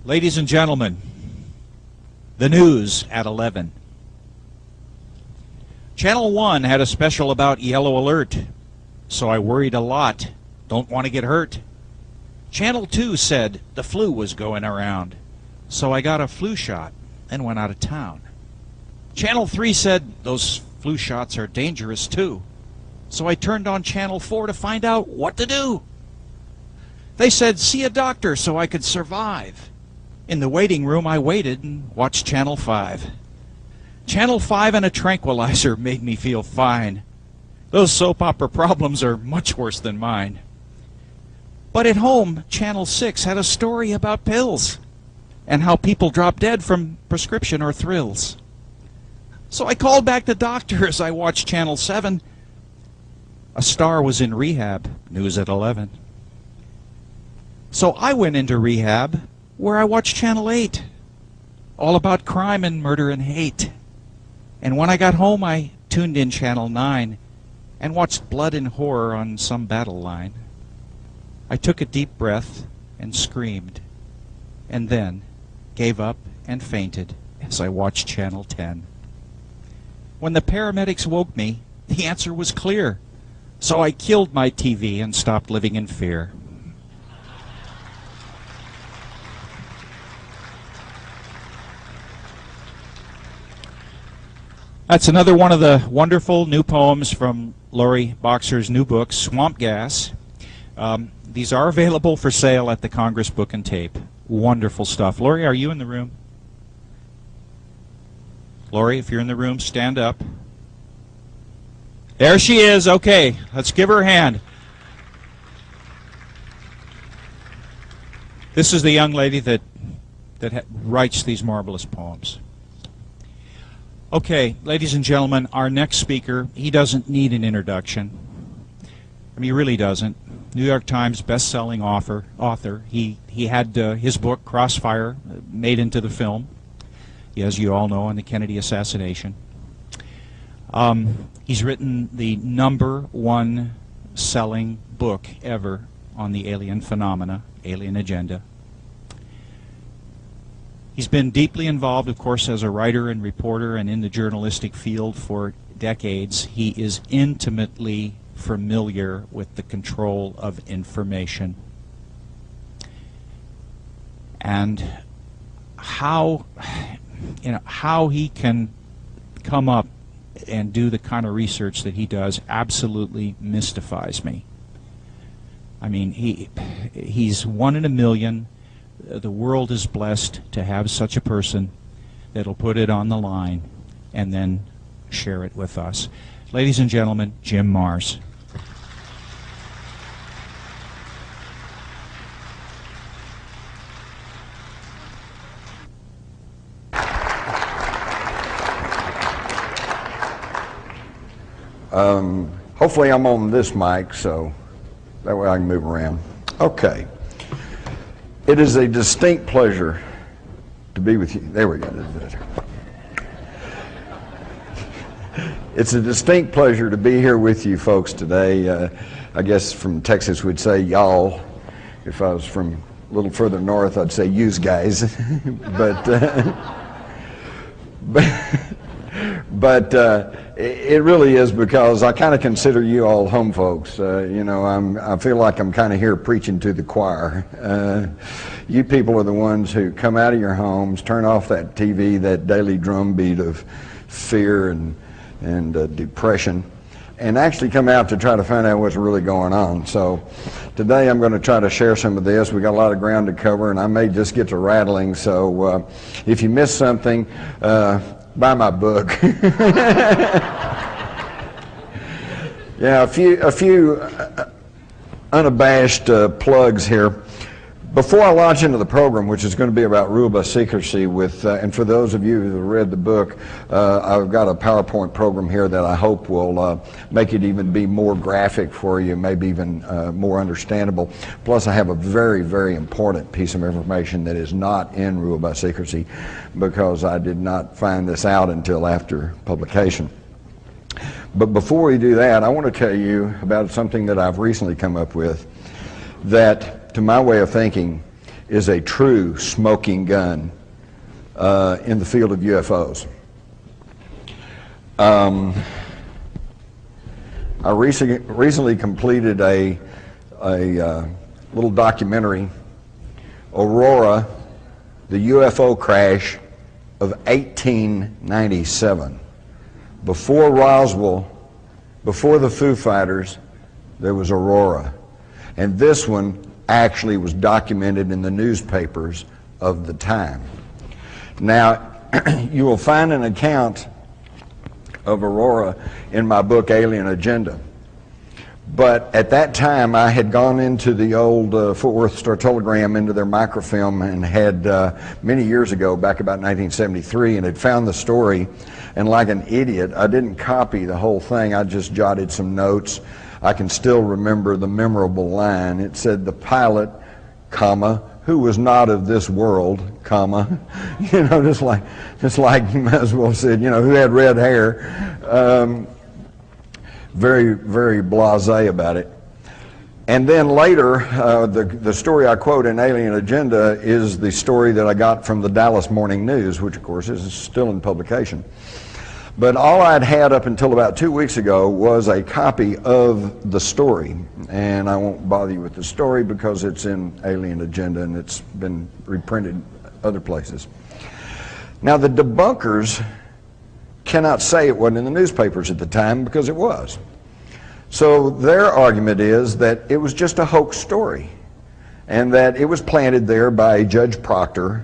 Ladies and gentlemen, the news at 11. Channel 1 had a special about yellow alert, so I worried a lot. Don't want to get hurt. Channel 2 said the flu was going around, so I got a flu shot and went out of town. Channel 3 said those flu shots are dangerous too, so I turned on Channel 4 to find out what to do. They said see a doctor so I could survive. In the waiting room I waited and watched Channel 5. Channel 5 and a tranquilizer made me feel fine. Those soap opera problems are much worse than mine. But at home, Channel 6 had a story about pills and how people drop dead from prescription or thrills. So I called back the doctor as I watched Channel 7. A star was in rehab, news at 11. So I went into rehab where I watched Channel 8, all about crime and murder and hate. And when I got home, I tuned in Channel 9 and watched blood and horror on some battle line. I took a deep breath and screamed, and then gave up and fainted as I watched Channel 10. When the paramedics woke me, the answer was clear, so I killed my TV and stopped living in fear. That's another one of the wonderful new poems from Lori Boxer's new book, Swamp Gas. These are available for sale at the Congress Book and Tape. Wonderful stuff. Lori, are you in the room? Lori, if you're in the room, stand up. There she is. Okay, let's give her a hand. This is the young lady that writes these marvelous poems. Okay, ladies and gentlemen, our next speaker, he doesn't need an introduction. I mean, he really doesn't. New York Times best-selling author. He had his book, Crossfire, made into the film, as you all know, on the Kennedy assassination. He's written the #1 selling book ever on the alien phenomena, alien agenda. He's been deeply involved, of course, as a writer and reporter and in the journalistic field for decades. He is intimately familiar with the control of information and how he can come up and do the kind of research that he does absolutely mystifies me. I mean, he's one in a million. The world is blessed to have such a person that'll put it on the line and then share it with us. Ladies and gentlemen, Jim Marrs. Hopefully I'm on this mic, so that way I can move around. Okay. It is a distinct pleasure to be with you. There we go. It's a distinct pleasure to be here with you folks today. I guess from Texas we'd say y'all. If I was from a little further north, I'd say yous guys. But it really is because I kind of consider you all home folks. I feel like I'm kind of here preaching to the choir. You people are the ones who come out of your homes, turn off that TV, that daily drumbeat of fear and depression, and actually come out to try to find out what's really going on. So today I'm going to try to share some of this. We got a lot of ground to cover, and I may just get to rattling. So if you miss something, buy my book. Yeah, a few unabashed plugs here. Before I launch into the program, which is going to be about Rule By Secrecy, and for those of you who have read the book, I've got a PowerPoint program here that I hope will make it even be more graphic for you, maybe even more understandable. Plus, I have a very, very important piece of information that is not in Rule By Secrecy because I did not find this out until after publication. But before we do that, I want to tell you about something that I've recently come up with that, to my way of thinking, is a true smoking gun in the field of UFOs. I recently completed a little documentary, Aurora, the UFO crash of 1897. Before Roswell, before the Foo Fighters, there was Aurora. And this one actually was documented in the newspapers of the time. Now, you will find an account of Aurora in my book, Alien Agenda. But at that time, I had gone into the old Fort Worth Star-Telegram, into their microfilm, and had, many years ago, back about 1973, and had found the story. And like an idiot, I didn't copy the whole thing. I just jotted some notes. I can still remember the memorable line. It said, the pilot, comma, who was not of this world, comma, you know, just like you might as well said, you know, who had red hair. Very, very blasé about it. And then later, the story I quote in Alien Agenda is the story that I got from the Dallas Morning News, which of course is still in publication. But all I'd had up until about 2 weeks ago was a copy of the story. And I won't bother you with the story because it's in Alien Agenda and it's been reprinted other places. Now, the debunkers cannot say it wasn't in the newspapers at the time, because it was. So their argument is that it was just a hoax story, and that it was planted there by Judge Proctor,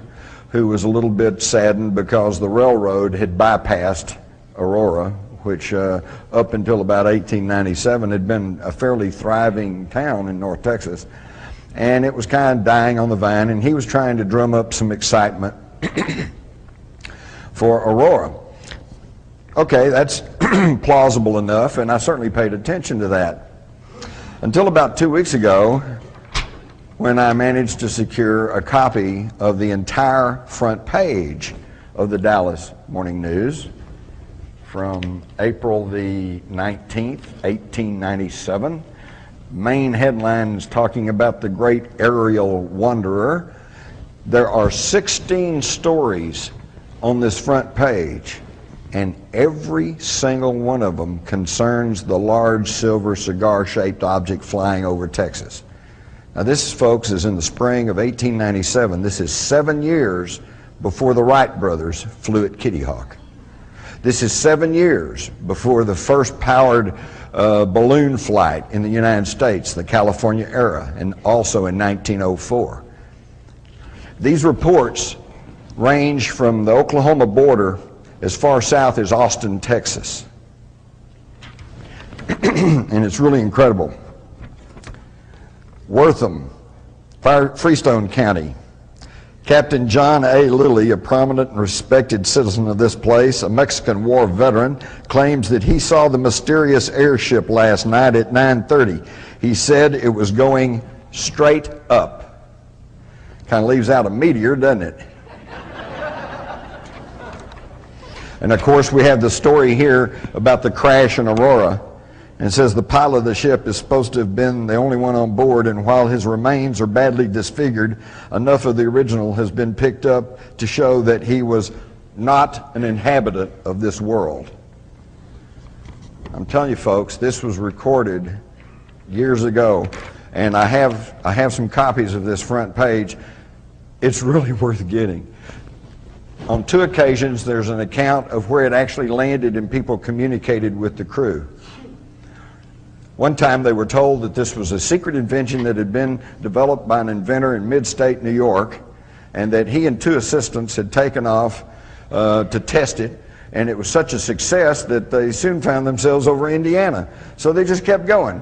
who was a little bit saddened because the railroad had bypassed Aurora, which up until about 1897 had been a fairly thriving town in North Texas, and it was kind of dying on the vine, and he was trying to drum up some excitement for Aurora. Okay, that's plausible enough, and I certainly paid attention to that. Until about 2 weeks ago, when I managed to secure a copy of the entire front page of the Dallas Morning News from April the 19th, 1897. Main headlines talking about the great aerial wanderer. There are 16 stories on this front page, and every single one of them concerns the large silver cigar-shaped object flying over Texas. Now this, folks, is in the spring of 1897. This is 7 years before the Wright brothers flew at Kitty Hawk. This is 7 years before the first powered balloon flight in the United States, the California era, and also in 1904. These reports range from the Oklahoma border as far south as Austin, Texas. And it's really incredible. Wortham, Freestone County. Captain John A. Lilly, a prominent and respected citizen of this place, a Mexican War veteran, claims that he saw the mysterious airship last night at 9:30. He said it was going straight up. Kind of leaves out a meteor, doesn't it? And of course we have the story here about the crash in Aurora. And it says the pilot of the ship is supposed to have been the only one on board, and while his remains are badly disfigured, enough of the original has been picked up to show that he was not an inhabitant of this world. I'm telling you folks, this was recorded years ago, and I have some copies of this front page. It's really worth getting. On 2 occasions there's an account of where it actually landed and people communicated with the crew. One time they were told that this was a secret invention that had been developed by an inventor in mid-state New York, and that he and 2 assistants had taken off to test it, and it was such a success that they soon found themselves over Indiana. So they just kept going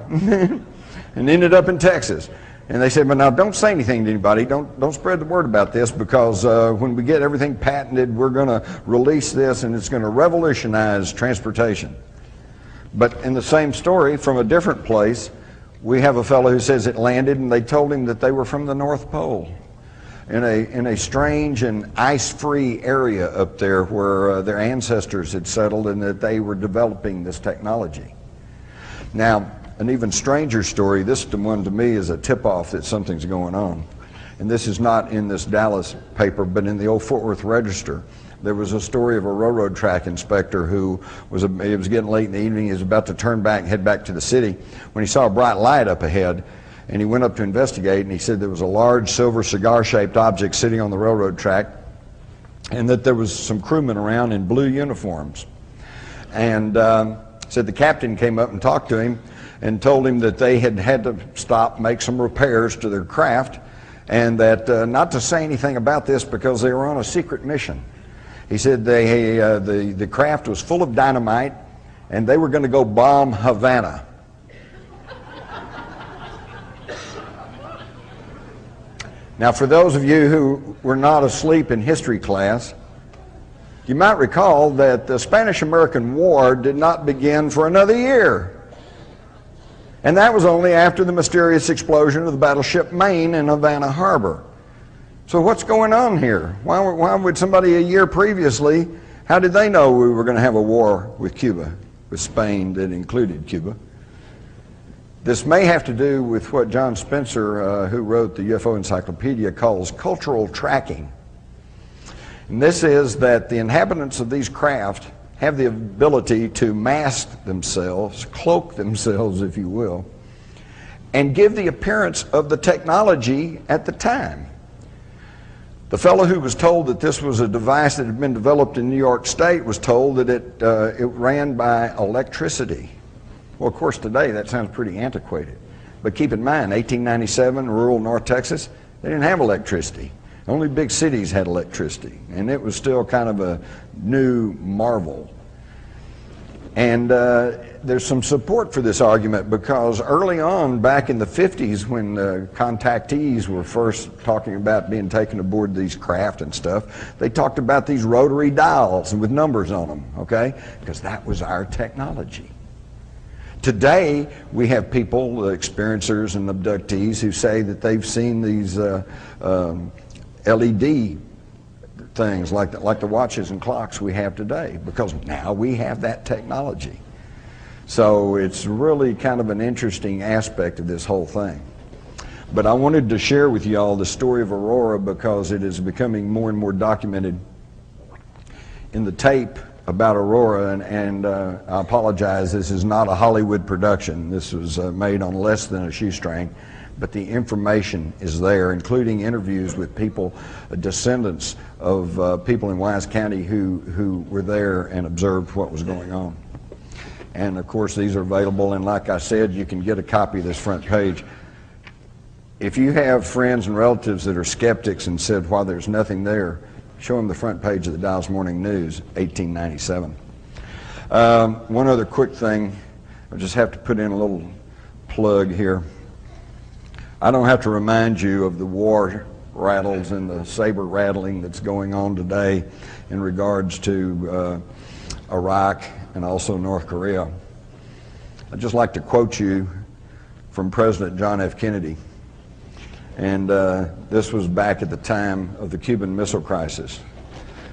and ended up in Texas. And they said, but now don't say anything to anybody, don't spread the word about this, because when we get everything patented, we're going to release this and it's going to revolutionize transportation. But in the same story, from a different place, we have a fellow who says it landed and they told him that they were from the North Pole, in a strange and ice-free area up there where their ancestors had settled, and that they were developing this technology. Now, an even stranger story, this one to me is a tip-off that something's going on, and this is not in this Dallas paper, but in the old Fort Worth Register, there was a story of a railroad track inspector who it was getting late in the evening. He was about to turn back and head back to the city when he saw a bright light up ahead, and he went up to investigate, and he said there was a large silver cigar-shaped object sitting on the railroad track, and that there was some crewmen around in blue uniforms. And said the captain came up and talked to him and told him that they had to stop, make some repairs to their craft, and that not to say anything about this because they were on a secret mission. He said the craft was full of dynamite, and they were going to go bomb Havana. Now, for those of you who were not asleep in history class, you might recall that the Spanish-American War did not begin for another year. And that was only after the mysterious explosion of the battleship Maine in Havana Harbor. So what's going on here? Why would somebody a year previously, how did they know we were going to have a war with Cuba, with Spain that included Cuba? This may have to do with what John Spencer, who wrote the UFO Encyclopedia, calls cultural tracking. And this is that the inhabitants of these craft have the ability to mask themselves, cloak themselves, if you will, and give the appearance of the technology at the time. The fellow who was told that this was a device that had been developed in New York State was told that it ran by electricity. Well, of course, today that sounds pretty antiquated. But keep in mind, 1897, rural North Texas, they didn't have electricity. Only big cities had electricity, and it was still kind of a new marvel. And there's some support for this argument because early on, back in the 50s, when the contactees were first talking about being taken aboard these craft and stuff, they talked about these rotary dials with numbers on them, okay? Because that was our technology. Today, we have people, experiencers and abductees, who say that they've seen these LED things like the watches and clocks we have today, because now we have that technology. So it's really kind of an interesting aspect of this whole thing. But I wanted to share with you all the story of Aurora because it is becoming more and more documented in the tape about Aurora, and I apologize, this is not a Hollywood production. This was made on less than a shoestring, but the information is there, including interviews with people, descendants of people in Wise County who were there and observed what was going on. And of course these are available, and like I said, you can get a copy of this front page. If you have friends and relatives that are skeptics and said, why there's nothing there, show them the front page of the Dallas Morning News, 1897. One other quick thing, I just have to put in a little plug here. I don't have to remind you of the war rattles and the saber rattling that's going on today in regards to Iraq and also North Korea. I'd just like to quote you from President John F. Kennedy. And this was back at the time of the Cuban Missile Crisis,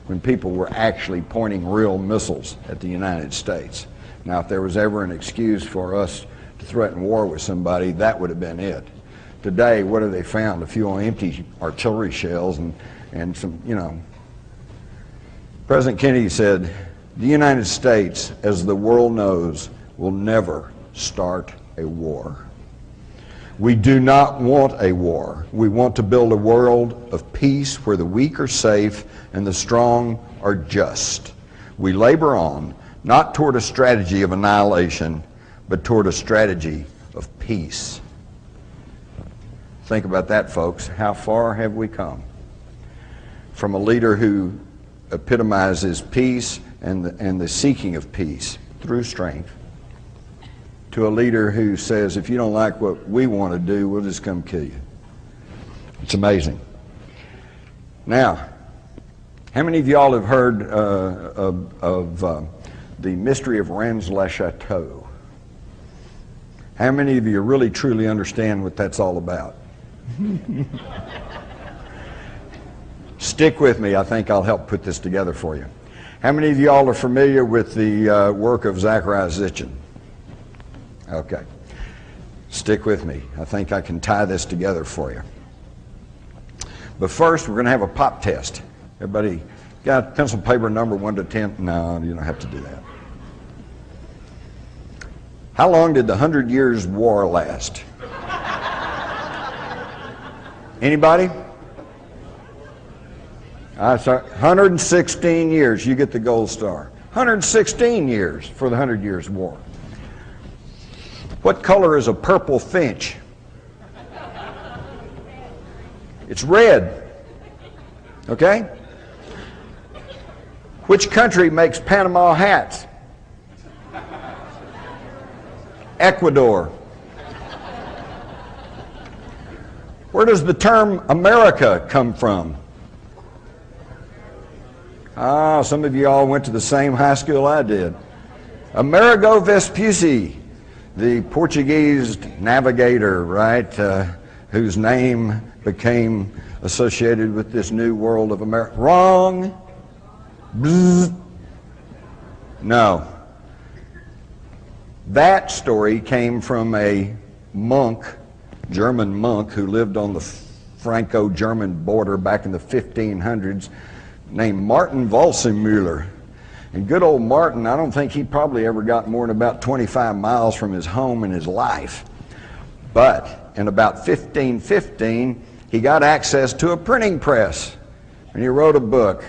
when people were actually pointing real missiles at the United States. Now, if there was ever an excuse for us to threaten war with somebody, that would have been it. Today, what have they found? A few empty artillery shells and some, you know. President Kennedy said, the United States, as the world knows, will never start a war. We do not want a war. We want to build a world of peace where the weak are safe and the strong are just. We labor on, not toward a strategy of annihilation, but toward a strategy of peace. Think about that, folks. How far have we come? From a leader who epitomizes peace and the seeking of peace through strength, to a leader who says, if you don't like what we want to do, we'll just come kill you. It's amazing. Now, how many of y'all have heard of the mystery of Rennes-le-Chateau? How many of you really truly understand what that's all about? Stick with me. I think I'll help put this together for you. How many of y'all are familiar with the work of Zecharia Sitchin? Okay. Stick with me. I think I can tie this together for you. But first, we're going to have a pop test. Everybody got a pencil paper number 1 to 10? No, you don't have to do that. How long did the 100 Years' War last? Anybody? 116 years. You get the gold star. 116 years for the 100 Years' War. What color is a purple finch? It's red. Okay? Which country makes Panama hats? Ecuador. Where does the term America come from? Ah, some of you all went to the same high school I did. Amerigo Vespucci, the Portuguese navigator, right, whose name became associated with this new world of America. Wrong. Bzz. No. That story came from a monk, German monk, who lived on the Franco-German border back in the 1500s, named Martin Walsemüller. And good old Martin, I don't think he probably ever got more than about 25 miles from his home in his life. But in about 1515, he got access to a printing press, and he wrote a book.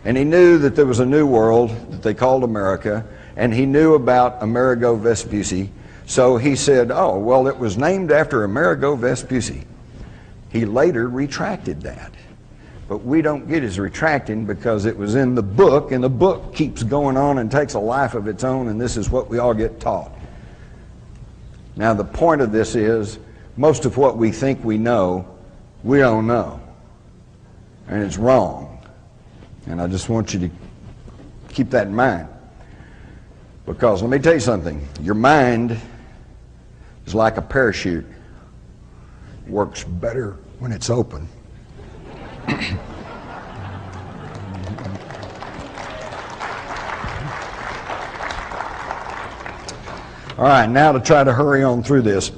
And he knew that there was a new world that they called America, and he knew about Amerigo Vespucci. So he said, oh, well, it was named after Amerigo Vespucci. He later retracted that. But we don't get his retracting because it was in the book, and the book keeps going on and takes a life of its own, and this is what we all get taught. Now, the point of this is, most of what we think we know, we don't know. And it's wrong. And I just want you to keep that in mind. Because let me tell you something. Your mind is like a parachute. It works better when it's open. All right, now to try to hurry on through this.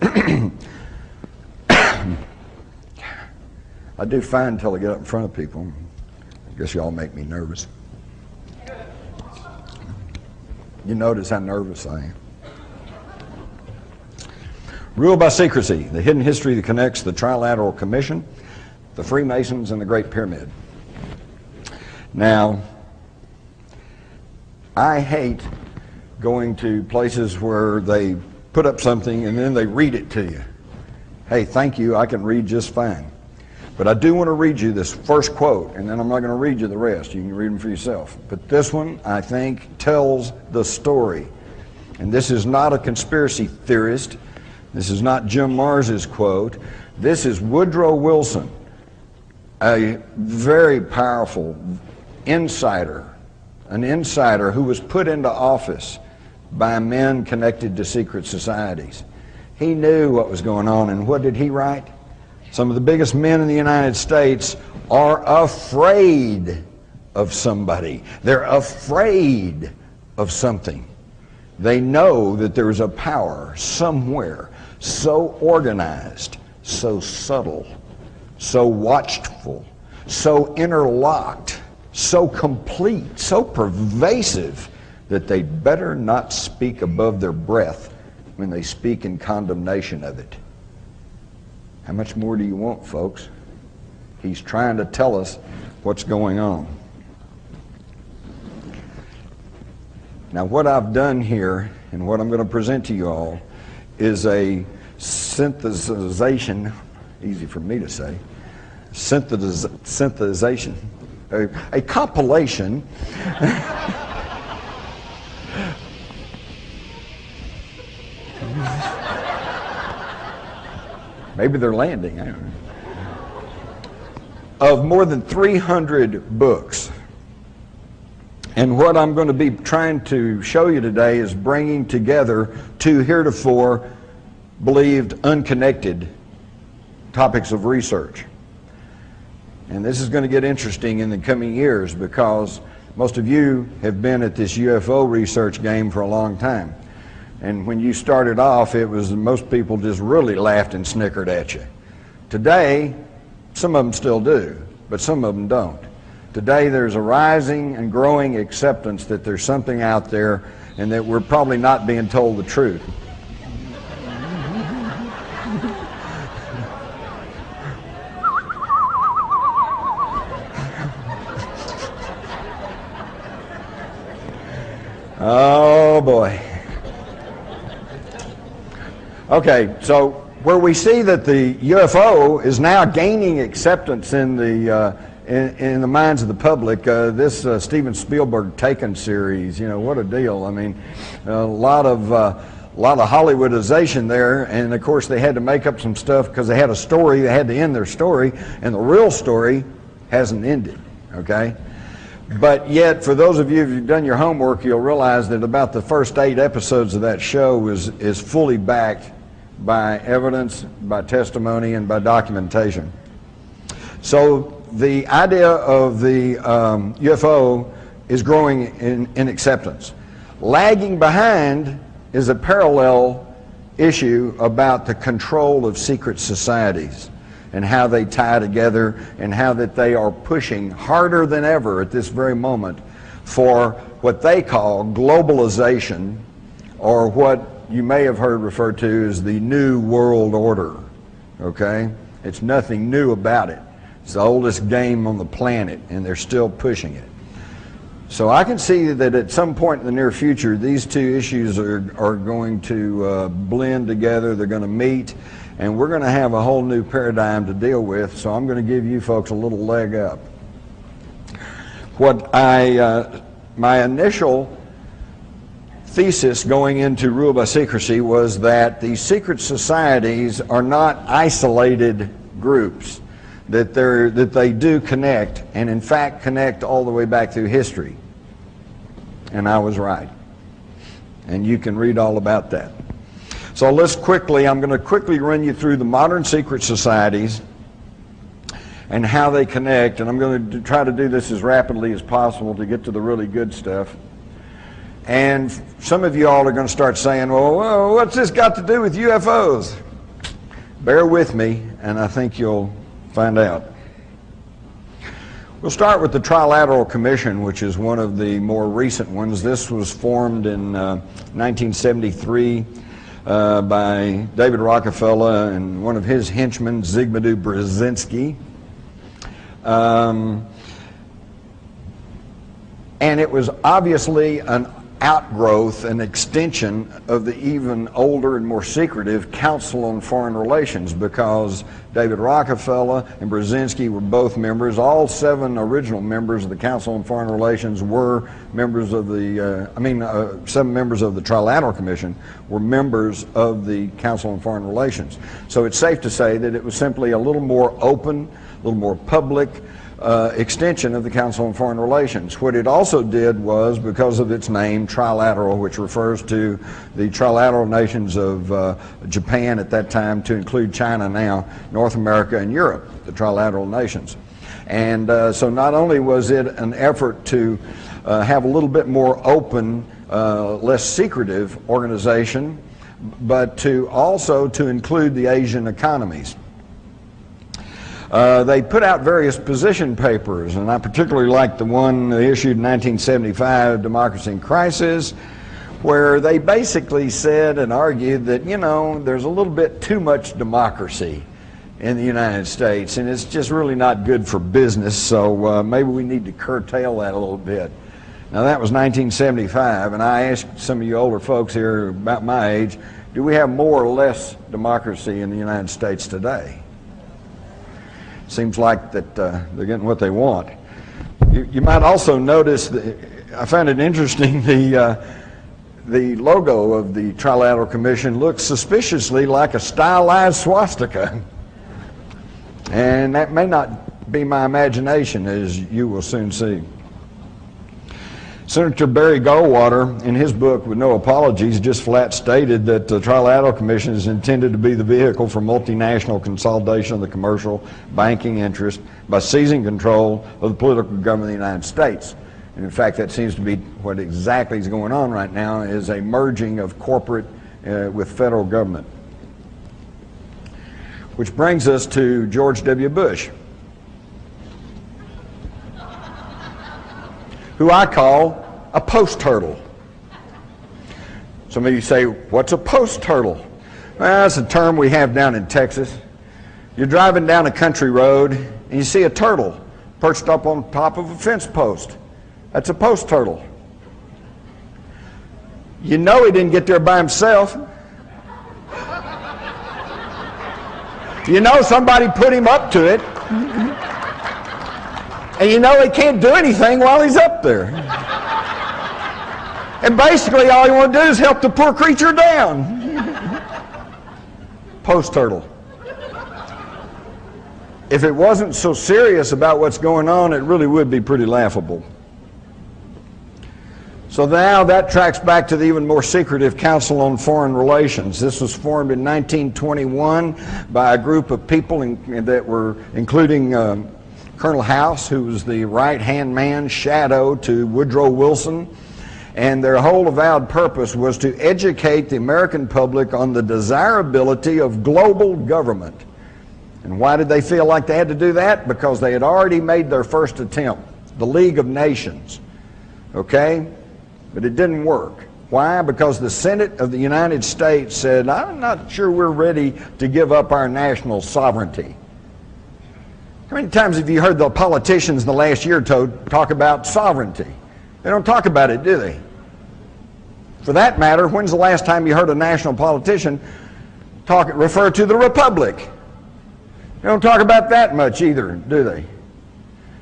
I do fine until I get up in front of people. I guess y'all make me nervous. You notice how nervous I am. Rule by Secrecy, the hidden history that connects the Trilateral Commission, the Freemasons, and the Great Pyramid. Now, I hate going to places where they put up something and then they read it to you. Hey, thank you, I can read just fine. But I do want to read you this first quote, and then I'm not going to read you the rest. You can read them for yourself. But this one, I think, tells the story. And this is not a conspiracy theorist. This is not Jim Mars's quote. This is Woodrow Wilson, a very powerful insider, an insider who was put into office by men connected to secret societies. He knew what was going on, and what did he write? Some of the biggest men in the United States are afraid of somebody. They're afraid of something. They know that there's a power somewhere so organized, so subtle, so watchful, so interlocked, so complete, so pervasive that they'd better not speak above their breath when they speak in condemnation of it. How much more do you want, folks? He's trying to tell us what's going on. Now, what I've done here and what I'm going to present to you all is a synthesization, easy for me to say, synthesization, a compilation maybe they're landing, I don't know, of more than 300 books. And what I'm going to be trying to show you today is bringing together two heretofore believed unconnected topics of research. And this is going to get interesting in the coming years because most of you have been at this UFO research game for a long time. And when you started off, it was most people just really laughed and snickered at you. Today, some of them still do, but some of them don't. Today there's a rising and growing acceptance that there's something out there and that we're probably not being told the truth. Oh boy. Okay, so where we see that the UFO is now gaining acceptance in the minds of the public, this Steven Spielberg Taken series, you know, what a deal. I mean, a lot of Hollywoodization there, and of course they had to make up some stuff because they had a story, they had to end their story, and the real story hasn't ended, okay? But yet, for those of you who've done your homework, you'll realize that about the first 8 episodes of that show is fully backed by evidence, by testimony, and by documentation. So the idea of the UFO is growing in acceptance. Lagging behind is a parallel issue about the control of secret societies and how they tie together and how that they are pushing harder than ever at this very moment for what they call globalization, or what you may have heard referred to as the New World Order, okay? It's nothing new about it. It's the oldest game on the planet, and they're still pushing it. So I can see that at some point in the near future, these two issues are going to blend together, they're going to meet, and we're going to have a whole new paradigm to deal with, so I'm going to give you folks a little leg up. My initial thesis going into Rule by Secrecy was that these secret societies are not isolated groups, that they do connect, and in fact connect all the way back through history. And I was right. And you can read all about that. So I'm going to quickly run you through the modern secret societies and how they connect, and I'm going to try to do this as rapidly as possible to get to the really good stuff. And some of you all are going to start saying, well, what's this got to do with UFOs? Bear with me, and I think you'll find out. We'll start with the Trilateral Commission, which is one of the more recent ones. This was formed in 1973 by David Rockefeller and one of his henchmen, Zygmunt Brzezinski. And it was obviously an outgrowth, an extension of the even older and more secretive Council on Foreign Relations, because David Rockefeller and Brzezinski were both members. All 7 original members of the Council on Foreign Relations were members of the, 7 members of the Trilateral Commission were members of the Council on Foreign Relations. So it's safe to say that it was simply a little more open, a little more public, extension of the Council on Foreign Relations. What it also did was, because of its name, trilateral, which refers to the trilateral nations of Japan at that time, to include China now, North America and Europe, the trilateral nations. And so not only was it an effort to have a little bit more open, less secretive organization, but to also to include the Asian economies. They put out various position papers, and I particularly like the one they issued in 1975, Democracy in Crisis, where they basically said and argued that, you know, there's a little bit too much democracy in the United States, and it's just really not good for business, so maybe we need to curtail that a little bit. Now that was 1975, and I asked some of you older folks here about my age, do we have more or less democracy in the United States today? Seems like that they're getting what they want. You might also notice that I found it interesting, the logo of the Trilateral Commission looks suspiciously like a stylized swastika. And that may not be my imagination, as you will soon see. Senator Barry Goldwater, in his book, With No Apologies, just flat stated that the Trilateral Commission is intended to be the vehicle for multinational consolidation of the commercial banking interest by seizing control of the political government of the United States. And in fact, that seems to be what exactly is going on right now, is a merging of corporate with federal government. Which brings us to George W. Bush. who I call a post turtle. Some of you say, what's a post turtle? Well, that's a term we have down in Texas. You're driving down a country road and you see a turtle perched up on top of a fence post. That's a post turtle. You know he didn't get there by himself. You know somebody put him up to it. And you know he can't do anything while he's up there. And basically all you want to do is help the poor creature down. Post turtle. If it wasn't so serious about what's going on, it really would be pretty laughable. So now that tracks back to the even more secretive Council on Foreign Relations. This was formed in 1921 by a group of people that were including Colonel House, who was the right-hand man, shadow to Woodrow Wilson. And their whole avowed purpose was to educate the American public on the desirability of global government. And why did they feel like they had to do that? Because they had already made their first attempt, the League of Nations. Okay? But it didn't work. Why? Because the Senate of the United States said, I'm not sure we're ready to give up our national sovereignty. How many times have you heard the politicians in the last year or two talk about sovereignty? They don't talk about it, do they? For that matter, when's the last time you heard a national politician refer to the republic? They don't talk about that much either, do they?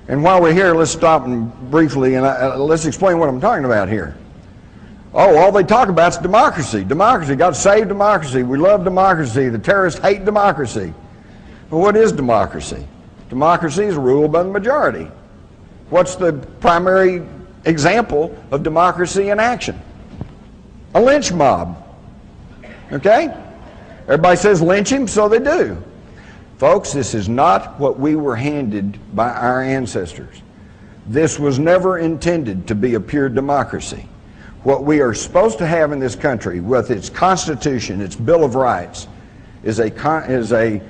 And while we're here, let's stop and briefly and let's explain what I'm talking about here. Oh, all they talk about is democracy. Democracy. God save democracy. We love democracy. The terrorists hate democracy. Well, what is democracy? Democracy is ruled by the majority. What's the primary example of democracy in action? A lynch mob. Okay? Everybody says lynch him, so they do. Folks, this is not what we were handed by our ancestors. This was never intended to be a pure democracy. What we are supposed to have in this country, with its Constitution, its Bill of Rights, is a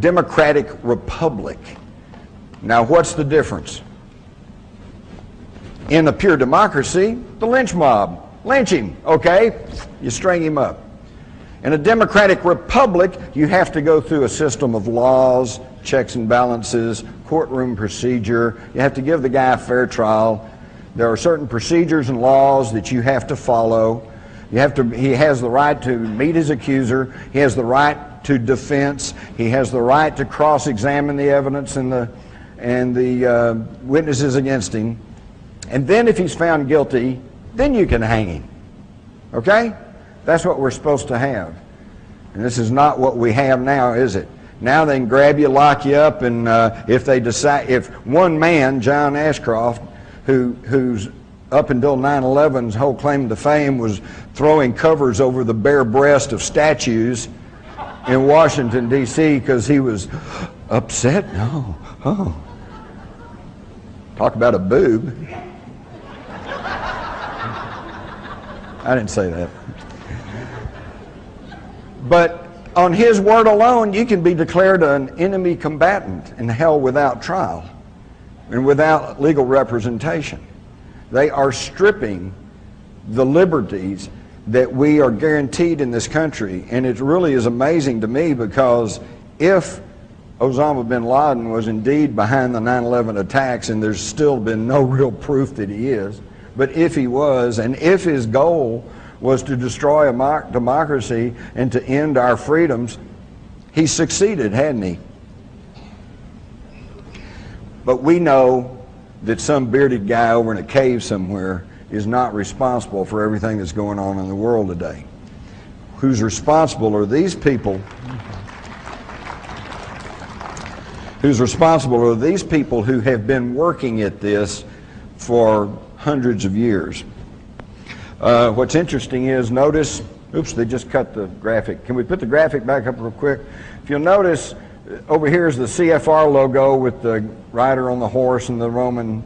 democratic republic. Now, what's the difference? In a pure democracy, the lynch mob. Lynch him, okay? You string him up. In a democratic republic, you have to go through a system of laws, checks and balances, courtroom procedure. You have to give the guy a fair trial. There are certain procedures and laws that you have to follow. He has the right to meet his accuser. He has the right to defense. He has the right to cross-examine the evidence and the witnesses against him. And then if he's found guilty, then you can hang him. Okay? That's what we're supposed to have. And this is not what we have now, is it? Now they can grab you, lock you up, and if one man, John Ashcroft, who's up until 9/11's whole claim to fame was throwing covers over the bare breast of statues in Washington, D.C. because he was upset. No. Oh. Talk about a boob. I didn't say that. But on his word alone, you can be declared an enemy combatant in hell without trial and without legal representation. They are stripping the liberties that we are guaranteed in this country. And it really is amazing to me, because if Osama bin Laden was indeed behind the 9/11 attacks, and there's still been no real proof that he is, but if he was, and if his goal was to destroy a democracy and to end our freedoms, he succeeded, hadn't he? But we know that some bearded guy over in a cave somewhere is not responsible for everything that's going on in the world today. Who's responsible are these people. Who's responsible are these people who have been working at this for hundreds of years. What's interesting is, notice, oops, they just cut the graphic. Can we put the graphic back up real quick? If you'll notice, over here is the CFR logo with the rider on the horse and the Roman,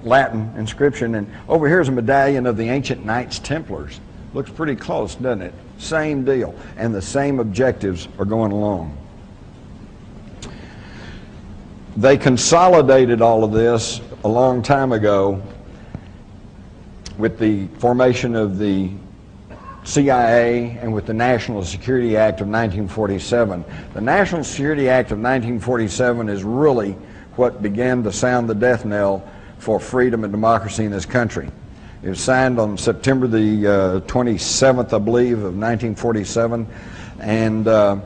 Latin inscription. And over here is a medallion of the ancient Knights Templars. Looks pretty close, doesn't it? Same deal. And the same objectives are going along. They consolidated all of this a long time ago with the formation of the CIA and with the National Security Act of 1947. The National Security Act of 1947 is really what began to sound the death knell for freedom and democracy in this country. It was signed on September the 27th, I believe, of 1947, and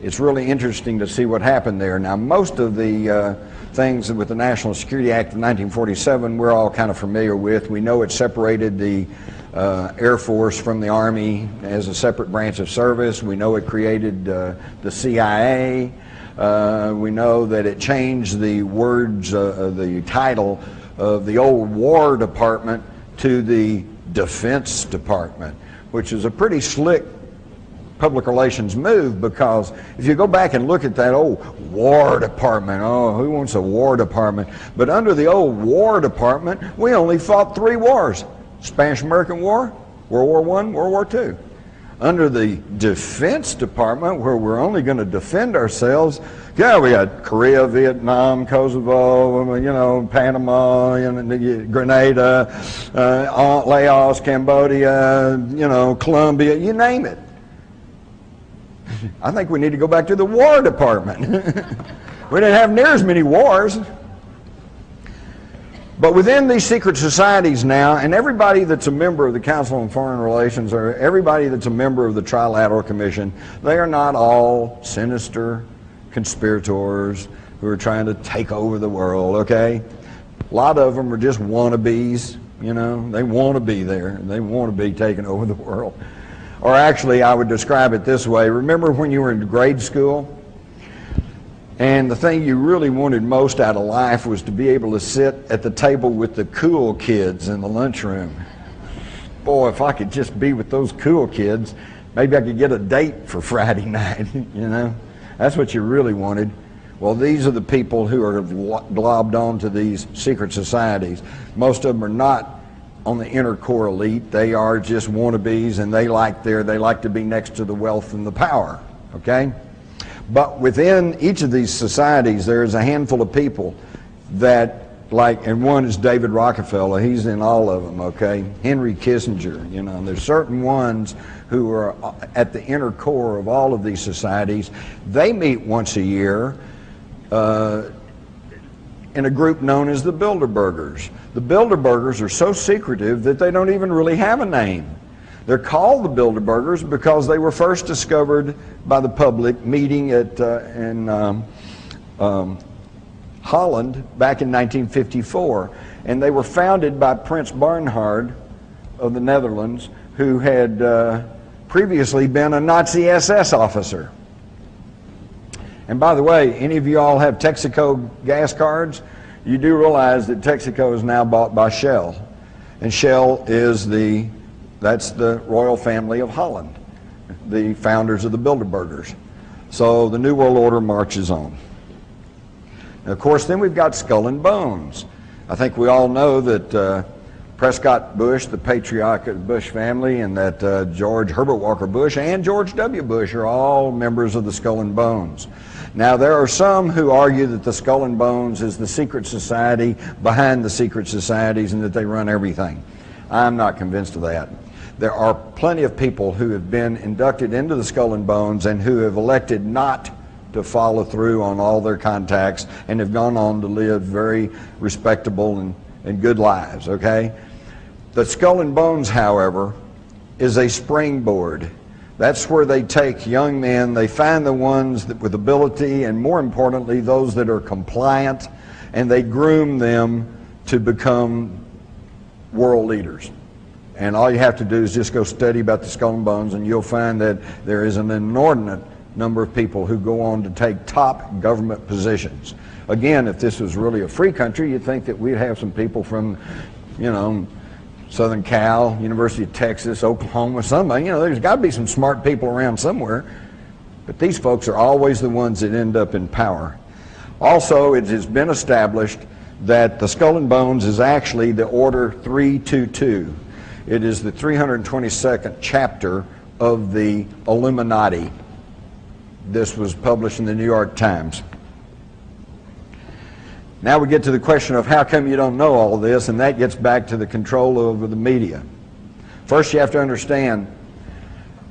it's really interesting to see what happened there. Now, most of the things with the National Security Act of 1947 we're all kind of familiar with. We know it separated the Air Force from the Army as a separate branch of service. We know it created the CIA. We know that it changed the words, the title of the old War Department to the Defense Department, which is a pretty slick public relations move, because if you go back and look at that old War Department, oh, who wants a War Department? But under the old War Department, we only fought 3 wars. Spanish-American War, World War I, World War II. Under the Defense Department, where we're only going to defend ourselves, yeah, we got Korea, Vietnam, Kosovo, you know, Panama, you know, Grenada, Laos, Cambodia, you know, Colombia, you name it. I think we need to go back to the War Department. We didn't have near as many wars. But within these secret societies now, and everybody that's a member of the Council on Foreign Relations, or everybody that's a member of the Trilateral Commission, they are not all sinister conspirators who are trying to take over the world, okay? A lot of them are just wannabes, you know. They want to be there. They want to be taking over the world. Or actually, I would describe it this way. Remember when you were in grade school? And the thing you really wanted most out of life was to be able to sit at the table with the cool kids in the lunchroom. Boy, if I could just be with those cool kids, maybe I could get a date for Friday night, you know? That's what you really wanted. Well, these are the people who are globbed onto these secret societies. Most of them are not on the inner core elite. They are just wannabes, and they like to be next to the wealth and the power, okay? But within each of these societies, there is a handful of people that, like, and one is David Rockefeller. He's in all of them, okay? Henry Kissinger, you know. And there's certain ones who are at the inner core of all of these societies. They meet once a year in a group known as the Bilderbergers. The Bilderbergers are so secretive that they don't even really have a name. They're called the Bilderbergers because they were first discovered by the public meeting in Holland back in 1954. And they were founded by Prince Bernhard of the Netherlands, who had previously been a Nazi SS officer. And by the way, any of you all have Texaco gas cards? You do realize that Texaco is now bought by Shell. And Shell is that's the royal family of Holland, the founders of the Bilderbergers. So the New World Order marches on. And of course, then we've got Skull and Bones. I think we all know that Prescott Bush, the patriarch of the Bush family, and that George Herbert Walker Bush and George W. Bush are all members of the Skull and Bones. Now, there are some who argue that the Skull and Bones is the secret society behind the secret societies and that they run everything. I'm not convinced of that. There are plenty of people who have been inducted into the Skull and Bones and who have elected not to follow through on all their contacts and have gone on to live very respectable and good lives, okay? The Skull and Bones, however, is a springboard. That's where they take young men, they find the ones that with ability, and more importantly, those that are compliant, and they groom them to become world leaders. And all you have to do is just go study about the Skull and Bones, and you'll find that there is an inordinate number of people who go on to take top government positions. Again, if this was really a free country, you'd think that we'd have some people from, you know, Southern Cal, University of Texas, Oklahoma, somebody. You know, there's got to be some smart people around somewhere. But these folks are always the ones that end up in power. Also, it has been established that the Skull and Bones is actually the Order 322. It is the 322nd chapter of the Illuminati. This was published in the New York Times. Now we get to the question of how come you don't know all this, and that gets back to the control over the media. First, you have to understand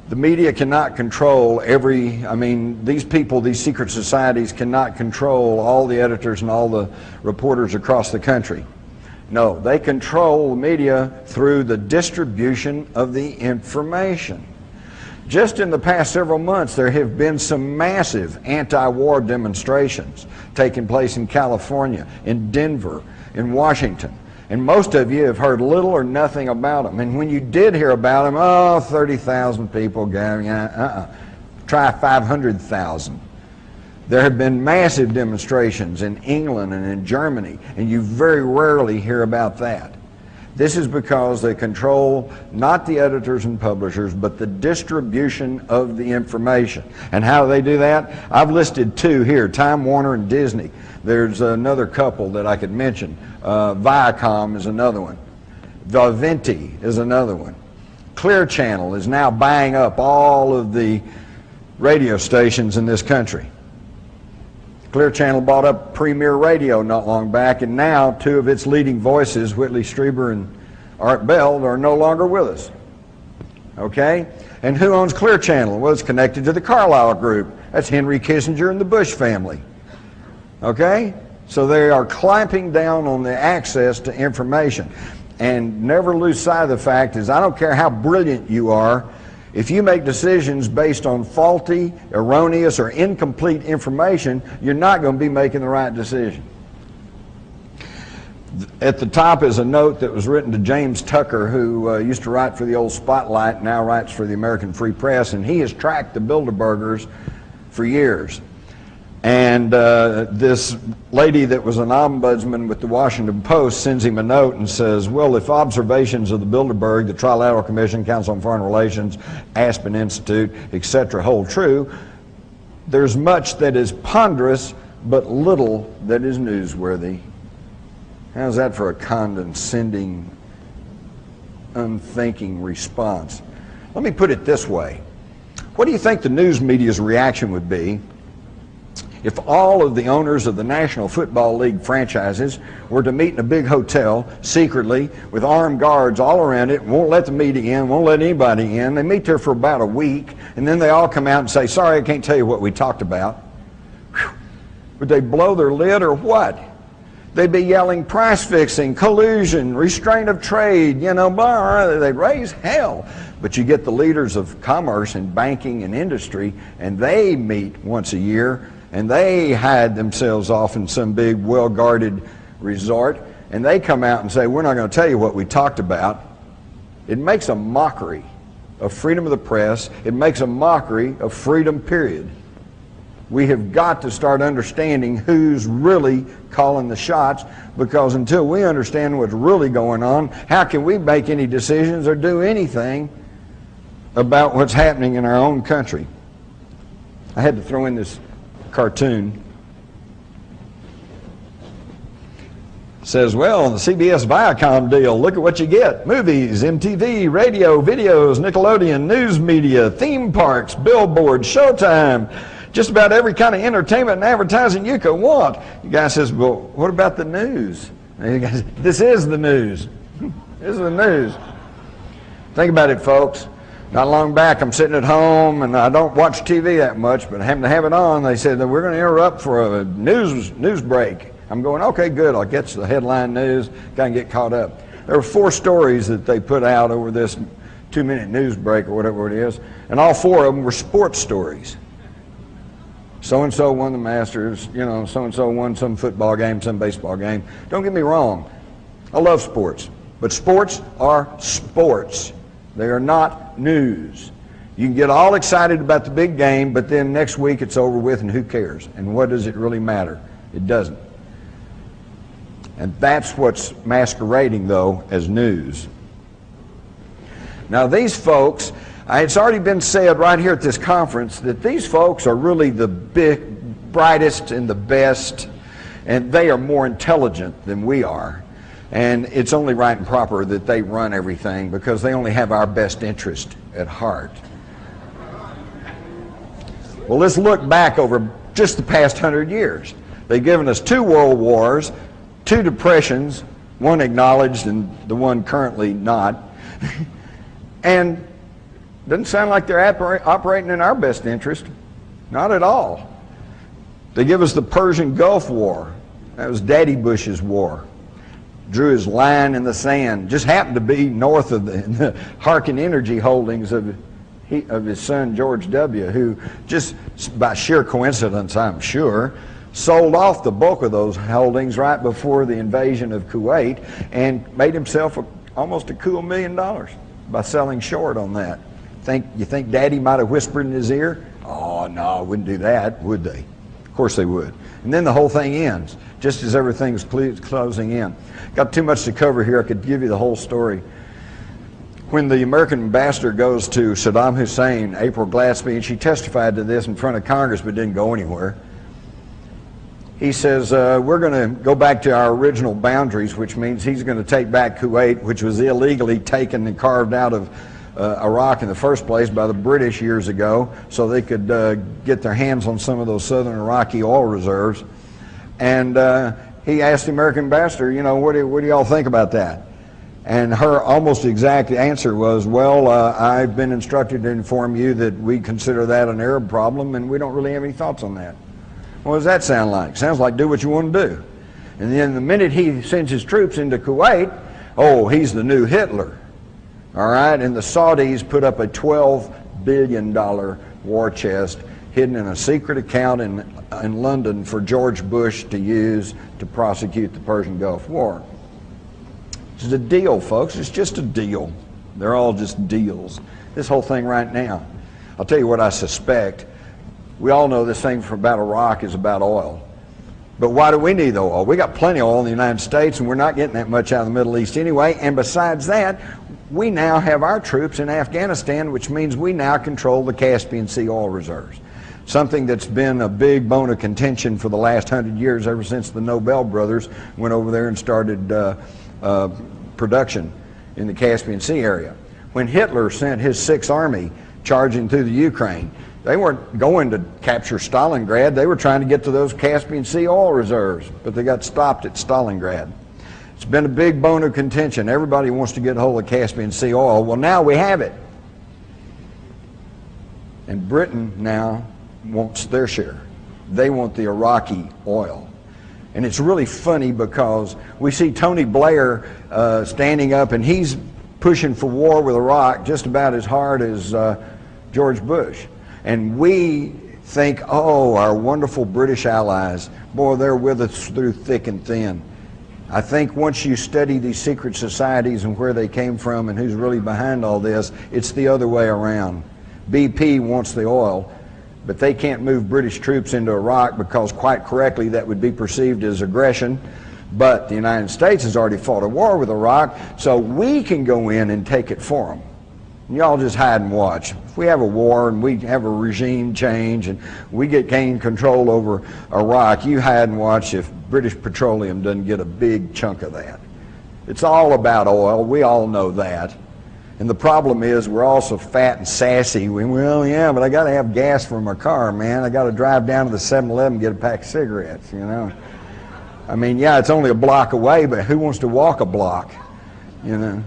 the media cannot control these people, these secret societies cannot control all the editors and all the reporters across the country. No, they control the media through the distribution of the information. Just in the past several months, there have been some massive anti-war demonstrations taking place in California, in Denver, in Washington. And most of you have heard little or nothing about them. And when you did hear about them, 30,000 people gathering. Try 500,000. There have been massive demonstrations in England and in Germany, and you very rarely hear about that. This is because they control not the editors and publishers, but the distribution of the information. And how do they do that? I've listed two here, Time Warner and Disney. There's another couple that I could mention. Viacom is another one. Vivendi is another one. Clear Channel is now buying up all of the radio stations in this country. Clear Channel bought up Premier Radio not long back, and now two of its leading voices, Whitley Strieber and Art Bell, are no longer with us. Okay? And who owns Clear Channel? Well, it's connected to the Carlyle Group. That's Henry Kissinger and the Bush family. Okay? So they are clamping down on the access to information. And never lose sight of the fact is, I don't care how brilliant you are, if you make decisions based on faulty, erroneous, or incomplete information, you're not going to be making the right decision. At the top is a note that was written to James Tucker, who used to write for the old Spotlight, now writes for the American Free Press, and he has tracked the Bilderbergers for years. And this lady that was an ombudsman with the Washington Post sends him a note and says, well, if observations of the Bilderberg, the Trilateral Commission, Council on Foreign Relations, Aspen Institute, etc. hold true, there's much that is ponderous, but little that is newsworthy. How's that for a condescending, unthinking response? Let me put it this way. What do you think the news media's reaction would be if all of the owners of the National Football League franchises were to meet in a big hotel secretly with armed guards all around it, won't let the media in, won't let anybody in? They meet there for about a week, and then they all come out and say, sorry, I can't tell you what we talked about. Whew. Would they blow their lid or what? They'd be yelling price fixing, collusion, restraint of trade, blah, blah. They'd raise hell. But you get the leaders of commerce and banking and industry, and they meet once a year, and they hide themselves off in some big, well-guarded resort, and they come out and say, we're not going to tell you what we talked about. It makes a mockery of freedom of the press. It makes a mockery of freedom, period. We have got to start understanding who's really calling the shots, because until we understand what's really going on, how can we make any decisions or do anything about what's happening in our own country? I had to throw in this cartoon. It says, well, the CBS Viacom deal, look at what you get. Movies, MTV, radio, videos, Nickelodeon, news media, theme parks, billboards, Showtime, just about every kind of entertainment and advertising you could want. The guy says, well, what about the news? And the guy says, this is the news. This is the news. Think about it, folks. Not long back, I'm sitting at home, and I don't watch TV that much, but I happen to have it on. They said that we're going to interrupt for a news break. I'm going, okay, good. I'll get to the headline news, kind of get caught up. There were 4 stories that they put out over this 2-minute news break or whatever it is, and all 4 of them were sports stories. So-and-so won the Masters, so-and-so won some football game, some baseball game. Don't get me wrong. I love sports, but sports are sports. They are not news. You can get all excited about the big game, but then next week it's over with, and who cares? And what does it really matter? It doesn't. And that's what's masquerading, though, as news. Now, these folks, it's already been said right here at this conference that these folks are really the big, brightest and the best, and they are more intelligent than we are. And it's only right and proper that they run everything, because they only have our best interest at heart. Well, let's look back over just the past 100 years. They've given us 2 world wars, 2 depressions, one acknowledged and the one currently not. And doesn't sound like they're operating in our best interest. Not at all. They give us the Persian Gulf War. That was Daddy Bush's war. Drew his line in the sand. Just happened to be north of the Harkin Energy holdings of his son George W., who just by sheer coincidence, I'm sure, sold off the bulk of those holdings right before the invasion of Kuwait and made himself almost a cool $1 million by selling short on that. You think Daddy might have whispered in his ear? Oh, no, wouldn't do that, would they? Of course they would. And then the whole thing ends, just as everything's closing in. Got too much to cover here. I could give you the whole story. When the American ambassador goes to Saddam Hussein, April Glaspie, and she testified to this in front of Congress but didn't go anywhere, he says, we're going to go back to our original boundaries, which means he's going to take back Kuwait, which was illegally taken and carved out of Iraq in the first place by the British years ago, so they could get their hands on some of those southern Iraqi oil reserves. And he asked the American ambassador, you know, what do y'all think about that? And her almost exact answer was, well, I've been instructed to inform you that we consider that an Arab problem and we don't really have any thoughts on that. What does that sound like? Sounds like do what you want to do. And then the minute he sends his troops into Kuwait, oh, he's the new Hitler. All right, and the Saudis put up a $12 billion war chest hidden in a secret account in London for George Bush to use to prosecute the Persian Gulf War. It's a deal, folks. It's just a deal. They're all just deals. This whole thing right now. I'll tell you what I suspect. We all know this thing about Iraq is about oil. But why do we need the oil? We got plenty of oil in the United States, and we're not getting that much out of the Middle East anyway. And besides that, we now have our troops in Afghanistan, which means we now control the Caspian Sea oil reserves. Something that's been a big bone of contention for the last 100 years, ever since the Nobel brothers went over there and started production in the Caspian Sea area. When Hitler sent his Sixth Army charging through the Ukraine, they weren't going to capture Stalingrad. They were trying to get to those Caspian Sea oil reserves, but they got stopped at Stalingrad. It's been a big bone of contention. Everybody wants to get a hold of Caspian Sea oil. Well, now we have it. And Britain now wants their share. They want the Iraqi oil. And it's really funny because we see Tony Blair standing up, and he's pushing for war with Iraq just about as hard as George Bush. And we think, oh, our wonderful British allies, boy, they're with us through thick and thin. I think once you study these secret societies and where they came from and who's really behind all this, it's the other way around. BP wants the oil, but they can't move British troops into Iraq because, quite correctly, that would be perceived as aggression. But the United States has already fought a war with Iraq, so we can go in and take it for them. Y'all just hide and watch. If we have a war and we have a regime change and we gain control over Iraq, you hide and watch if British Petroleum doesn't get a big chunk of that. It's all about oil. We all know that. And the problem is we're all so fat and sassy. Well, yeah, but I got to have gas for my car, man. I got to drive down to the 7-Eleven and get a pack of cigarettes, you know. I mean, yeah, it's only a block away, but who wants to walk a block, you know?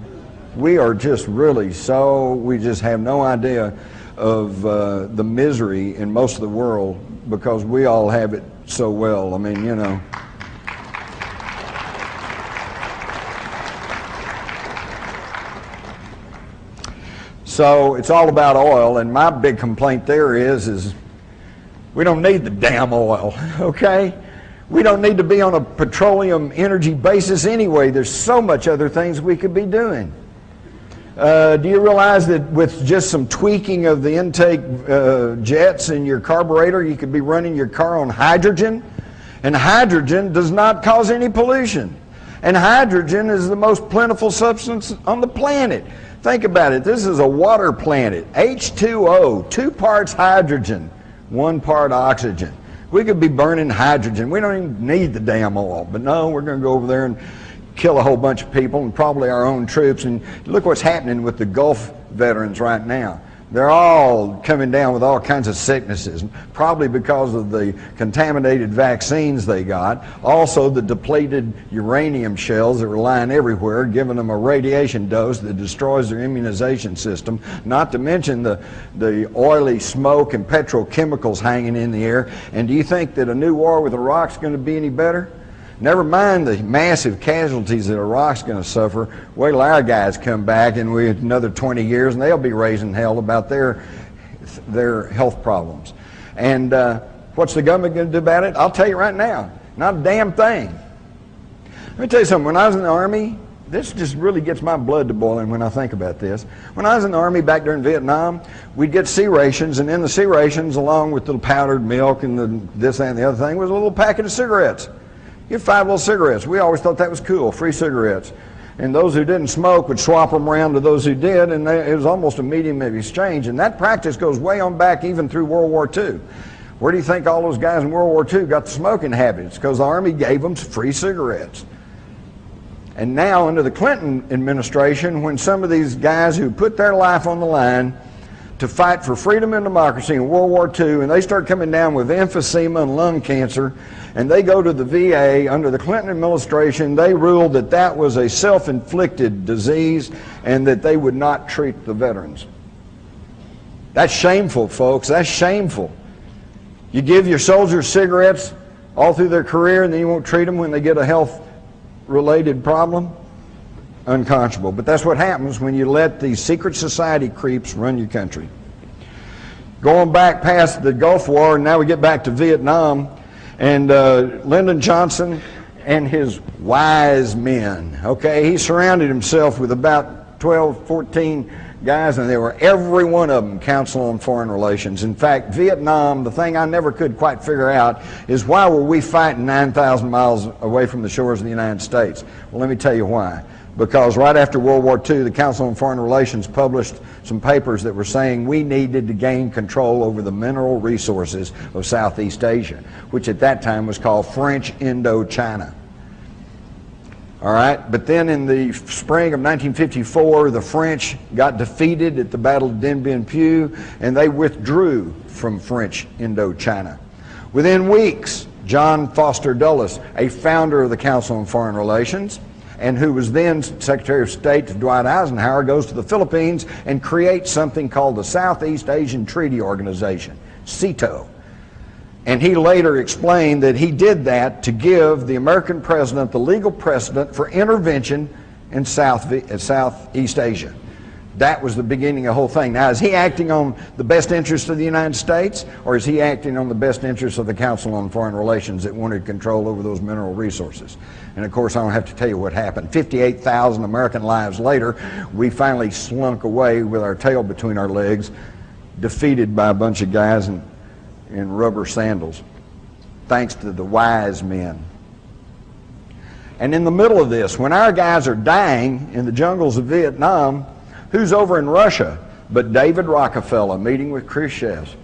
We are just really we just have no idea of the misery in most of the world because we all have it so well. I mean, you know. So it's all about oil, and my big complaint there is we don't need the damn oil, okay? We don't need to be on a petroleum energy basis anyway. There's so much other things we could be doing. Do you realize that with just some tweaking of the intake jets in your carburetor, you could be running your car on hydrogen? And hydrogen does not cause any pollution. And hydrogen is the most plentiful substance on the planet. Think about it. This is a water planet. H2O, 2 parts hydrogen, 1 part oxygen. We could be burning hydrogen. We don't even need the damn oil. But no, we're going to go over there and kill a whole bunch of people and probably our own troops. And look what's happening with the Gulf veterans right now. They're all coming down with all kinds of sicknesses, probably because of the contaminated vaccines they got. Also, the depleted uranium shells that were lying everywhere, giving them a radiation dose that destroys their immunization system, not to mention the oily smoke and petrochemicals hanging in the air. And do you think that a new war with Iraq's going to be any better? Never mind the massive casualties that Iraq's going to suffer. Wait till our guys come back in another 20 years and they'll be raising hell about their health problems. And what's the government going to do about it? I'll tell you right now, not a damn thing. Let me tell you something. When I was in the Army, this just really gets my blood to boiling when I think about this. When I was in the Army back during Vietnam, we'd get C rations, and in the C rations, along with the powdered milk and this, that, and the other thing, was a little packet of cigarettes. You get 5 little cigarettes. We always thought that was cool, free cigarettes. And those who didn't smoke would swap them around to those who did, and it was almost a medium of exchange. And that practice goes way on back even through World War II. Where do you think all those guys in World War II got the smoking habits? Because the Army gave them free cigarettes. And now under the Clinton administration, when some of these guys who put their life on the line to fight for freedom and democracy in World War II, and they start coming down with emphysema and lung cancer, and they go to the VA under the Clinton administration, they ruled that that was a self-inflicted disease and that they would not treat the veterans. That's shameful, folks. That's shameful. You give your soldiers cigarettes all through their career and then you won't treat them when they get a health-related problem? Unconscionable. But that's what happens when you let these secret society creeps run your country. Going back past the Gulf War, and now we get back to Vietnam, and Lyndon Johnson and his wise men, okay, he surrounded himself with about 12, 14 guys, and they were every one of them Council on Foreign Relations. In fact, Vietnam, the thing I never could quite figure out is why were we fighting 9,000 miles away from the shores of the United States? Well, let me tell you why. Because right after World War II, the Council on Foreign Relations published some papers that were saying we needed to gain control over the mineral resources of Southeast Asia, which at that time was called French Indochina. All right, but then in the spring of 1954, the French got defeated at the Battle of Dien Bien Phu, and they withdrew from French Indochina. Within weeks, John Foster Dulles, a founder of the Council on Foreign Relations, and who was then Secretary of State to Dwight Eisenhower, goes to the Philippines and creates something called the Southeast Asian Treaty Organization, SEATO. And he later explained that he did that to give the American president the legal precedent for intervention in Southeast Asia. That was the beginning of the whole thing. Now, is he acting on the best interest of the United States, or is he acting on the best interest of the Council on Foreign Relations that wanted control over those mineral resources? And of course, I don't have to tell you what happened. 58,000 American lives later, we finally slunk away with our tail between our legs, defeated by a bunch of guys in rubber sandals, thanks to the wise men. And in the middle of this, when our guys are dying in the jungles of Vietnam, who's over in Russia but David Rockefeller meeting with Khrushchev?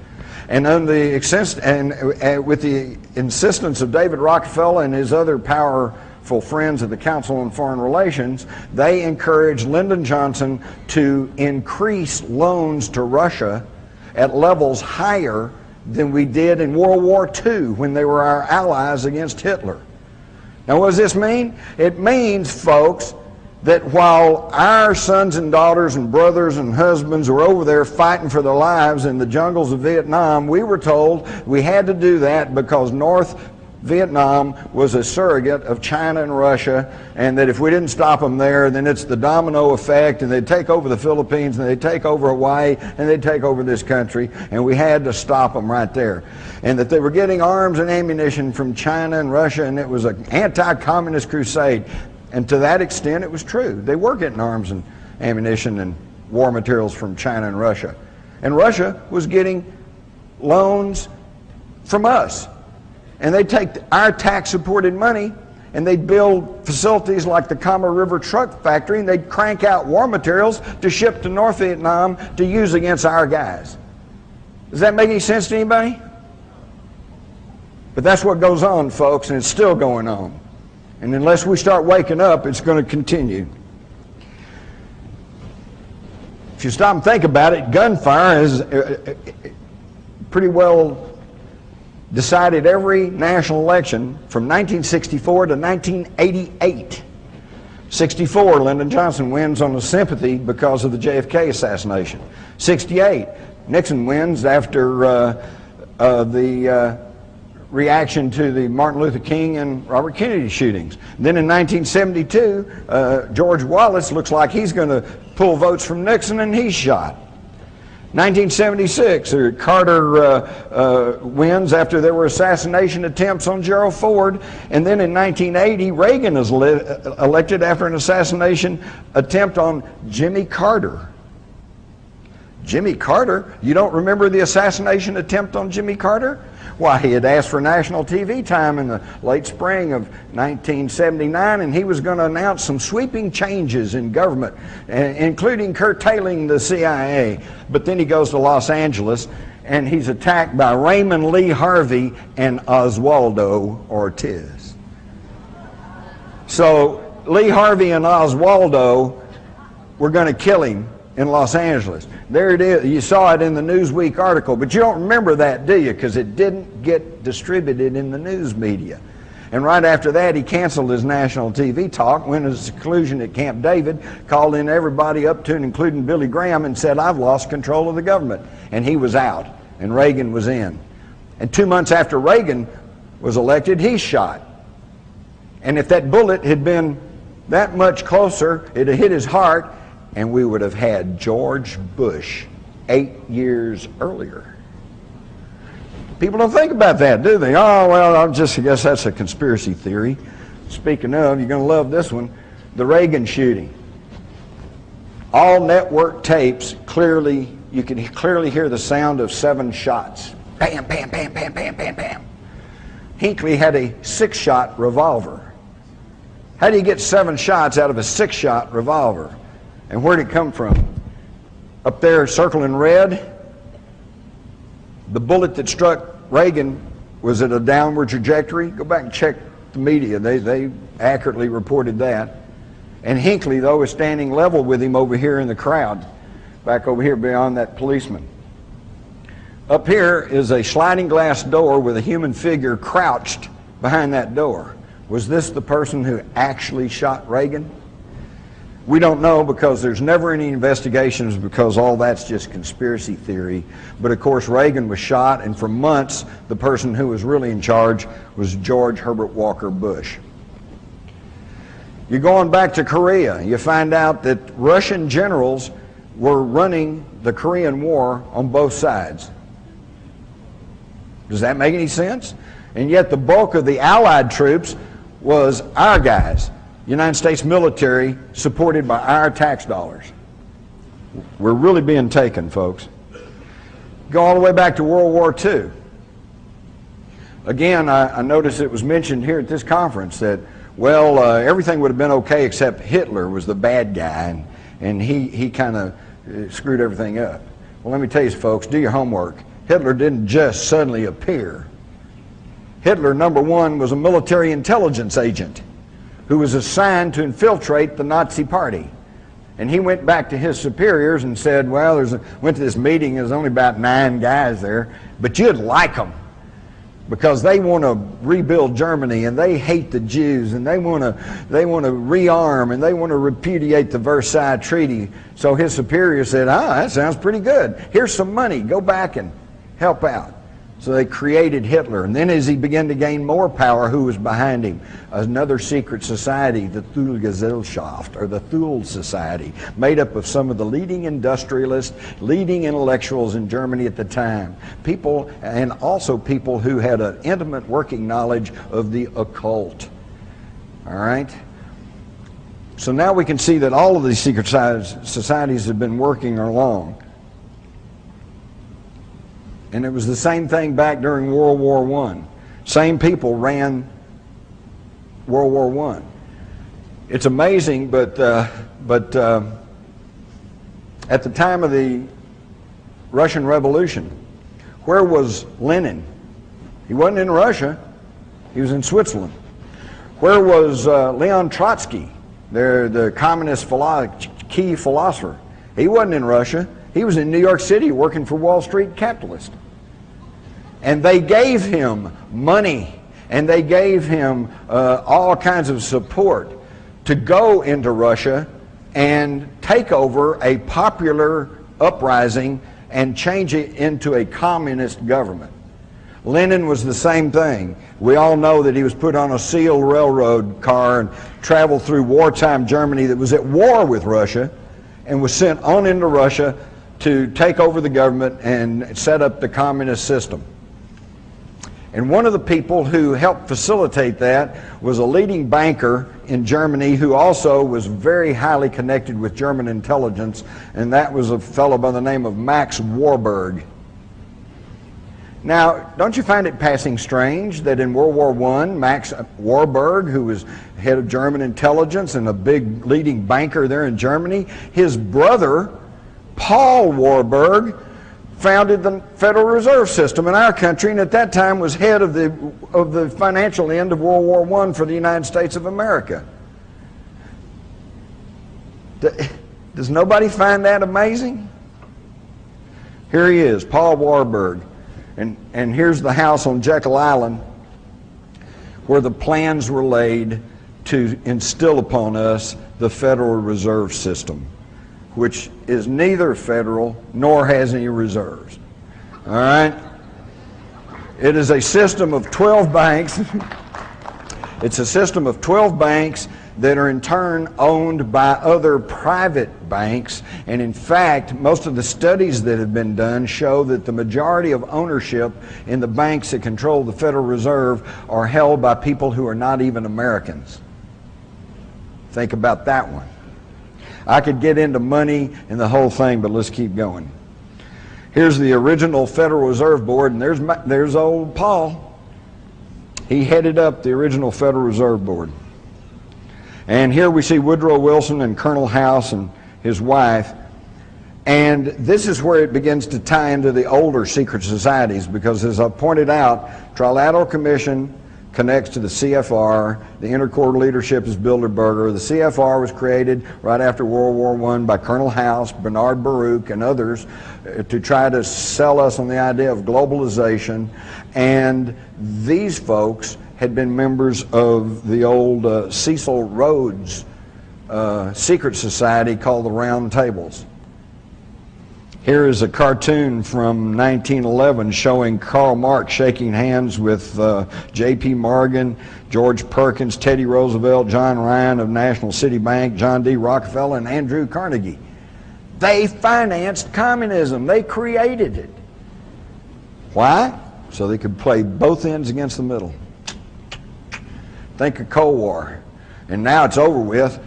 And with the insistence of David Rockefeller and his other powerful friends of the Council on Foreign Relations, they encouraged Lyndon Johnson to increase loans to Russia at levels higher than we did in World War II when they were our allies against Hitler. Now, what does this mean? It means, folks, that while our sons and daughters and brothers and husbands were over there fighting for their lives in the jungles of Vietnam, we were told we had to do that because North Vietnam was a surrogate of China and Russia, and that if we didn't stop them there, then it's the domino effect, and they'd take over the Philippines, and they'd take over Hawaii, and they'd take over this country, and we had to stop them right there. And that they were getting arms and ammunition from China and Russia, and it was an anti-communist crusade. And to that extent, it was true. They were getting arms and ammunition and war materials from China and Russia. And Russia was getting loans from us. And they'd take our tax-supported money and they'd build facilities like the Kama River Truck Factory, and they'd crank out war materials to ship to North Vietnam to use against our guys. Does that make any sense to anybody? But that's what goes on, folks, and it's still going on. And unless we start waking up, it's going to continue. if you stop and think about it, gunfire is pretty well decided every national election from 1964 to 1988. 64, Lyndon Johnson wins on the sympathy because of the JFK assassination. 68, Nixon wins after the reaction to the Martin Luther King and Robert Kennedy shootings. Then in 1972, George Wallace looks like he's going to pull votes from Nixon, and he's shot. 1976, Carter wins after there were assassination attempts on Gerald Ford, and then in 1980, Reagan is elected after an assassination attempt on Jimmy Carter. Jimmy Carter? You don't remember the assassination attempt on Jimmy Carter? Why, he had asked for national TV time in the late spring of 1979, and he was going to announce some sweeping changes in government, including curtailing the CIA. But then he goes to Los Angeles, and he's attacked by Raymond Lee Harvey and Oswaldo Ortiz. So Lee Harvey and Oswaldo were going to kill him in Los Angeles. There it is. You saw it in the Newsweek article, but you don't remember that, do you? Because it didn't get distributed in the news media. And right after that, he canceled his national TV talk, went to a seclusion at Camp David, called in everybody up to and including Billy Graham, and said, "I've lost control of the government." And he was out, and Reagan was in. And 2 months after Reagan was elected, he's shot. And if that bullet had been that much closer, it had hit his heart, and we would have had George Bush 8 years earlier. People don't think about that, do they? Oh, well, I guess that's a conspiracy theory. Speaking of, you're going to love this one, the Reagan shooting. All network tapes, you can clearly hear the sound of 7 shots. Bam, bam, bam, bam, bam, bam, bam. Hinckley had a 6-shot revolver. How do you get 7 shots out of a 6-shot revolver? And where'd it come from? Up there circling red, the bullet that struck Reagan was at a downward trajectory. Go back and check the media. They accurately reported that. And Hinckley, though, is standing level with him over here in the crowd, back over here beyond that policeman. Up here is a sliding glass door with a human figure crouched behind that door. Was this the person who actually shot Reagan? We don't know, because there's never any investigations, because all that's just conspiracy theory. But of course Reagan was shot, and for months the person who was really in charge was George Herbert Walker Bush. You're going back to Korea, you find out that Russian generals were running the Korean War on both sides. Does that make any sense? And yet the bulk of the Allied troops was our guys. United States military supported by our tax dollars. We're really being taken, folks. Go all the way back to World War II. Again, I noticed it was mentioned here at this conference that, well, everything would have been okay except Hitler was the bad guy, and he kind of screwed everything up. Well, let me tell you, folks, do your homework. Hitler didn't just suddenly appear. Hitler, number one, was a military intelligence agent who was assigned to infiltrate the Nazi Party. And he went back to his superiors and said, well, went to this meeting, there's only about 9 guys there, but you'd like them, because they want to rebuild Germany, and they hate the Jews, and they want to rearm, and they want to repudiate the Versailles Treaty. So his superior said, that sounds pretty good. Here's some money, go back and help out. So they created Hitler. And then as he began to gain more power, who was behind him? Another secret society, the Thule-Gesellschaft, or the Thule Society, made up of some of the leading industrialists, leading intellectuals in Germany at the time. People, and also people who had an intimate working knowledge of the occult. All right? So now we can see that all of these secret societies have been working along. And it was the same thing back during World War I. Same people ran World War I. It's amazing, but at the time of the Russian Revolution, where was Lenin? He wasn't in Russia. He was in Switzerland. Where was Leon Trotsky, the communist key philosopher? He wasn't in Russia. He was in New York City working for Wall Street capitalists. And they gave him money, and they gave him all kinds of support to go into Russia and take over a popular uprising and change it into a communist government. Lenin was the same thing. We all know that he was put on a sealed railroad car and traveled through wartime Germany that was at war with Russia and was sent on into Russia to take over the government and set up the communist system. And one of the people who helped facilitate that was a leading banker in Germany who also was very highly connected with German intelligence, and that was a fellow by the name of Max Warburg. Now, don't you find it passing strange that in World War I, Max Warburg, who was head of German intelligence and a big leading banker there in Germany, his brother, Paul Warburg, founded the Federal Reserve System in our country, and at that time was head of the financial end of World War I for the United States of America. Does nobody find that amazing? Here he is, Paul Warburg. And here's the house on Jekyll Island where the plans were laid to instill upon us the Federal Reserve System, which is neither federal nor has any reserves. All right? It is a system of 12 banks. It's a system of 12 banks that are in turn owned by other private banks. And in fact, most of the studies that have been done show that the majority of ownership in the banks that control the Federal Reserve are held by people who are not even Americans. Think about that one. I could get into money and the whole thing, but let's keep going. Here's the original Federal Reserve Board, and there's old Paul. He headed up the original Federal Reserve Board. And here we see Woodrow Wilson and Colonel House and his wife. And this is where it begins to tie into the older secret societies, because as I pointed out, Trilateral Commission connects to the CFR. The Intercorps leadership is Bilderberger. The CFR was created right after World War I by Colonel House, Bernard Baruch, and others to try to sell us on the idea of globalization. And these folks had been members of the old Cecil Rhodes secret society called the Round Tables. Here is a cartoon from 1911 showing Karl Marx shaking hands with J.P. Morgan, George Perkins, Teddy Roosevelt, John Ryan of National City Bank, John D. Rockefeller, and Andrew Carnegie. They financed communism. They created it. Why? So they could play both ends against the middle. Think of Cold War, and now it's over with,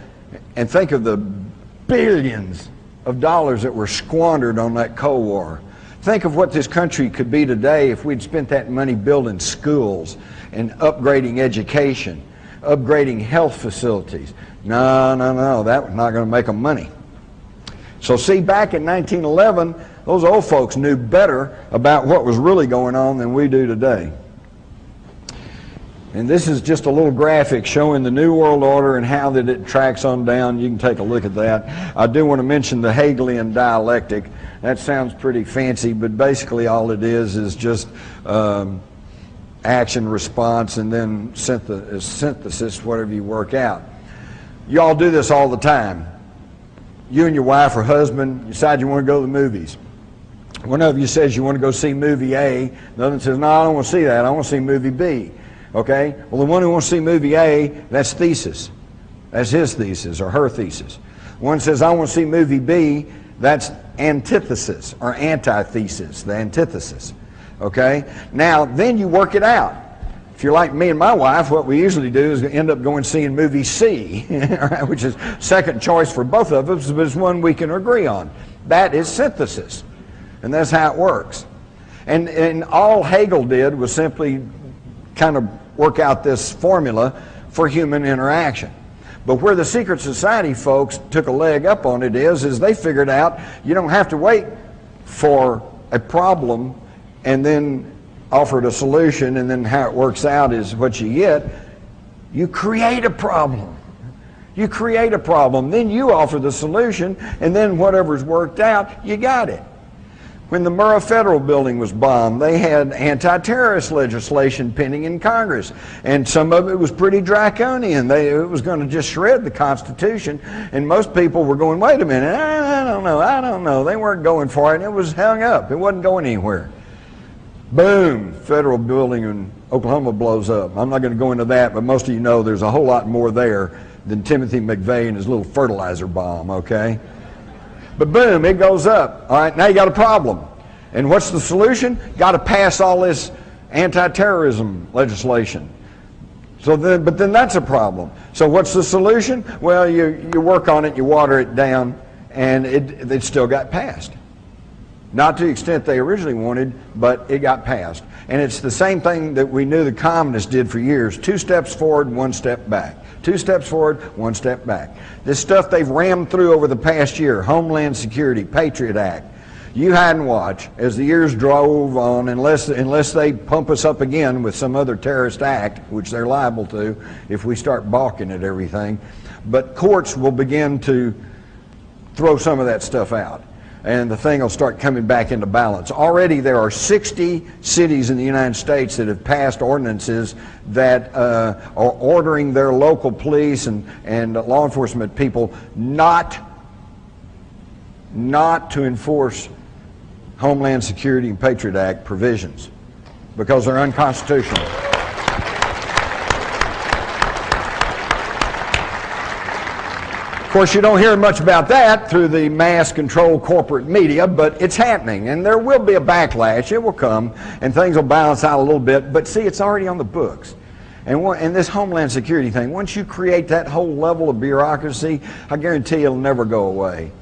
and think of the billions of dollars that were squandered on that Cold War. Think of what this country could be today if we'd spent that money building schools and upgrading education, upgrading health facilities. No, that was not going to make them money. So see, back in 1911, those old folks knew better about what was really going on than we do today. And this is just a little graphic showing the New World Order and how that it tracks on down. You can take a look at that. I do want to mention the Hegelian dialectic. That sounds pretty fancy, but basically all it is just action, response, and then synthesis, whatever you work out. You all do this all the time. You and your wife or husband decide you want to go to the movies. One of you says you want to go see movie A. The other one says, no, I don't want to see that. I want to see movie B. Okay? Well, the one who wants to see movie A, that's thesis. That's his thesis or her thesis. One says, I want to see movie B, that's antithesis or antithesis, the antithesis. Okay? Now, then you work it out. If you're like me and my wife, what we usually do is end up going seeing movie C, which is second choice for both of us, but it's one we can agree on. That is synthesis. And that's how it works. And all Hegel did was simply kind of work out this formula for human interaction. But where the secret society folks took a leg up on it is they figured out you don't have to wait for a problem and then offered a solution, and then how it works out is what you get. You create a problem. You create a problem, then you offer the solution, and then whatever's worked out, you got it. When the Murrah Federal Building was bombed, they had anti-terrorist legislation pending in Congress, and some of it was pretty draconian. It was going to just shred the Constitution, and most people were going, wait a minute, I don't know. They weren't going for it, and it was hung up. It wasn't going anywhere. Boom, federal building in Oklahoma blows up. I'm not going to go into that, but most of you know there's a whole lot more there than Timothy McVeigh and his little fertilizer bomb, okay? But boom, it goes up. All right, now you got a problem. And what's the solution? Got to pass all this anti-terrorism legislation. But then that's a problem. So what's the solution? Well, you work on it, you water it down, and it still got passed. Not to the extent they originally wanted, but it got passed. And it's the same thing that we knew the communists did for years. 2 steps forward, 1 step back. 2 steps forward, 1 step back. This stuff they've rammed through over the past year, Homeland Security, Patriot Act. You hide and watch as the years drove on, unless they pump us up again with some other terrorist act, which they're liable to if we start balking at everything. But courts will begin to throw some of that stuff out, and the thing will start coming back into balance. Already there are 60 cities in the United States that have passed ordinances that are ordering their local police and law enforcement people not to enforce Homeland Security and Patriot Act provisions because they're unconstitutional. Of course, you don't hear much about that through the mass-controlled corporate media, but it's happening, and there will be a backlash. It will come, and things will balance out a little bit, but see, it's already on the books. And this Homeland Security thing, once you create that whole level of bureaucracy, I guarantee it'll never go away.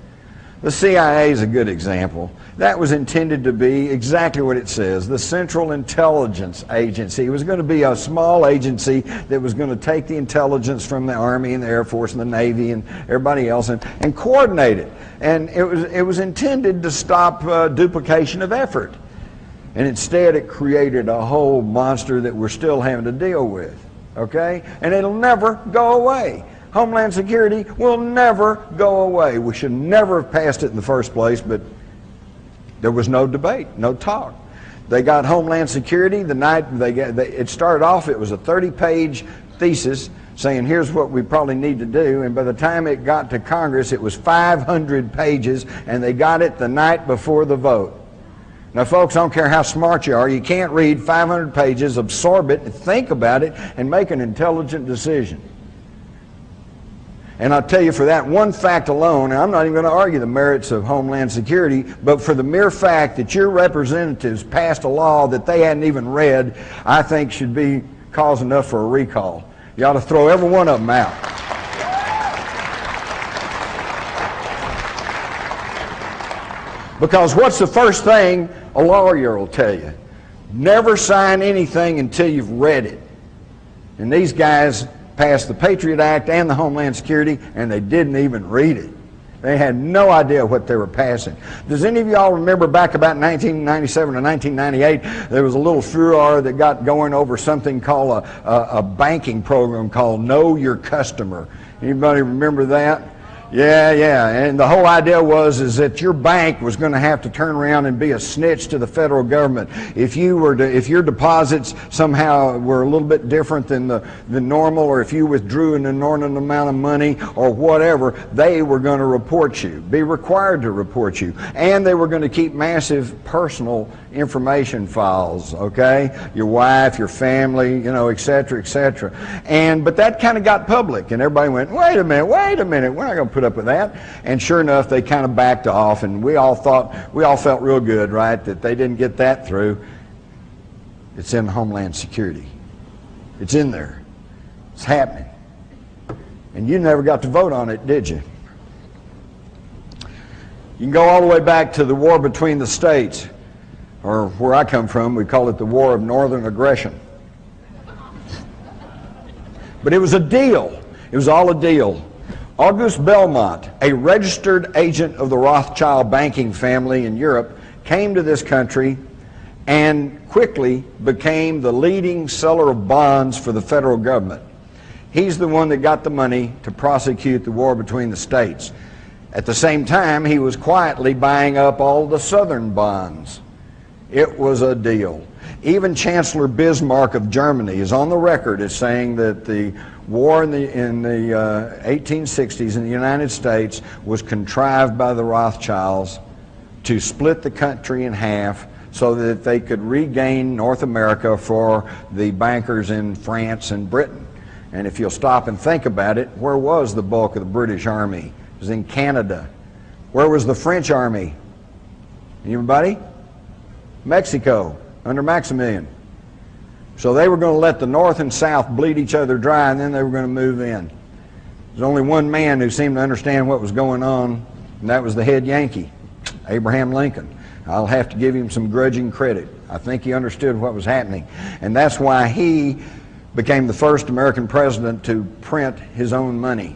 The CIA is a good example. That was intended to be exactly what it says, the Central Intelligence Agency. It was going to be a small agency that was going to take the intelligence from the Army and the Air Force and the Navy and everybody else and coordinate it. And it was intended to stop duplication of effort. And instead it created a whole monster that we're still having to deal with, okay? And it'll never go away. Homeland Security will never go away. We should never have passed it in the first place, but there was no debate, no talk. They got Homeland Security the night it started off. It was a 30-page thesis saying here's what we probably need to do, and by the time it got to Congress it was 500 pages, and they got it the night before the vote. Now folks, I don't care how smart you are, you can't read 500 pages, absorb it, think about it, and make an intelligent decision. And I'll tell you, for that one fact alone, and I'm not even going to argue the merits of Homeland Security, but for the mere fact that your representatives passed a law that they hadn't even read, I think should be cause enough for a recall. You ought to throw every one of them out. Because what's the first thing a lawyer will tell you? Never sign anything until you've read it. And these guys passed the Patriot Act and the Homeland Security, and they didn't even read it. They had no idea what they were passing. Does any of y'all remember back about 1997 or 1998, there was a little furor that got going over something called a banking program called Know Your Customer. Anybody remember that? Yeah, and the whole idea is that your bank was going to have to turn around and be a snitch to the federal government. If your deposits somehow were a little bit different than the normal, or if you withdrew an inordinate amount of money or whatever, they were going to report you, be required to report you, and they were going to keep massive personal information files, okay? Your wife, your family, et cetera, et cetera. But that kind of got public, and everybody went, wait a minute, we're not going to put up with that. And sure enough, they kind of backed off, and we all felt real good, right, that they didn't get that through. It's in Homeland Security. It's in there. It's happening. And you never got to vote on it, did you? You can go all the way back to the war between the states, or where I come from, we call it the War of Northern Aggression. But it was a deal. It was all a deal. Auguste Belmont, a registered agent of the Rothschild banking family in Europe, came to this country and quickly became the leading seller of bonds for the federal government. He's the one that got the money to prosecute the war between the states. At the same time, he was quietly buying up all the Southern bonds. It was a deal. Even Chancellor Bismarck of Germany is on the record as saying that the war in the 1860s in the United States was contrived by the Rothschilds to split the country in half so that they could regain North America for the bankers in France and Britain. And if you'll stop and think about it, where was the bulk of the British Army? It was in Canada. Where was the French Army? Anybody? Mexico, under Maximilian. So they were going to let the North and South bleed each other dry, and then they were going to move in. There's only one man who seemed to understand what was going on, and that was the head Yankee, Abraham Lincoln. I'll have to give him some grudging credit. I think he understood what was happening. And that's why he became the first American president to print his own money,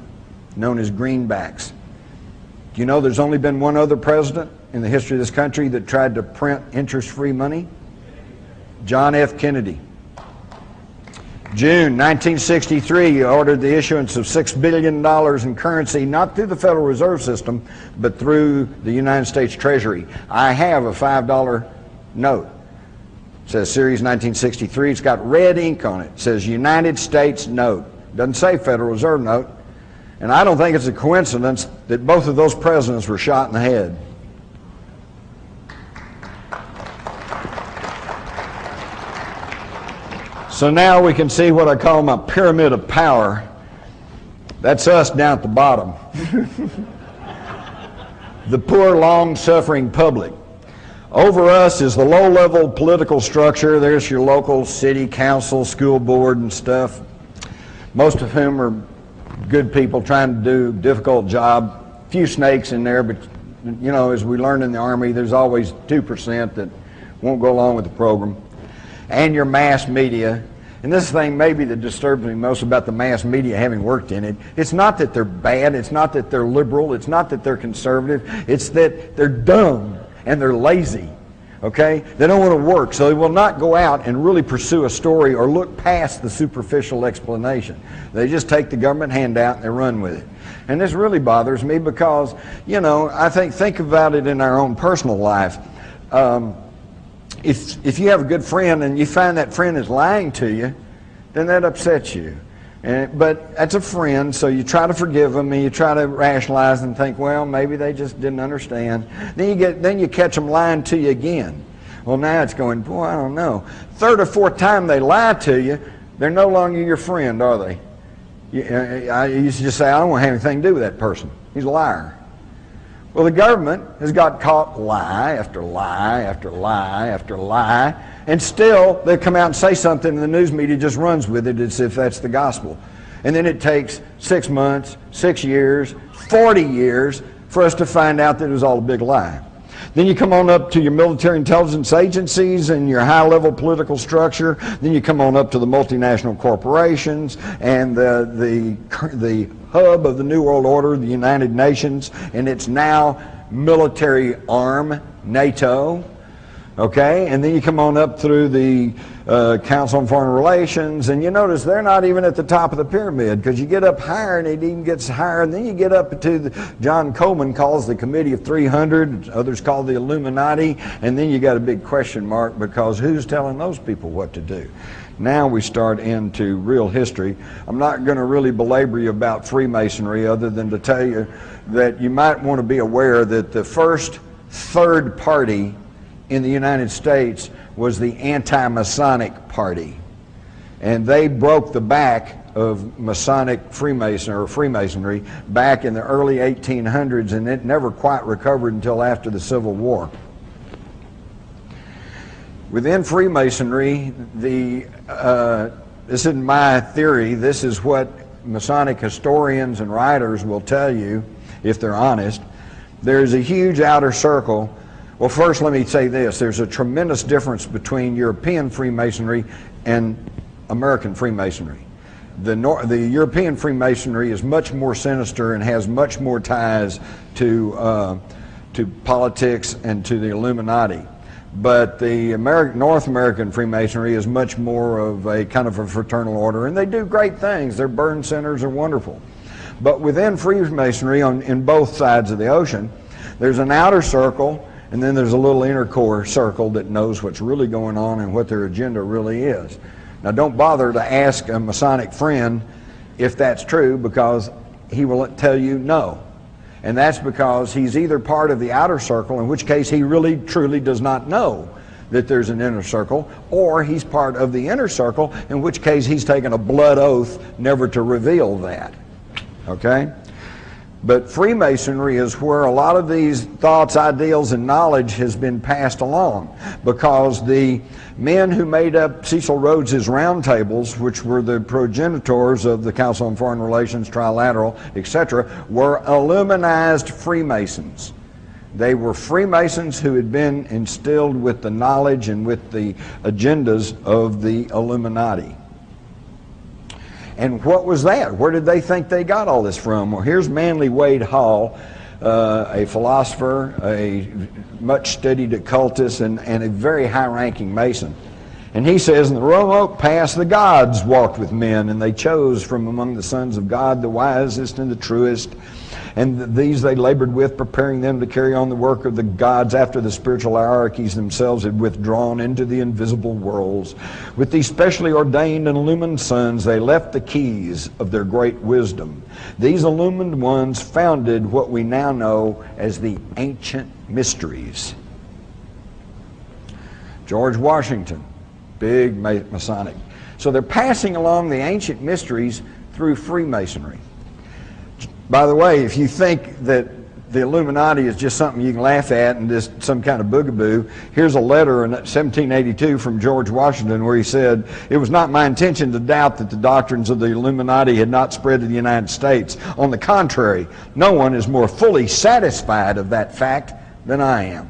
known as greenbacks. Do you know there's only been one other president in the history of this country that tried to print interest-free money? John F. Kennedy. June 1963, he ordered the issuance of $6 billion in currency, not through the Federal Reserve System, but through the United States Treasury. I have a $5 note. It says Series 1963. It's got red ink on it. It says United States Note. It doesn't say Federal Reserve Note. And I don't think it's a coincidence that both of those presidents were shot in the head. So now we can see what I call my pyramid of power. That's us down at the bottom. The poor, long-suffering public. Over us is the low-level political structure. There's your local city council, school board and stuff, most of whom are good people trying to do a difficult job. Few snakes in there, but you know, as we learned in the Army, there's always 2% that won't go along with the program. And your mass media. And this thing maybe that disturbs me most about the mass media, having worked in it, it's not that they're bad, it's not that they're liberal, it's not that they're conservative, it's that they're dumb and they're lazy, okay? They don't want to work, so they will not go out and really pursue a story or look past the superficial explanation. They just take the government handout and they run with it. And this really bothers me because, you know, I think about it in our own personal life. If you have a good friend and you find that friend is lying to you, then that upsets you. But that's a friend, so you try to forgive them and you try to rationalize and think, well, maybe they just didn't understand. Then you catch them lying to you again. Well, now it's going, boy, I don't know. Third or fourth time they lie to you, they're no longer your friend, are they? I used to just say, I don't want to have anything to do with that person. He's a liar. Well, the government has got caught lie after lie after lie after lie, and still they come out and say something and the news media just runs with it as if that's the gospel. And then it takes 6 months, 6 years, 40 years for us to find out that it was all a big lie. Then you come on up to your military intelligence agencies and your high-level political structure. Then you come on up to the multinational corporations and the hub of the New World Order, the United Nations, and its now military arm, NATO. Okay, and then you come on up through the Council on Foreign Relations, and you notice they're not even at the top of the pyramid, because you get up higher and it even gets higher, and then you get up to John Coleman calls the Committee of 300, others call the Illuminati, and then you got a big question mark, because who's telling those people what to do? Now we start into real history. I'm not going to really belabor you about Freemasonry other than to tell you that you might want to be aware that the first third party in the United States was the anti-Masonic party. And they broke the back of Masonic Freemasonry back in the early 1800s, and it never quite recovered until after the Civil War. Within Freemasonry, this isn't my theory, this is what Masonic historians and writers will tell you, if they're honest. There's a huge outer circle. Well, first let me say this. There's a tremendous difference between European Freemasonry and American Freemasonry. The European Freemasonry is much more sinister and has much more ties to politics and to the Illuminati. But the North American Freemasonry is much more of a kind of a fraternal order, and they do great things. Their burn centers are wonderful. But within Freemasonry, in both sides of the ocean, there's an outer circle, and then there's a little inner core circle that knows what's really going on and what their agenda really is. Now, don't bother to ask a Masonic friend if that's true, because he will tell you no. And that's because he's either part of the outer circle, in which case he really truly does not know that there's an inner circle, or he's part of the inner circle, in which case he's taken a blood oath never to reveal that. Okay? But Freemasonry is where a lot of these thoughts, ideals, and knowledge has been passed along, because the men who made up Cecil Rhodes's roundtables, which were the progenitors of the Council on Foreign Relations, Trilateral, etc., were Illuminized Freemasons. They were Freemasons who had been instilled with the knowledge and with the agendas of the Illuminati. And what was that? Where did they think they got all this from? Well, here's Manly Wade Hall, a philosopher, a much studied occultist, and a very high-ranking Mason. And he says, in the remote past, the gods walked with men, and they chose from among the sons of God the wisest and the truest. And these they labored with, preparing them to carry on the work of the gods after the spiritual hierarchies themselves had withdrawn into the invisible worlds. With these specially ordained and illumined sons, they left the keys of their great wisdom. These illumined ones founded what we now know as the ancient mysteries. George Washington, big Masonic. So they're passing along the ancient mysteries through Freemasonry. By the way, if you think that the Illuminati is just something you can laugh at and just some kind of boogaboo, here's a letter in 1782 from George Washington where he said, "It was not my intention to doubt that the doctrines of the Illuminati had not spread to the United States. On the contrary, no one is more fully satisfied of that fact than I am."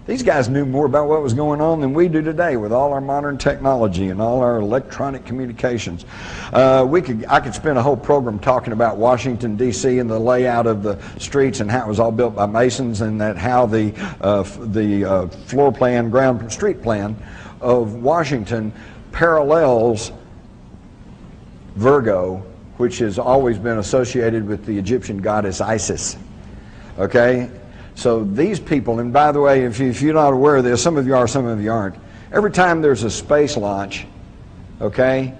These guys knew more about what was going on than we do today with all our modern technology and all our electronic communications. I could spend a whole program talking about Washington, D.C. and the layout of the streets and how it was all built by Masons, and that how the floor plan, street plan of Washington parallels Virgo, which has always been associated with the Egyptian goddess Isis. Okay? So these people, and by the way, if you're not aware of this, some of you are, some of you aren't. Every time there's a space launch, okay,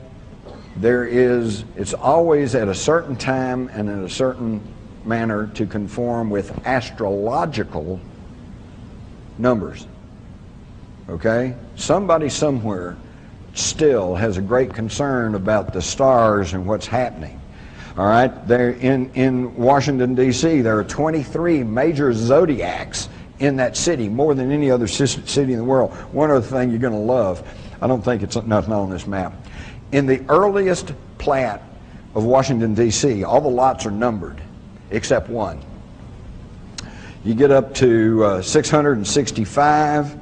it's always at a certain time and in a certain manner to conform with astrological numbers. Okay? Somebody somewhere still has a great concern about the stars and what's happening. All right, there in Washington, D.C., there are 23 major zodiacs in that city, more than any other city in the world. One other thing you're going to love, I don't think it's nothing on this map. In the earliest plat of Washington, D.C., all the lots are numbered, except one. You get up to 665,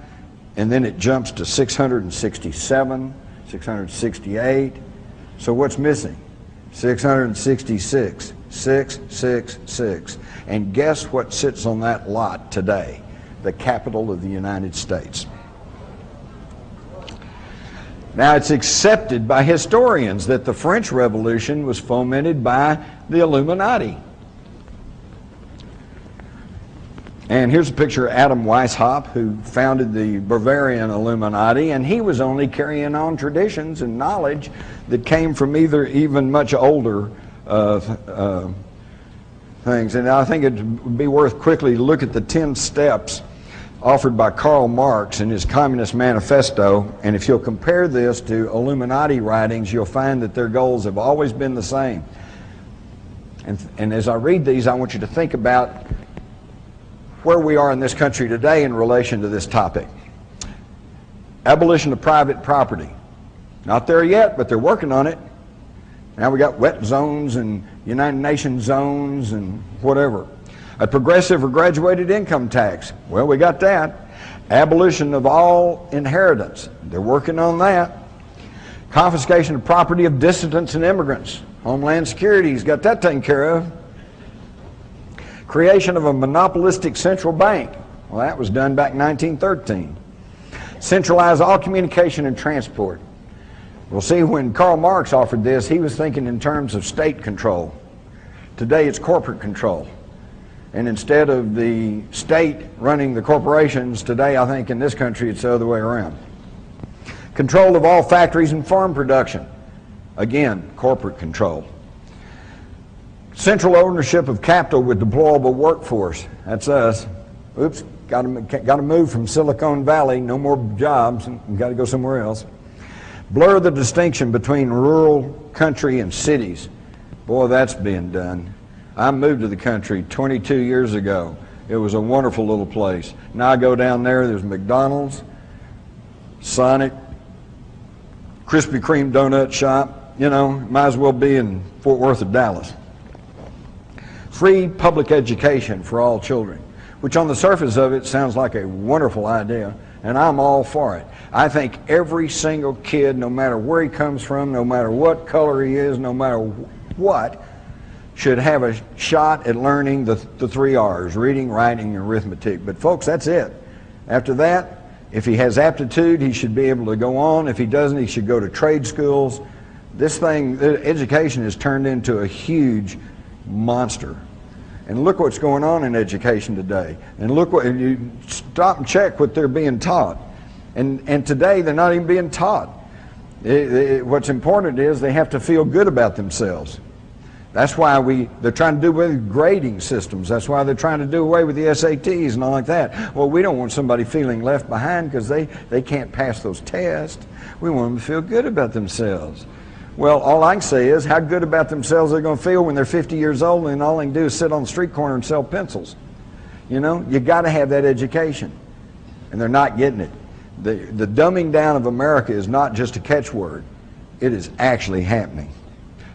and then it jumps to 667, 668. So what's missing? 666, 666. And guess what sits on that lot today? The capital of the United States. Now, it's accepted by historians that the French Revolution was fomented by the Illuminati. And here's a picture of Adam Weishaupt, who founded the Bavarian Illuminati, and he was only carrying on traditions and knowledge that came from even much older things. And I think it would be worth quickly to look at the 10 steps offered by Karl Marx in his Communist Manifesto, and if you'll compare this to Illuminati writings, you'll find that their goals have always been the same. And as I read these, I want you to think about where we are in this country today in relation to this topic. Abolition of private property. Not there yet, but they're working on it. Now we got wet zones and United Nations zones and whatever. A progressive or graduated income tax. Well, we got that. Abolition of all inheritance. They're working on that. Confiscation of property of dissidents and immigrants. Homeland Security's got that taken care of. Creation of a monopolistic central bank. Well, that was done back in 1913. Centralize all communication and transport. Well, see, when Karl Marx offered this, he was thinking in terms of state control. Today it's corporate control. And instead of the state running the corporations, today I think in this country it's the other way around. Control of all factories and farm production. Again, corporate control. Central ownership of capital with deployable workforce. That's us. Oops, got to move from Silicon Valley, no more jobs, and got to go somewhere else. Blur the distinction between rural, country, and cities. Boy, that's being done. I moved to the country 22 years ago. It was a wonderful little place. Now I go down there's McDonald's, Sonic, Krispy Kreme donut shop. You know, might as well be in Fort Worth or Dallas. Free public education for all children, which on the surface of it sounds like a wonderful idea, and I'm all for it. I think every single kid, no matter where he comes from, no matter what color he is, no matter what, should have a shot at learning the 3 R's, reading, writing, and arithmetic. But folks, that's it. After that, if he has aptitude, he should be able to go on. If he doesn't, he should go to trade schools. This thing, education has turned into a huge monster. And look what's going on in education today. And look what, you stop and check what they're being taught. And today they're not even being taught. What's important is they have to feel good about themselves. That's why they're trying to do away with grading systems. That's why they're trying to do away with the SATs and all like that. Well, we don't want somebody feeling left behind because they can't pass those tests. We want them to feel good about themselves. Well, all I can say is how good about themselves they're going to feel when they're 50 years old and all they can do is sit on the street corner and sell pencils. You know, you got to have that education. And they're not getting it. The dumbing down of America is not just a catchword. It is actually happening.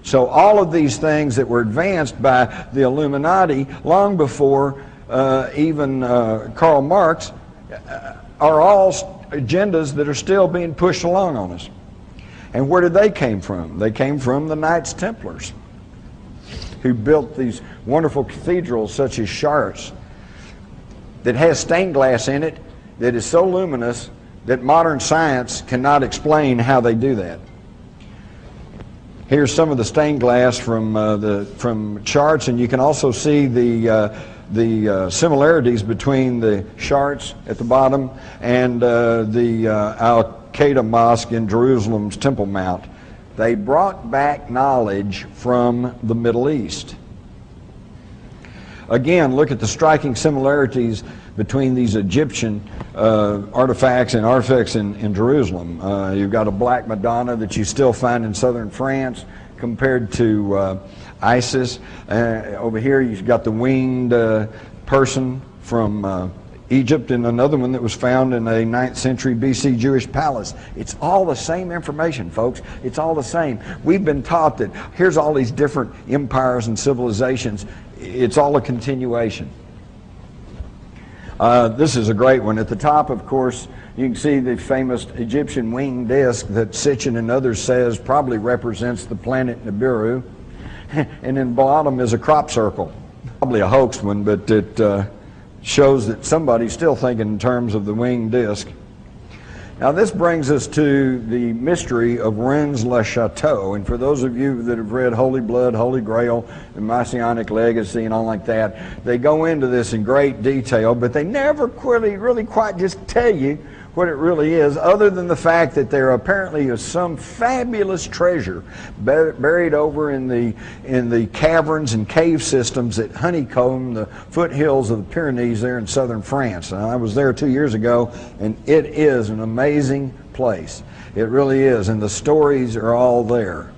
So all of these things that were advanced by the Illuminati long before even Karl Marx are all agendas that are still being pushed along on us. And where did they came from? They came from the Knights Templars, who built these wonderful cathedrals such as Chartres that has stained glass in it that is so luminous that modern science cannot explain how they do that. Here's some of the stained glass from Chartres, and you can also see the similarities between the Chartres at the bottom and the Al-Qaeda Mosque in Jerusalem's Temple Mount. They brought back knowledge from the Middle East. Again, look at the striking similarities between these Egyptian artifacts and artifacts in Jerusalem. You've got a black Madonna that you still find in southern France compared to Isis. Over here you've got the winged person from Egypt, and another one that was found in a 9th century BC Jewish palace. It's all the same information, folks. It's all the same. We've been taught that here's all these different empires and civilizations. It's all a continuation. This is a great one. At the top, of course, you can see the famous Egyptian winged disc that Sitchin and others says probably represents the planet Nibiru. And in the bottom is a crop circle. Probably a hoax one, but it shows that somebody's still thinking in terms of the winged disc. Now this brings us to the mystery of Rennes-le-Château, and for those of you that have read Holy Blood, Holy Grail, the Messianic Legacy and all like that, they go into this in great detail, but they never really quite just tell you what it really is, other than the fact that there apparently is some fabulous treasure buried over in the caverns and cave systems that honeycomb the foothills of the Pyrenees there in southern France. And I was there 2 years ago, and it is an amazing place. It really is, and the stories are all there.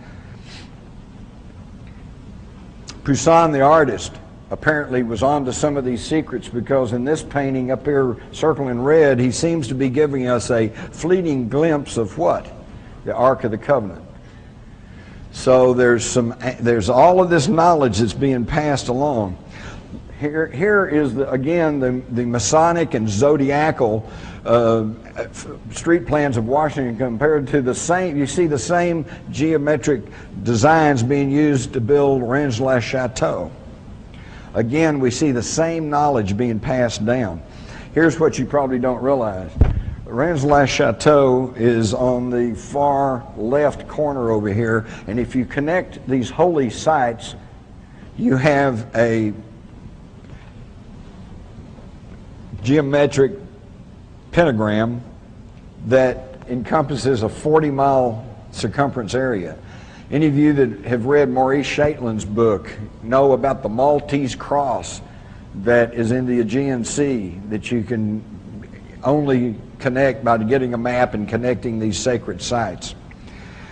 Poussin, the artist, apparently was onto some of these secrets, because in this painting up here circled in red, he seems to be giving us a fleeting glimpse of what? The Ark of the Covenant. So there's all of this knowledge that's being passed along. Here is again the Masonic and zodiacal street plans of Washington compared to the same. You see the same geometric designs being used to build Rennes-le-Château. Again, we see the same knowledge being passed down. Here's what you probably don't realize. Rensselaer Chateau is on the far left corner over here, and if you connect these holy sites, you have a geometric pentagram that encompasses a 40-mile circumference area. Any of you that have read Maurice Shaitlin's book know about the Maltese cross that is in the Aegean Sea that you can only connect by getting a map and connecting these sacred sites.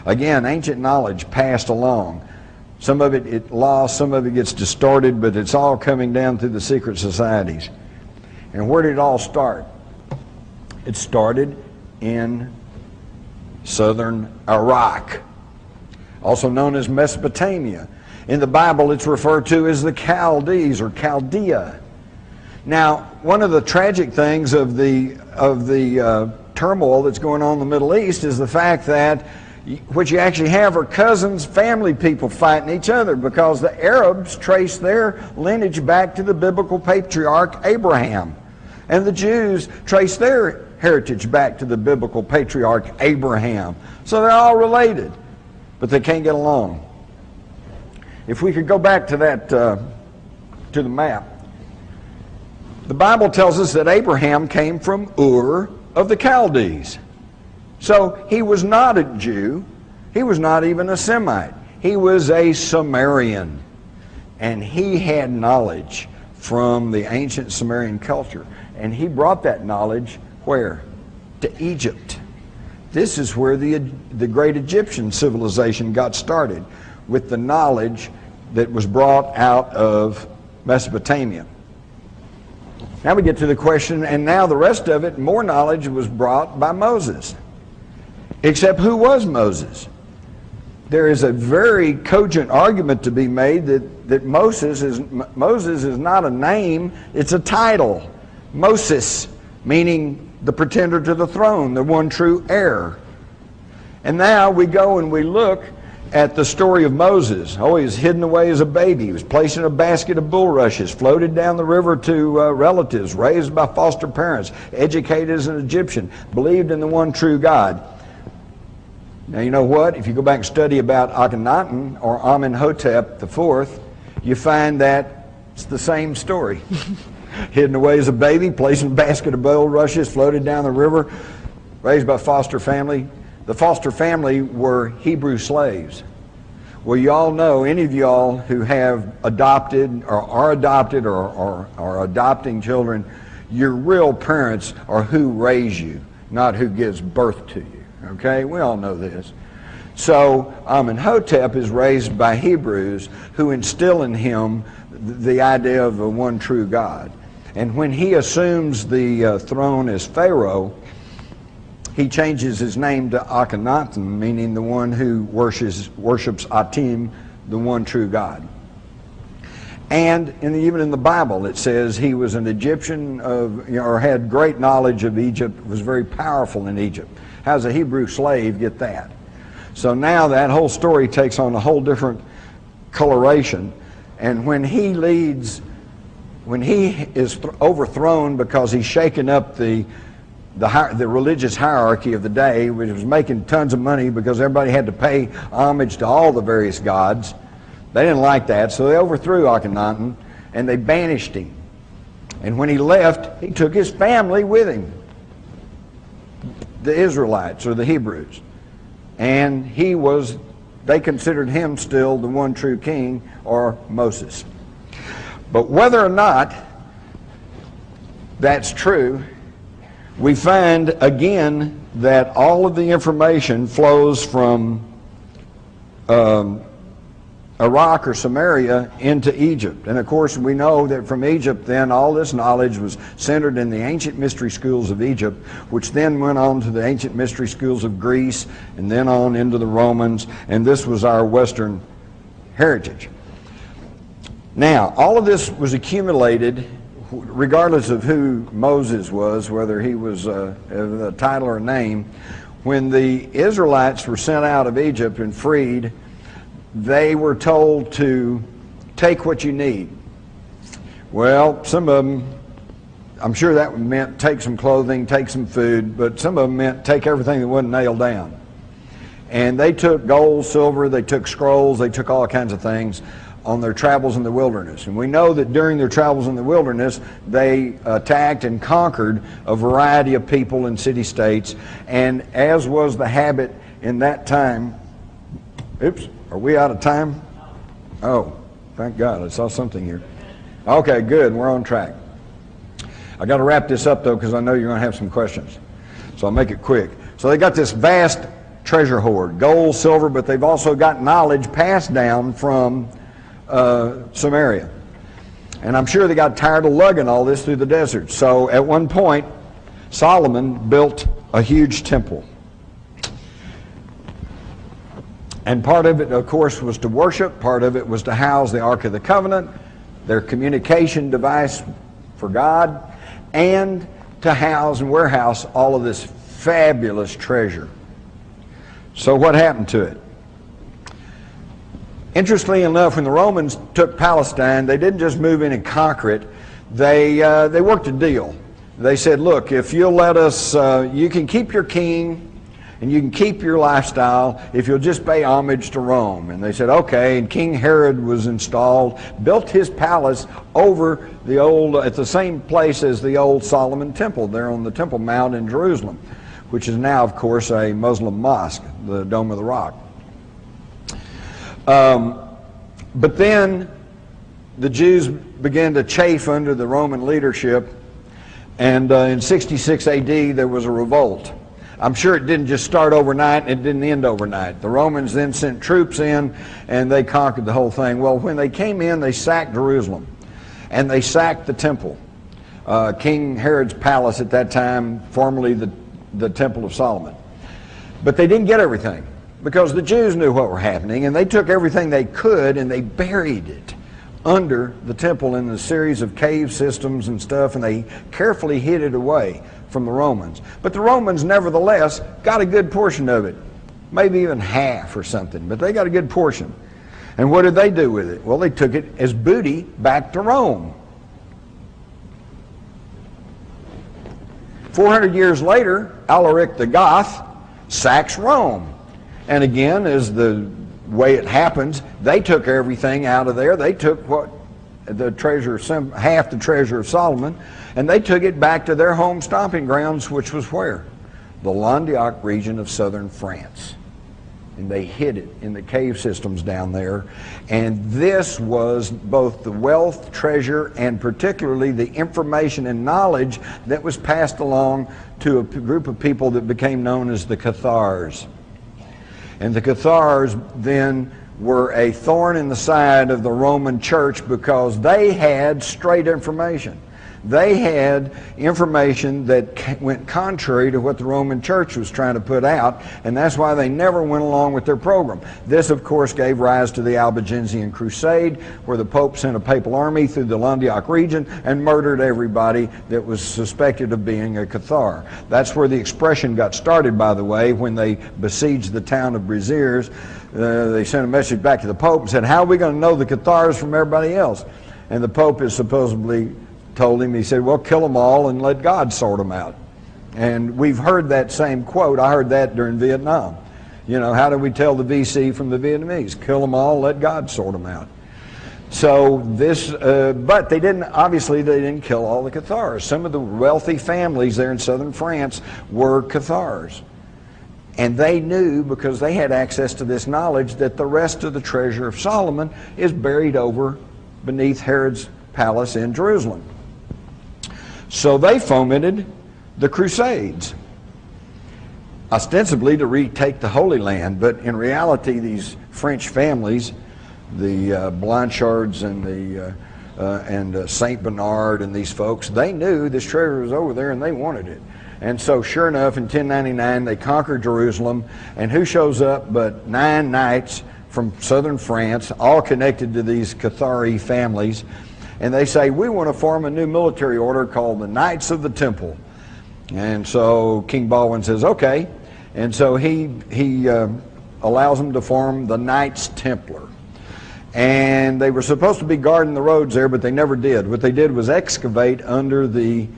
Again, ancient knowledge passed along. Some of it lost, some of it gets distorted, but it's all coming down through the secret societies. And where did it all start? It started in southern Iraq, also known as Mesopotamia. In the Bible, it's referred to as the Chaldees or Chaldea. Now, one of the tragic things of the turmoil that's going on in the Middle East is the fact that what you actually have are cousins, family people fighting each other, because the Arabs trace their lineage back to the biblical patriarch Abraham, and the Jews trace their heritage back to the biblical patriarch Abraham. So they're all related, but they can't get along. If we could go back to that, to the map. The Bible tells us that Abraham came from Ur of the Chaldees. So he was not a Jew. He was not even a Semite. He was a Sumerian. And he had knowledge from the ancient Sumerian culture. And he brought that knowledge where? To Egypt. This is where the great Egyptian civilization got started, with the knowledge that was brought out of Mesopotamia. Now we get to the question, and now the rest of it, more knowledge was brought by Moses. Except who was Moses? There is a very cogent argument to be made that Moses is not a name, it's a title. Moses, meaning the pretender to the throne, the one true heir. And now we go and we look at the story of Moses. Oh, he was hidden away as a baby. He was placed in a basket of bulrushes, floated down the river to relatives, raised by foster parents, educated as an Egyptian, believed in the one true God. Now, you know what? If you go back and study about Akhenaten or Amenhotep IV, you find that it's the same story. Hidden away as a baby, placed in a basket of bulrushes, floated down the river, raised by foster family. The foster family were Hebrew slaves. Well, you all know, any of y'all who have adopted or are adopted or are adopting children, your real parents are who raise you, not who gives birth to you. Okay? We all know this. So Amenhotep is raised by Hebrews who instill in him the idea of a one true God. And when he assumes the throne as Pharaoh, he changes his name to Akhenaten, meaning the one who worships Atim, the one true God. And even in the Bible it says he was an Egyptian or had great knowledge of Egypt, was very powerful in Egypt. How does a Hebrew slave get that? So now that whole story takes on a whole different coloration. And when he is overthrown because he's shaken up the religious hierarchy of the day, which was making tons of money because everybody had to pay homage to all the various gods. They didn't like that, so they overthrew Akhenaten and they banished him. And when he left, he took his family with him, the Israelites or the Hebrews. And they considered him still the one true king, or Moses. But whether or not that's true, we find again that all of the information flows from Iraq or Samaria into Egypt. And of course we know that from Egypt then all this knowledge was centered in the ancient mystery schools of Egypt, which then went on to the ancient mystery schools of Greece and then on into the Romans, and this was our Western heritage. Now, all of this was accumulated regardless of who Moses was, whether he was a title or a name. When the Israelites were sent out of Egypt and freed, they were told to take what you need. Well, some of them, I'm sure that meant take some clothing, take some food, but some of them meant take everything that wasn't nailed down. And they took gold, silver, they took scrolls, they took all kinds of things on their travels in the wilderness. And we know that during their travels in the wilderness, they attacked and conquered a variety of people and city-states. And as was the habit in that time, oops, are we out of time? Oh, thank God, I saw something here. Okay, good, we're on track. I got to wrap this up though, because I know you're going to have some questions. So I'll make it quick. So they got this vast treasure hoard, gold, silver, but they've also got knowledge passed down from Samaria. And I'm sure they got tired of lugging all this through the desert. So at one point, Solomon built a huge temple. And part of it, of course, was to worship. Part of it was to house the Ark of the Covenant, their communication device for God, and to house and warehouse all of this fabulous treasure. So what happened to it? Interestingly enough, when the Romans took Palestine, they didn't just move in and conquer it. They worked a deal. They said, look, if you'll let us, you can keep your king and you can keep your lifestyle if you'll just pay homage to Rome. And they said, okay. And King Herod was installed, built his palace over the old, at the same place as the old Solomon Temple there on the Temple Mount in Jerusalem, which is now, of course, a Muslim mosque, the Dome of the Rock. But then the Jews began to chafe under the Roman leadership, and in 66 AD there was a revolt. I'm sure it didn't just start overnight and it didn't end overnight. The Romans then sent troops in and they conquered the whole thing. Well, when they came in, they sacked Jerusalem and they sacked the temple. King Herod's palace at that time, formerly the Temple of Solomon. But they didn't get everything, because the Jews knew what were happening, and they took everything they could and they buried it under the temple in a series of cave systems and stuff, and they carefully hid it away from the Romans. But the Romans nevertheless got a good portion of it, maybe even half or something, but they got a good portion. And what did they do with it? Well, they took it as booty back to Rome. 400 years later, Alaric the Goth sacks Rome. And again, as the way it happens, they took everything out of there. They took what the treasure, half the treasure of Solomon, and they took it back to their home stomping grounds, which was where? The Languedoc region of southern France. And they hid it in the cave systems down there. And this was both the wealth, treasure, and particularly the information and knowledge that was passed along to a group of people that became known as the Cathars. And the Cathars then were a thorn in the side of the Roman Church because they had straight information. They had information that went contrary to what the Roman Church was trying to put out, and that's why they never went along with their program. This, of course, gave rise to the Albigensian Crusade, where the Pope sent a papal army through the Languedoc region and murdered everybody that was suspected of being a Cathar. That's where the expression got started, by the way, when they besieged the town of Béziers. They sent a message back to the Pope and said, how are we going to know the Cathars from everybody else? And the Pope is supposedly told him, he said, well, kill them all and let God sort them out. And we've heard that same quote. I heard that during Vietnam. You know, how do we tell the VC from the Vietnamese? Kill them all, let God sort them out. So this, but they didn't, obviously they didn't kill all the Cathars. Some of the wealthy families there in southern France were Cathars. And they knew, because they had access to this knowledge, that the rest of the treasure of Solomon is buried over beneath Herod's palace in Jerusalem. So they fomented the Crusades, ostensibly to retake the Holy Land, but in reality these French families, the Blanchards and Saint Bernard and these folks, they knew this treasure was over there and they wanted it. And so sure enough, in 1099 they conquered Jerusalem, and who shows up but 9 knights from southern France, all connected to these Cathari families. And they say, we want to form a new military order called the Knights of the Temple. And so King Baldwin says, okay. And so he allows them to form the Knights Templar. And they were supposed to be guarding the roads there, but they never did. What they did was excavate under the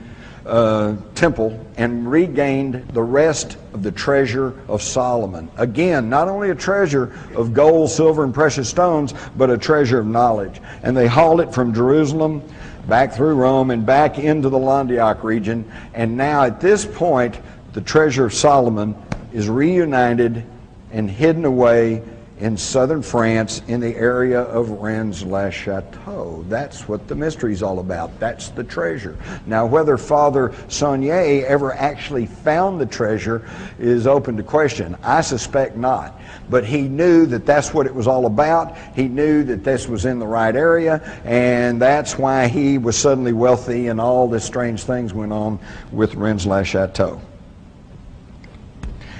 temple and regained the rest of the treasure of Solomon. Again, not only a treasure of gold, silver, and precious stones, but a treasure of knowledge. And they hauled it from Jerusalem back through Rome and back into the Landioch region. And now at this point, the treasure of Solomon is reunited and hidden away in southern France in the area of Rennes-le-Château. That's what the mystery is all about. That's the treasure. Now, whether Father Saunier ever actually found the treasure is open to question. I suspect not. But he knew that that's what it was all about. He knew that this was in the right area, and that's why he was suddenly wealthy and all this strange things went on with Rennes-le-Château.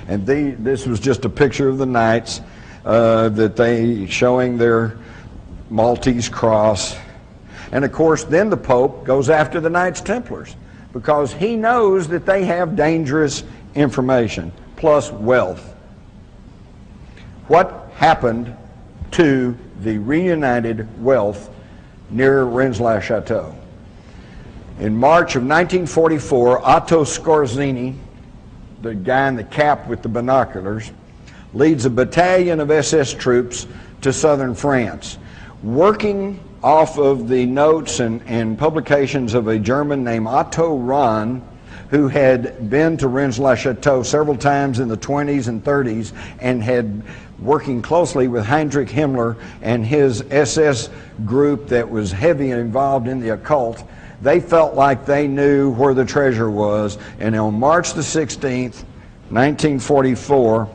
And this was just a picture of the knights that they showing their Maltese cross. And of course then the Pope goes after the Knights Templars because he knows that they have dangerous information plus wealth. What happened to the reunited wealth near Rennes-le-Château? In March of 1944, Otto Skorzeny, the guy in the cap with the binoculars, leads a battalion of SS troops to southern France, working off of the notes and publications of a German named Otto Rahn, who had been to Rennes-le-Château several times in the 20s and 30s and had working closely with Heinrich Himmler and his SS group that was heavily involved in the occult. They felt like they knew where the treasure was, and on March the 16th, 1944,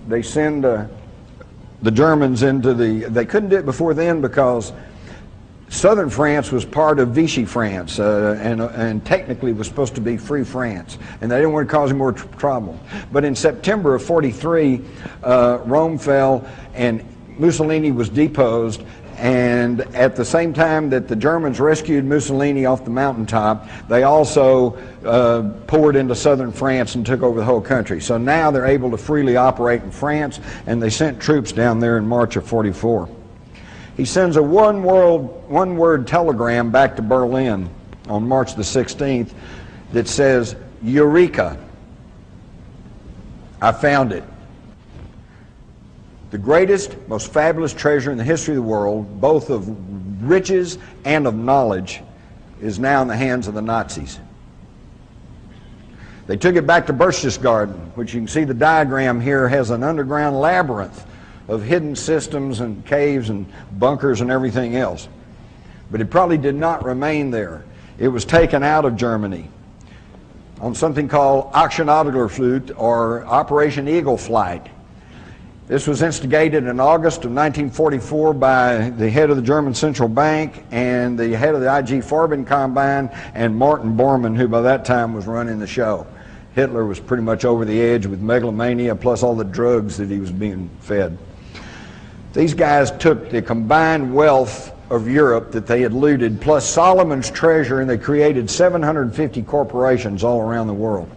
they send the Germans into they couldn't do it before then because southern France was part of Vichy France and technically was supposed to be free France, and they didn't want to cause any more trouble. But in September of 43, Rome fell and Mussolini was deposed, and at the same time that the Germans rescued Mussolini off the mountaintop, they also poured into southern France and took over the whole country. So now they're able to freely operate in France, and they sent troops down there in March of 44. He sends a one-word telegram back to Berlin on March the 16th that says, "Eureka! I found it. The greatest, most fabulous treasure in the history of the world, both of riches and of knowledge, is now in the hands of the Nazis." They took it back to Berchtesgaden, which you can see the diagram here has an underground labyrinth of hidden systems and caves and bunkers and everything else. But it probably did not remain there. It was taken out of Germany on something called Aktion Adlerflut, or Operation Eagle Flight. This was instigated in August of 1944 by the head of the German Central Bank and the head of the IG Farben Combine and Martin Bormann, who by that time was running the show. Hitler was pretty much over the edge with megalomania plus all the drugs that he was being fed. These guys took the combined wealth of Europe that they had looted plus Solomon's treasure, and they created 750 corporations all around the world.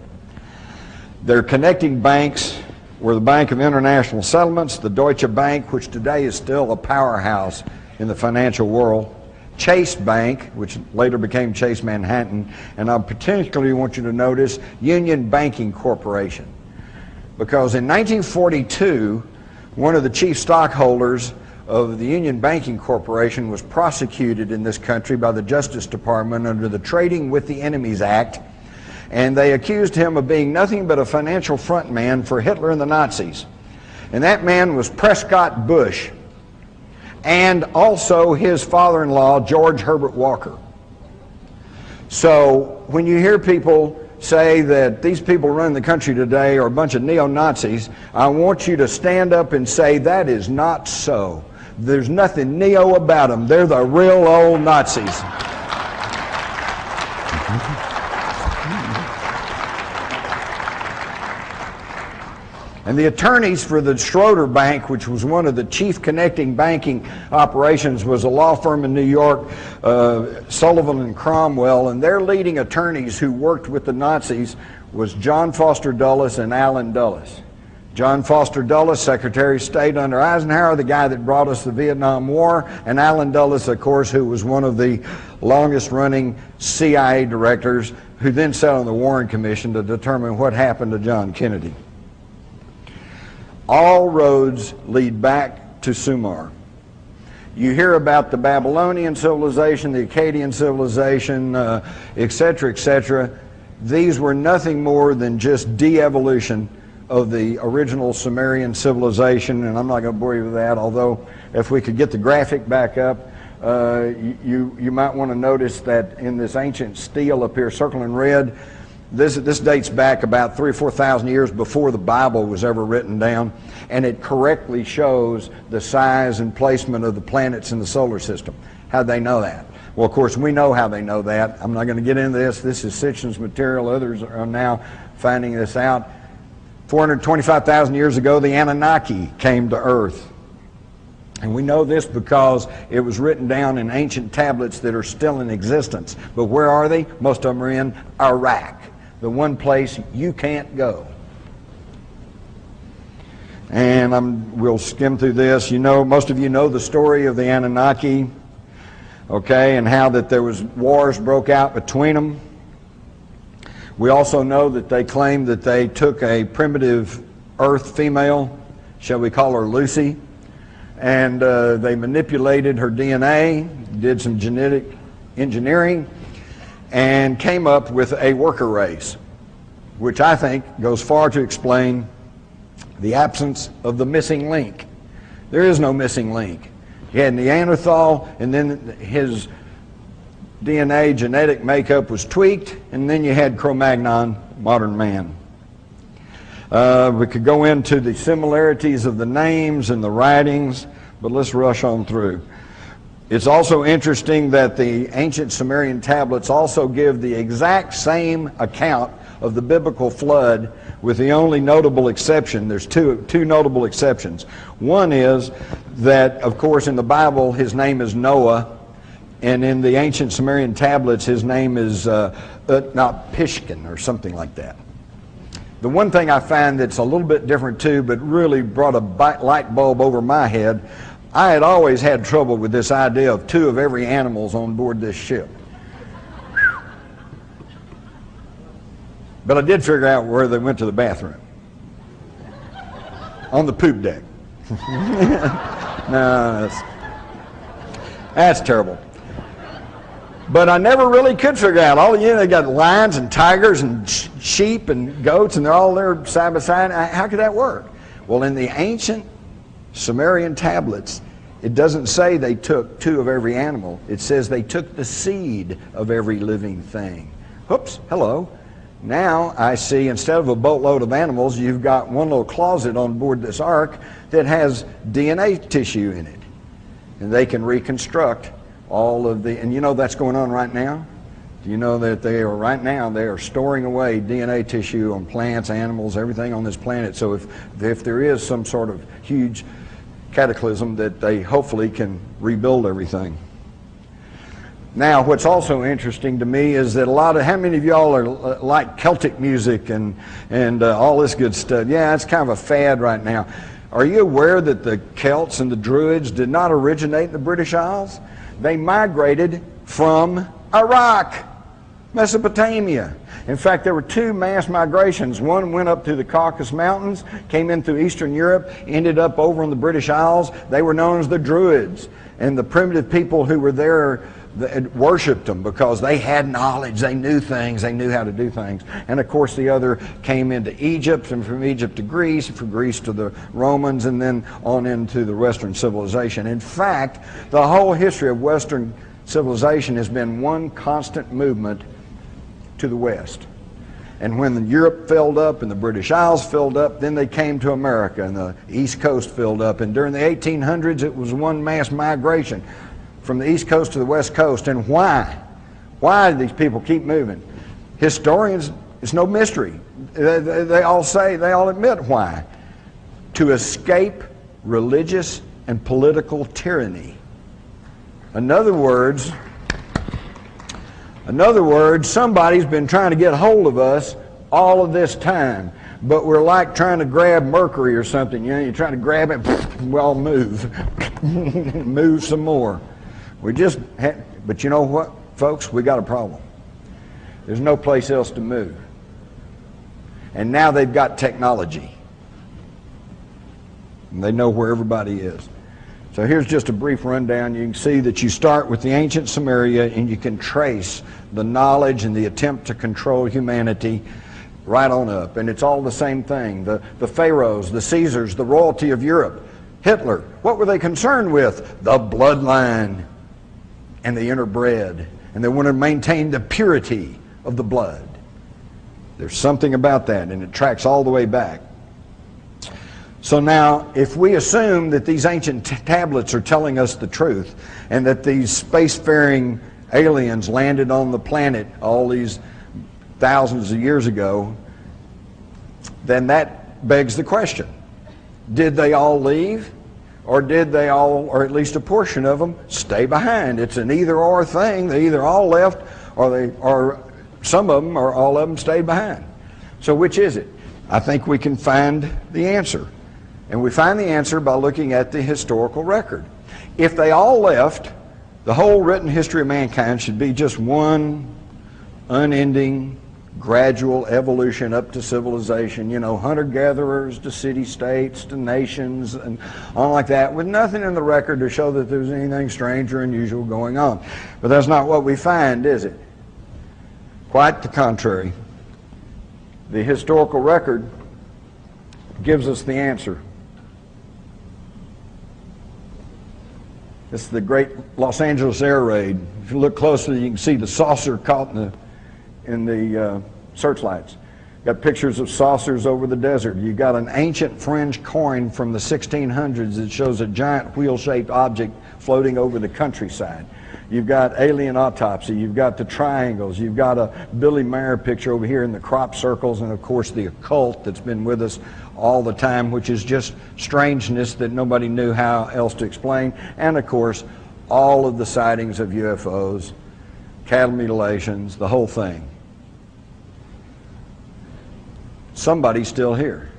Their connecting banks were the Bank of International Settlements, the Deutsche Bank, which today is still a powerhouse in the financial world, Chase Bank, which later became Chase Manhattan, and I particularly want you to notice Union Banking Corporation. Because in 1942, one of the chief stockholders of the Union Banking Corporation was prosecuted in this country by the Justice Department under the Trading with the Enemies Act, and they accused him of being nothing but a financial front man for Hitler and the Nazis. And that man was Prescott Bush, and also his father-in-law, George Herbert Walker. So when you hear people say that these people running the country today are a bunch of neo-Nazis, I want you to stand up and say that is not so. There's nothing neo about them. They're the real old Nazis. And the attorneys for the Schroeder Bank, which was one of the chief connecting banking operations, was a law firm in New York, Sullivan and Cromwell, and their leading attorneys who worked with the Nazis was John Foster Dulles and Allen Dulles. John Foster Dulles, Secretary of State under Eisenhower, the guy that brought us the Vietnam War, and Allen Dulles, of course, who was one of the longest-running CIA directors, who then sat on the Warren Commission to determine what happened to John Kennedy. All roads lead back to Sumer. You hear about the Babylonian civilization, the Akkadian civilization, etc., etc. These were nothing more than just de-evolution of the original Sumerian civilization, and I'm not going to bore you with that, although if we could get the graphic back up, you might want to notice that in this ancient stele up here, circled in red, this dates back about 3,000 or 4,000 years before the Bible was ever written down, and it correctly shows the size and placement of the planets in the solar system. How'd they know that? Well, of course, we know how they know that. I'm not going to get into this. This is Sitchin's material. Others are now finding this out. 425,000 years ago, the Anunnaki came to Earth. And we know this because it was written down in ancient tablets that are still in existence. But where are they? Most of them are in Iraq, the one place you can't go. And we'll skim through this. You know, most of you know the story of the Anunnaki, okay, and how that there was wars broke out between them. We also know that they claimed that they took a primitive Earth female, shall we call her Lucy, and they manipulated her DNA, did some genetic engineering, and came up with a worker race, which I think goes far to explain the absence of the missing link. There is no missing link. He had Neanderthal, and then his DNA genetic makeup was tweaked, and then you had Cro-Magnon, modern man. We could go into the similarities of the names and the writings, but let's rush on through. It's also interesting that the ancient Sumerian tablets also give the exact same account of the biblical flood, with the only notable exception. There's two notable exceptions. One is that, of course, in the Bible his name is Noah, and in the ancient Sumerian tablets his name is Utnapishtim or something like that. The one thing I find that's a little bit different too, but really brought a light bulb over my head, I had always had trouble with this idea of two of every animals on board this ship. But I did figure out where they went to the bathroom. On the poop deck. No, that's terrible. But I never really could figure out. They got lions and tigers and sheep and goats, and they're all there side by side. How could that work? Well, in the ancient Sumerian tablets, it doesn't say they took two of every animal. It says they took the seed of every living thing. Oops, hello. Now I see, instead of a boatload of animals, you've got one little closet on board this ark that has DNA tissue in it. And they can reconstruct all of the, and you know that's going on right now? Do you know that they are storing away DNA tissue on plants, animals, everything on this planet. So if there is some sort of huge cataclysm, that they hopefully can rebuild everything. Now, what's also interesting to me is that how many of y'all are like Celtic music and all this good stuff? Yeah, it's kind of a fad right now. Are you aware that the Celts and the Druids did not originate in the British Isles? They migrated from Iraq, Mesopotamia. In fact, there were two mass migrations. One went up through the Caucasus Mountains, came in through Eastern Europe, ended up over in the British Isles. They were known as the Druids. And the primitive people who were there worshipped them because they had knowledge, they knew things, they knew how to do things. And of course the other came into Egypt, and from Egypt to Greece, from Greece to the Romans, and then on into the Western civilization. In fact, the whole history of Western civilization has been one constant movement to the West. And when Europe filled up and the British Isles filled up, then they came to America, and the East Coast filled up. And during the 1800s, it was one mass migration from the East Coast to the West Coast. And why? Why do these people keep moving? Historians, it's no mystery. They all admit why. To escape religious and political tyranny. In other words, somebody's been trying to get hold of us all of this time. but we're like trying to grab mercury or something. You know, you're trying to grab it, well, move. Move some more. We just but you know what, folks? We got a problem. There's no place else to move. And now they've got technology. And they know where everybody is. So here's just a brief rundown. You can see that you start with the ancient Samaria, and you can trace the knowledge and the attempt to control humanity right on up. And it's all the same thing. The pharaohs, the Caesars, the royalty of Europe, Hitler. What were they concerned with? The bloodline and the interbred. And they wanted to maintain the purity of the blood. There's something about that, and it tracks all the way back. So now, if we assume that these ancient tablets are telling us the truth, and that these spacefaring aliens landed on the planet all these thousands of years ago, then that begs the question. Did they all leave? Or did they all, or at least a portion of them, stay behind? It's an either-or thing. They either all left, or some of them, or all of them stayed behind. So which is it? I think we can find the answer. And we find the answer by looking at the historical record. If they all left, the whole written history of mankind should be just one unending, gradual evolution up to civilization. You know, hunter-gatherers to city-states to nations and on like that, with nothing in the record to show that there was anything strange or unusual going on. But that's not what we find, is it? Quite the contrary. The historical record gives us the answer. This is the great Los Angeles air raid. If you look closely, you can see the saucer caught in the searchlights. Got pictures of saucers over the desert. You got an ancient French coin from the 1600s that shows a giant wheel-shaped object floating over the countryside. You've got alien autopsy. You've got the triangles. You've got a Billy Mayer picture over here in the crop circles, and of course the occult that's been with us all the time, which is just strangeness that nobody knew how else to explain. And of course, all of the sightings of UFOs, cattle mutilations, the whole thing. Somebody's still here.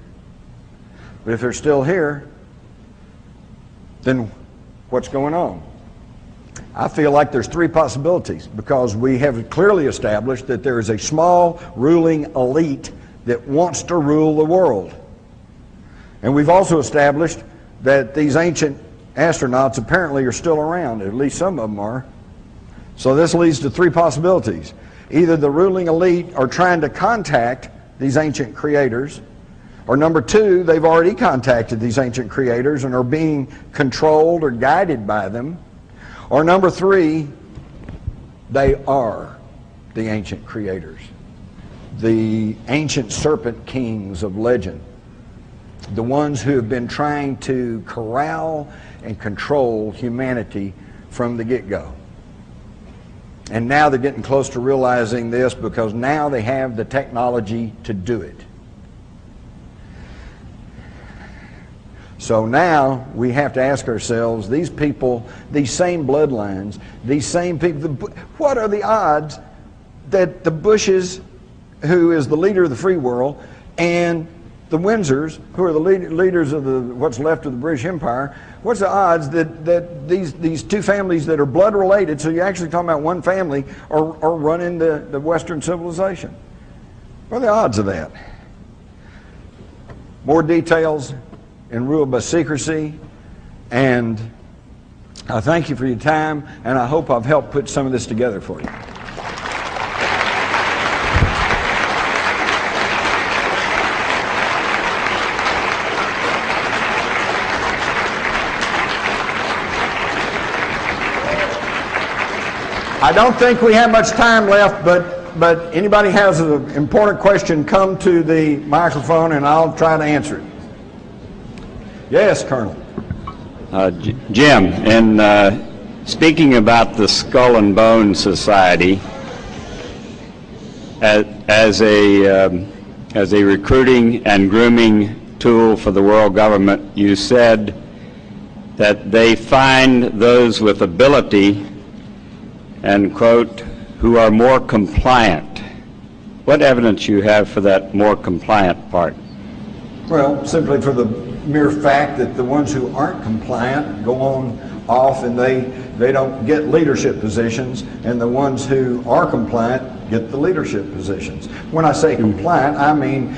But if they're still here, then what's going on? I feel like there's three possibilities, because we have clearly established that there is a small ruling elite that wants to rule the world. And we've also established that these ancient astronauts apparently are still around. At least some of them are. So this leads to three possibilities. Either the ruling elite are trying to contact these ancient creators, or number two, they've already contacted these ancient creators and are being controlled or guided by them, or number three, they are the ancient creators, the ancient serpent kings of legend, the ones who have been trying to corral and control humanity from the get-go. And now they're getting close to realizing this, because now they have the technology to do it. So now we have to ask ourselves, these people, these same bloodlines, these same people, what are the odds that the Bushes, who is the leader of the free world, and the Windsors, who are the leaders of what's left of the British Empire, what's the odds that these two families that are blood related, so you're actually talking about one family, are running the Western civilization? What are the odds of that? More details in Rule By Secrecy, and I thank you for your time, and I hope I've helped put some of this together for you. I don't think we have much time left, but anybody has an important question, come to the microphone and I'll try to answer it. Yes, Colonel. Jim, in speaking about the Skull and Bone Society as a recruiting and grooming tool for the world government, you said that they find those with ability, and quote, who are more compliant. What evidence you have for that more compliant part? Well, simply for the mere fact that the ones who aren't compliant go on off and they don't get leadership positions, and the ones who are compliant get the leadership positions. When I say compliant, I mean,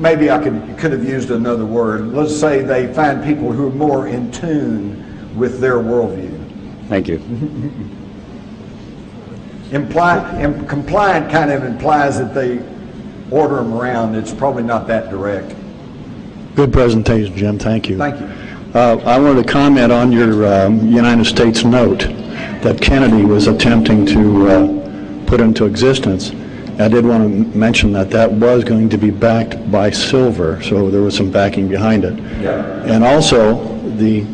maybe I could have used another word. Let's say they find people who are more in tune with their worldview. Thank you. Compliant kind of implies that they order them around. It's probably not that direct. Good presentation, Jim. Thank you. Thank you. I wanted to comment on your United States note that Kennedy was attempting to put into existence. I did want to mention that that was going to be backed by silver, so there was some backing behind it. Yeah. And also the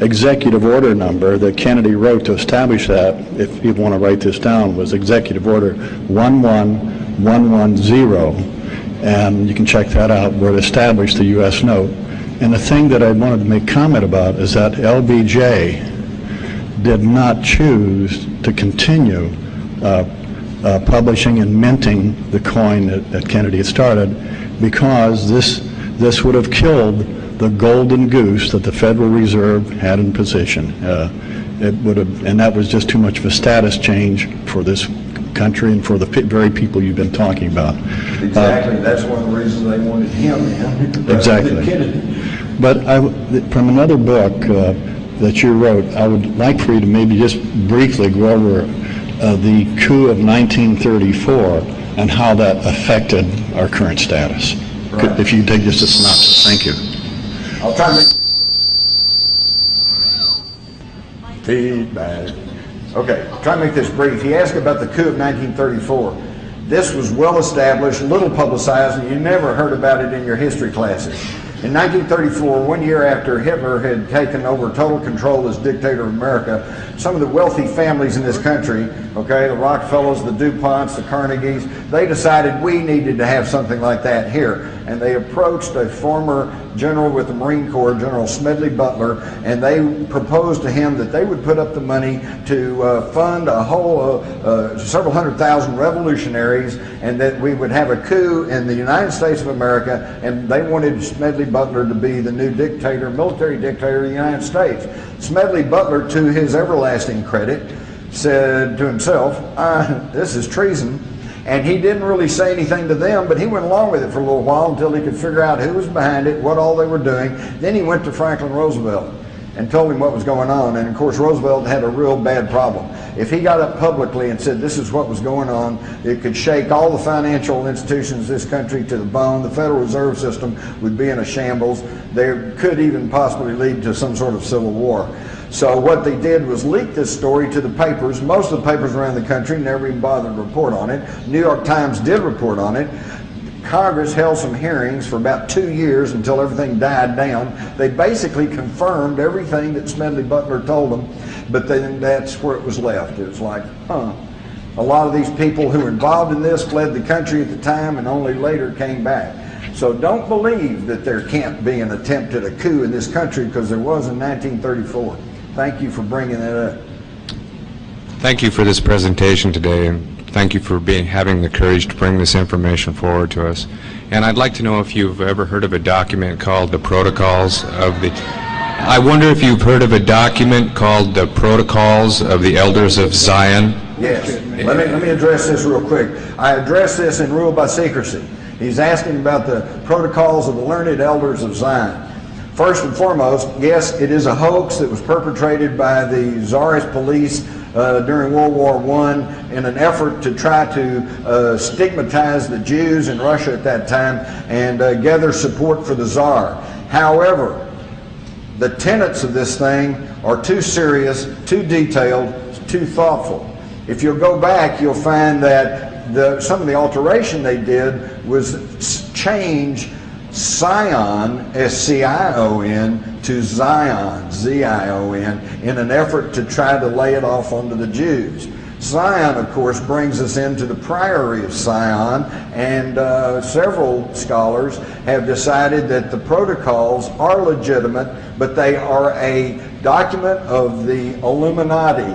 executive order number that Kennedy wrote to establish that, if you want to write this down, was Executive Order 11110. And you can check that out, where it established the U.S. note. And the thing that I wanted to make comment about is that LBJ did not choose to continue publishing and minting the coin that Kennedy had started, because this would have killed the golden goose that the Federal Reserve had in position. It would have, and that was just too much of a status change for this country and for the very people you've been talking about. Exactly. That's one of the reasons they wanted him in. Exactly. But from another book that you wrote, I would like for you to maybe just briefly go over the coup of 1934 and how that affected our current status. Right. If you take just a synopsis. Thank you. I'll try to make feedback. Okay, try to make this brief. He asked about the coup of 1934. This was well established, little publicized, and you never heard about it in your history classes. In 1934, 1 year after Hitler had taken over total control as dictator of America, some of the wealthy families in this country, okay, the Rockefellers, the DuPonts, the Carnegies, they decided we needed to have something like that here. And they approached a former general with the Marine Corps, General Smedley Butler, and they proposed to him that they would put up the money to fund a whole several 100,000 revolutionaries, and that we would have a coup in the United States of America, and they wanted Smedley Butler to be the new dictator, military dictator of the United States. Smedley Butler, to his everlasting credit, said to himself, this is treason. And he didn't really say anything to them, but he went along with it for a little while until he could figure out who was behind it, what all they were doing. Then he went to Franklin Roosevelt and told him what was going on. And of course, Roosevelt had a real bad problem. If he got up publicly and said this is what was going on, it could shake all the financial institutions of this country to the bone. The Federal Reserve System would be in a shambles. There could even possibly lead to some sort of civil war. So what they did was leak this story to the papers. Most of the papers around the country never even bothered to report on it. New York Times did report on it. Congress held some hearings for about 2 years until everything died down. They basically confirmed everything that Smedley Butler told them, but then that's where it was left. It was like, a lot of these people who were involved in this fled the country at the time and only later came back. So don't believe that there can't be an attempt at a coup in this country, because there was in 1934. Thank you for bringing that up. Thank you for this presentation today, and thank you for having the courage to bring this information forward to us. And I'd like to know if you've ever heard of a document called the Protocols of the... I wonder if you've heard of a document called the Protocols of the Elders of Zion? Yes. Let me address this real quick. I addressed this in Rule By Secrecy. He's asking about the Protocols of the Learned Elders of Zion. First and foremost, yes, it is a hoax that was perpetrated by the Tsarist police during World War I in an effort to try to stigmatize the Jews in Russia at that time and gather support for the Tsar. However, the tenets of this thing are too serious, too detailed, too thoughtful. If you'll go back, you'll find that some of the alteration they did was change Sion, S-C-I-O-N, to Zion, Z-I-O-N, in an effort to try to lay it off onto the Jews. Zion, of course, brings us into the Priory of Sion, and several scholars have decided that the protocols are legitimate, but they are a document of the Illuminati.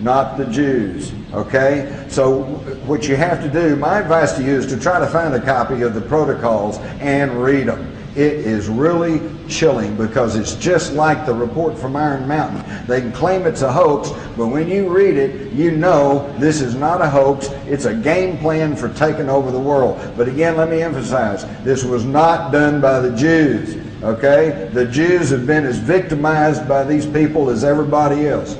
not the Jews, okay? So what you have to do, my advice to you is to try to find a copy of the protocols and read them. It is really chilling because it's just like the report from Iron Mountain. They can claim it's a hoax, but when you read it, you know this is not a hoax. It's a game plan for taking over the world. But again, let me emphasize, this was not done by the Jews, okay? The Jews have been as victimized by these people as everybody else.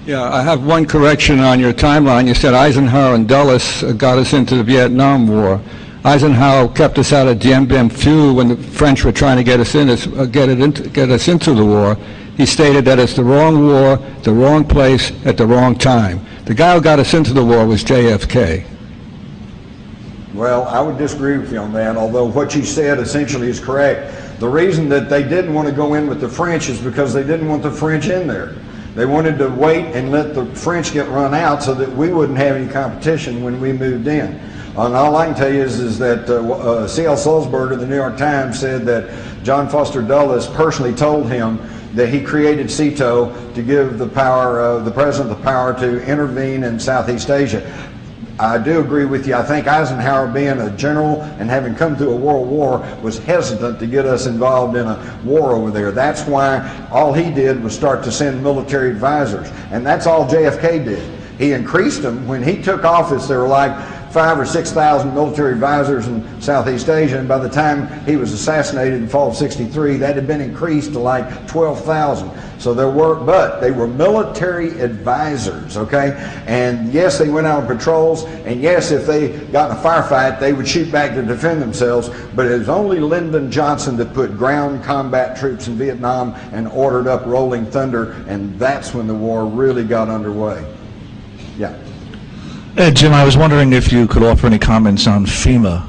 Yeah, I have one correction on your timeline. You said Eisenhower and Dulles got us into the Vietnam War. Eisenhower kept us out of Dien Bien Phu when the French were trying to get us into the war. He stated that it's the wrong war, the wrong place, at the wrong time. The guy who got us into the war was JFK. Well, I would disagree with you on that, although what you said essentially is correct. The reason that they didn't want to go in with the French is because they didn't want the French in there. They wanted to wait and let the French get run out so that we wouldn't have any competition when we moved in. And all I can tell you is that C.L. Sulzberger of the New York Times said that John Foster Dulles personally told him that he created CETO to give the president the power to intervene in Southeast Asia. I do agree with you. I think Eisenhower, being a general and having come through a world war, was hesitant to get us involved in a war over there. That's why all he did was start to send military advisors. And that's all JFK did. He increased them. When he took office, there were like 5,000 or 6,000 military advisors in Southeast Asia, and by the time he was assassinated in fall of '63, that had been increased to like 12,000. So there were, but they were military advisors, okay? And yes, they went out on patrols, and yes, if they got in a firefight, they would shoot back to defend themselves, but it was only Lyndon Johnson that put ground combat troops in Vietnam and ordered up Rolling Thunder, and that's when the war really got underway. Yeah. Jim, I was wondering if you could offer any comments on FEMA,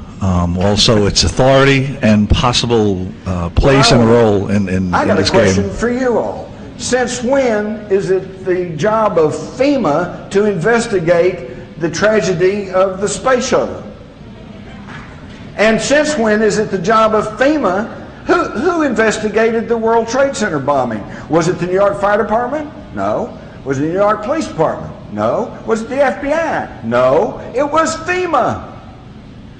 also its authority and possible place and role in this game. I got a question for you all. Since when is it the job of FEMA to investigate the tragedy of the space shuttle? And since when is it the job of FEMA? Who investigated the World Trade Center bombing? Was it the New York Fire Department? No. Was it the New York Police Department? No. Was it the FBI? No. It was FEMA.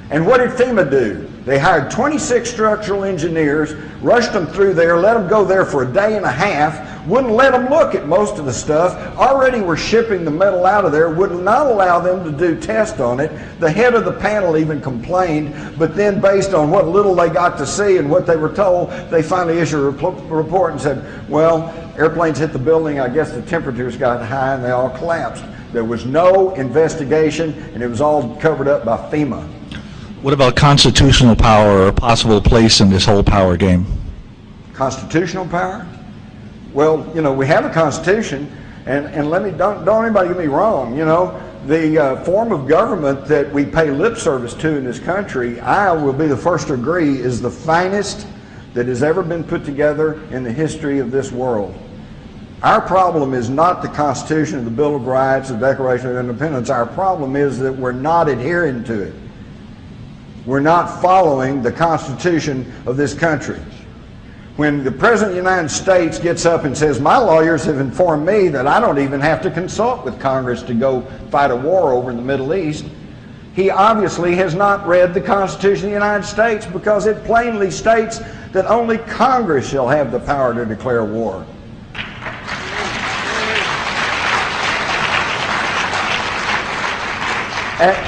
And what did FEMA do? They hired 26 structural engineers, rushed them through there, let them go there for a day and a half, wouldn't let them look at most of the stuff, already were shipping the metal out of there, would not allow them to do tests on it. The head of the panel even complained, but then based on what little they got to see and what they were told, they finally issued a report and said, well, airplanes hit the building, I guess the temperatures got high and they all collapsed. There was no investigation and it was all covered up by FEMA. What about constitutional power or a possible place in this whole power game? Constitutional power? Well, you know, we have a constitution, and let me, don't anybody get me wrong, you know, the form of government that we pay lip service to in this country, I will be the first to agree, is the finest that has ever been put together in the history of this world. Our problem is not the Constitution, the Bill of Rights, the Declaration of Independence. Our problem is that we're not adhering to it. We're not following the Constitution of this country. When the President of the United States gets up and says, my lawyers have informed me that I don't even have to consult with Congress to go fight a war over in the Middle East, he obviously has not read the Constitution of the United States, because it plainly states that only Congress shall have the power to declare war.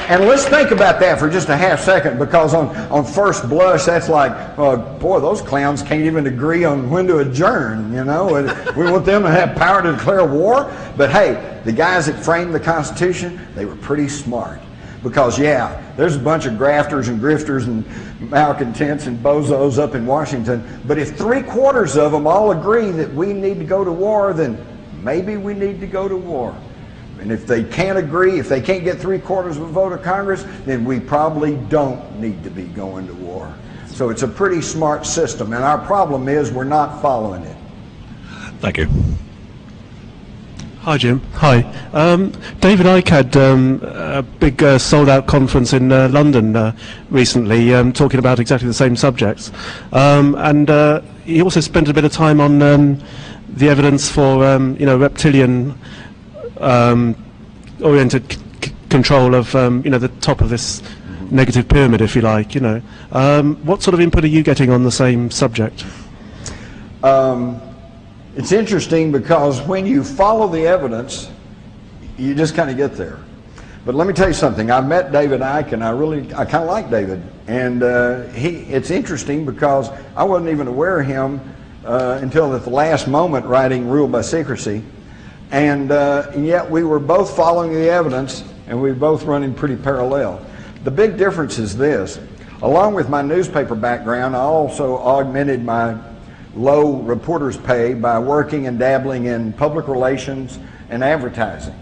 And let's think about that for just a half second, because on first blush, that's like, boy, those clowns can't even agree on when to adjourn, you know. We want them to have power to declare war. But hey, the guys that framed the Constitution, they were pretty smart. Because, yeah, there's a bunch of grafters and grifters and malcontents and bozos up in Washington. But if 3/4 of them all agree that we need to go to war, then maybe we need to go to war. And if they can't agree, if they can't get 3/4 of a vote of Congress, then we probably don't need to be going to war. So it's a pretty smart system, and our problem is we're not following it. Thank you. Hi, Jim. Hi. David Icke had a big sold-out conference in London recently, talking about exactly the same subjects. And he also spent a bit of time on the evidence for, you know, reptilian oriented control of the top of this negative pyramid, if you like. What sort of input are you getting on the same subject? It's interesting because when you follow the evidence, you just kind of get there. But let me tell you something. I met David Icke, and I kind of like David. And it's interesting because I wasn't even aware of him until at the last moment writing Rule By Secrecy. And yet we were both following the evidence, and we were both running pretty parallel. The big difference is this. Along with my newspaper background, I also augmented my low reporter's pay by working and dabbling in public relations and advertising.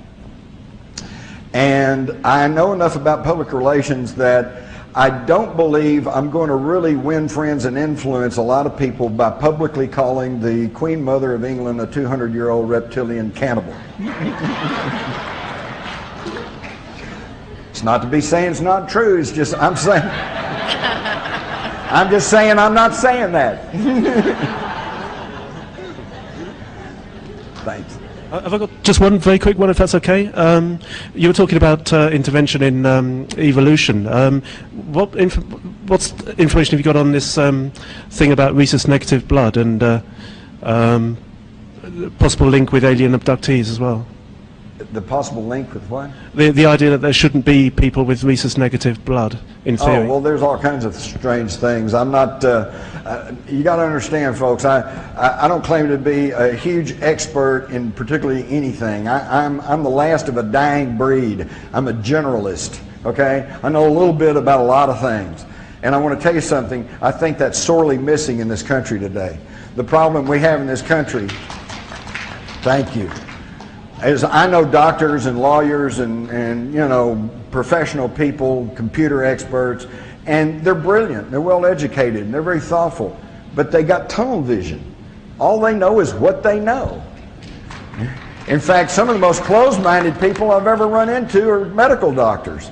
And I know enough about public relations that I don't believe I'm going to really win friends and influence a lot of people by publicly calling the Queen Mother of England a 200-year-old reptilian cannibal. It's not to be saying it's not true, it's just I'm just saying I'm not saying that. Thanks. Have I got just one very quick one, if that's okay? You were talking about intervention in evolution. What information have you got on this thing about rhesus negative blood and possible link with alien abductees as well? The possible link with what? The idea that there shouldn't be people with rhesus negative blood, in theory. Oh, well, there's all kinds of strange things. I'm not, you got to understand, folks, I don't claim to be a huge expert in particularly anything. I'm the last of a dying breed. I'm a generalist, okay? I know a little bit about a lot of things. And I want to tell you something, I think that's sorely missing in this country today. The problem we have in this country, thank you, as I know doctors and lawyers and professional people, computer experts, and they're brilliant, they're well educated, and they're very thoughtful, but they got tunnel vision. All they know is what they know. In fact, some of the most closed-minded people I've ever run into are medical doctors.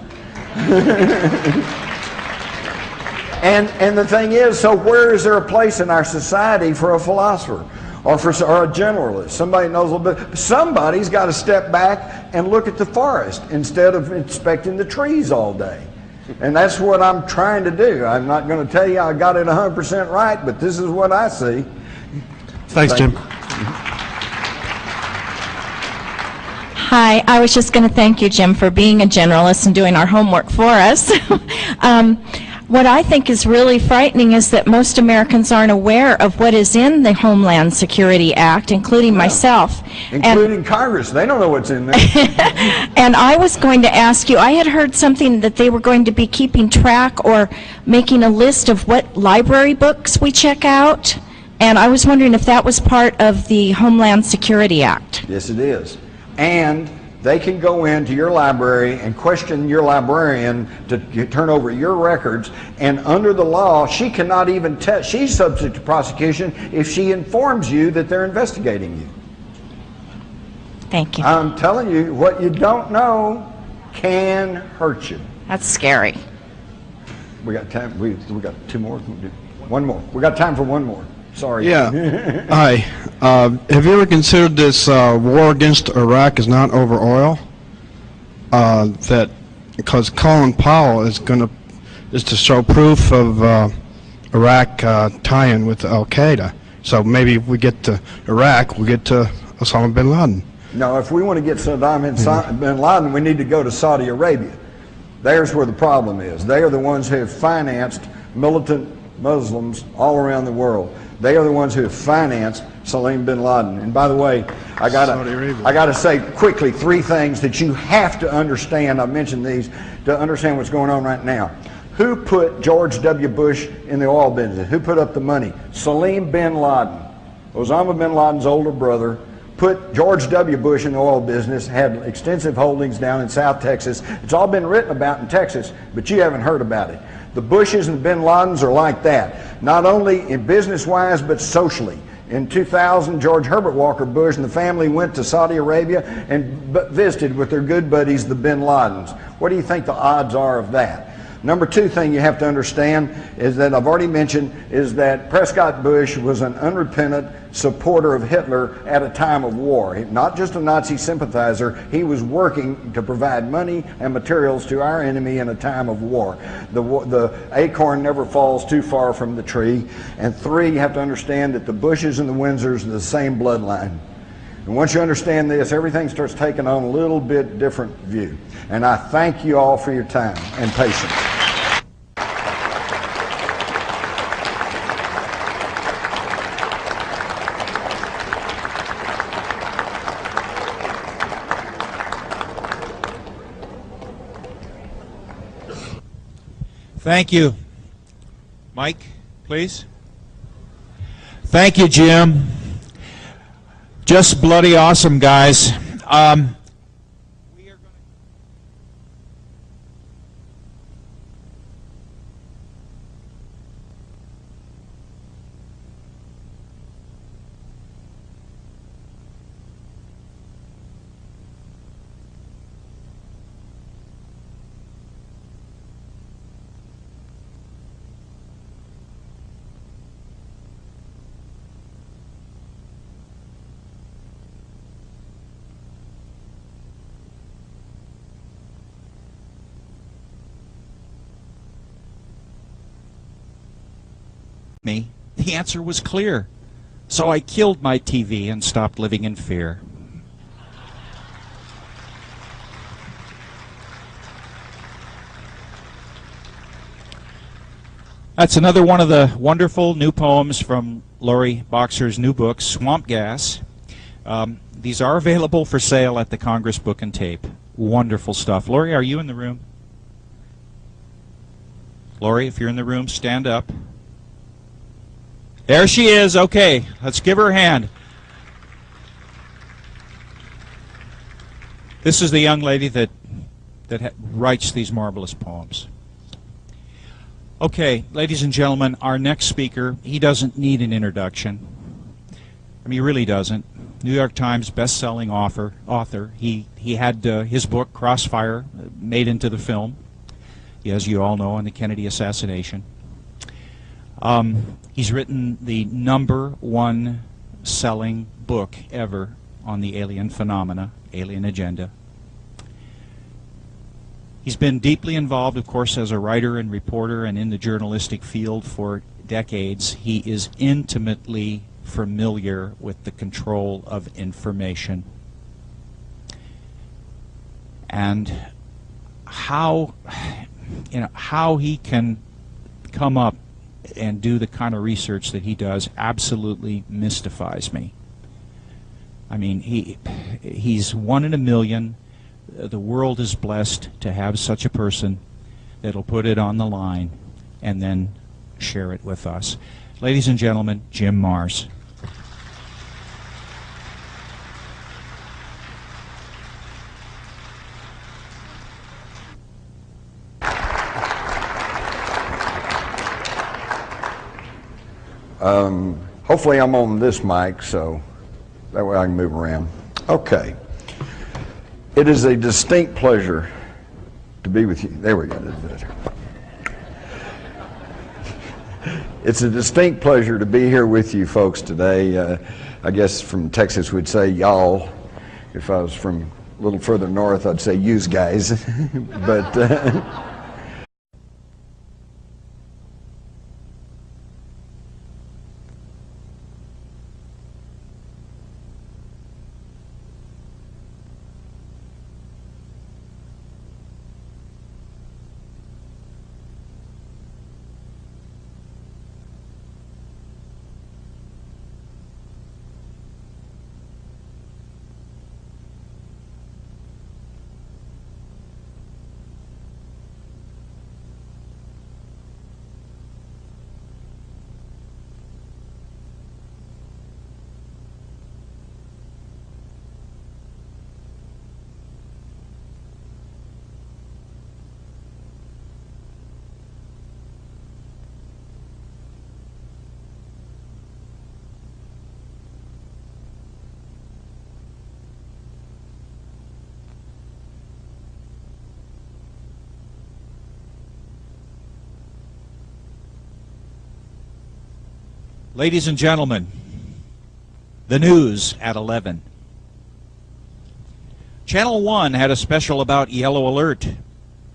And the thing is, so where is there a place in our society for a philosopher? Or a generalist, somebody knows a little bit. Somebody's got to step back and look at the forest instead of inspecting the trees all day. And that's what I'm trying to do. I'm not going to tell you I got it 100% right, but this is what I see. Thanks, Jim. Hi, I was just going to thank you, Jim, for being a generalist and doing our homework for us. What I think is really frightening is that most Americans aren't aware of what is in the Homeland Security Act, including myself. Including Congress. They don't know what's in there. And I was going to ask you, I had heard something that they were going to be keeping track or making a list of what library books we check out, and I was wondering if that was part of the Homeland Security Act. Yes, it is. And they can go into your library and question your librarian to turn over your records, and under the law, she cannot even she's subject to prosecution if she informs you that they're investigating you. Thank you. I'm telling you, what you don't know can hurt you. That's scary. We got time. We got two more. One more. We got time for one more. Sorry. Yeah. Hi. Have you ever considered this war against Iraq is not over oil? That because Colin Powell is to show proof of Iraq tie-in with Al Qaeda. So maybe if we get to Iraq, we'll get to Osama bin Laden. No, if we want to get Saddam bin Laden, we need to go to Saudi Arabia. There's where the problem is. They are the ones who have financed militant Muslims all around the world. They are the ones who have financed Salim bin Laden. And by the way, I gotta say quickly three things that you have to understand. I mentioned these to understand what's going on right now. Who put George W. Bush in the oil business? Who put up the money? Salim bin Laden. Osama bin Laden's older brother put George W. Bush in the oil business, had extensive holdings down in South Texas. It's all been written about in Texas, but you haven't heard about it. The Bushes and the bin Ladens are like that, not only in business-wise, but socially. In 2000, George Herbert Walker Bush and the family went to Saudi Arabia and visited with their good buddies, the bin Ladens. What do you think the odds are of that? Number two thing you have to understand is that I've already mentioned is that Prescott Bush was an unrepentant supporter of Hitler at a time of war. Not just a Nazi sympathizer, he was working to provide money and materials to our enemy in a time of war. The acorn never falls too far from the tree. And three, you have to understand that the Bushes and the Windsors are the same bloodline. And once you understand this, everything starts taking on a little bit different view. And I thank you all for your time and patience. Thank you. Mike, please. Thank you, Jim. Just bloody awesome, guys. Me, the answer was clear. So I killed my TV and stopped living in fear. That's another one of the wonderful new poems from Lori Boxer's new book, Swamp Gas. These are available for sale at the Congress Book and Tape. Wonderful stuff. Lori, are you in the room? Lori, if you're in the room, stand up. There she is. Okay, let's give her a hand. This is the young lady that writes these marvelous poems. Okay, ladies and gentlemen, our next speaker, he doesn't need an introduction. I mean, he really doesn't. New York Times best-selling author. He had his book, Crossfire, made into the film, as you all know, on the Kennedy assassination. He's written the #1 selling book ever on the alien phenomena, alien agenda. He's been deeply involved, of course, as a writer and reporter and in the journalistic field for decades. He is intimately familiar with the control of information and how he can come up and do the kind of research that he does absolutely mystifies me. I mean, he's one in a million. The world is blessed to have such a person that'll put it on the line and then share it with us. Ladies and gentlemen, Jim Marrs. Hopefully I'm on this mic, so that way I can move around. Okay. It is a distinct pleasure to be with you. There we go. It's a distinct pleasure to be here with you folks today. I guess from Texas we'd say y'all. If I was from a little further north, I'd say yous guys. But Ladies and gentlemen, the news at 11. Channel 1 had a special about yellow alert,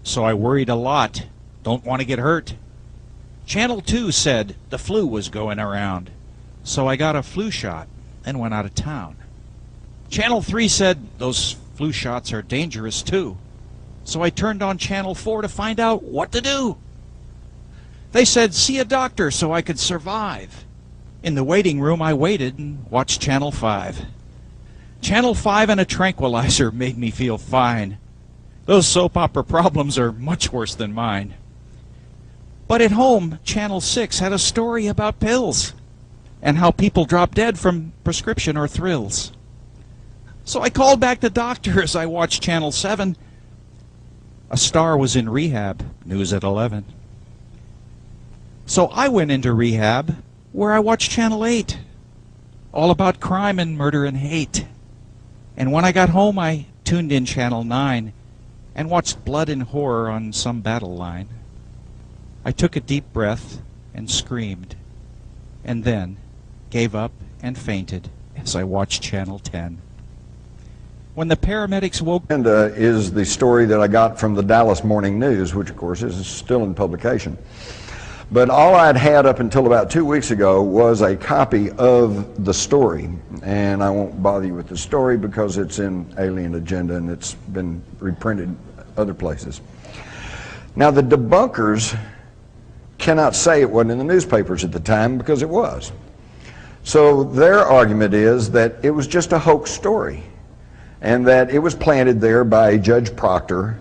so I worried a lot. Don't want to get hurt. Channel 2 said the flu was going around, so I got a flu shot and went out of town. Channel 3 said those flu shots are dangerous too, so I turned on Channel 4 to find out what to do. They said see a doctor so I could survive. In the waiting room I waited and watched Channel 5. Channel 5 and a tranquilizer made me feel fine. Those soap opera problems are much worse than mine. But at home, Channel 6 had a story about pills and how people drop dead from prescription or thrills. So I called back the doctor as I watched Channel 7. A star was in rehab, news at 11. So I went into rehab where I watched Channel 8, all about crime and murder and hate. And when I got home, I tuned in Channel 9 and watched blood and horror on some battle line. I took a deep breath and screamed, and then gave up and fainted as I watched Channel 10. When the paramedics woke... And is the story that I got from the Dallas Morning News, which of course is still in publication. But all I'd had up until about 2 weeks ago was a copy of the story. And I won't bother you with the story because it's in Alien Agenda and it's been reprinted other places. Now the debunkers cannot say it wasn't in the newspapers at the time because it was. So their argument is that it was just a hoax story and that it was planted there by Judge Proctor,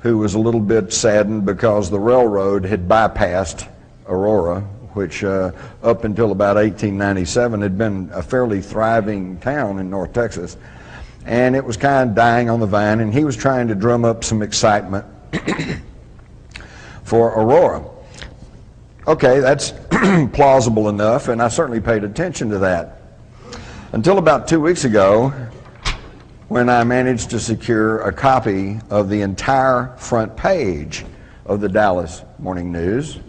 who was a little bit saddened because the railroad had bypassed Aurora, which up until about 1897 had been a fairly thriving town in North Texas, and it was kind of dying on the vine, and he was trying to drum up some excitement for Aurora. Okay, that's plausible enough, and I certainly paid attention to that. Until about 2 weeks ago, when I managed to secure a copy of the entire front page of the Dallas Morning News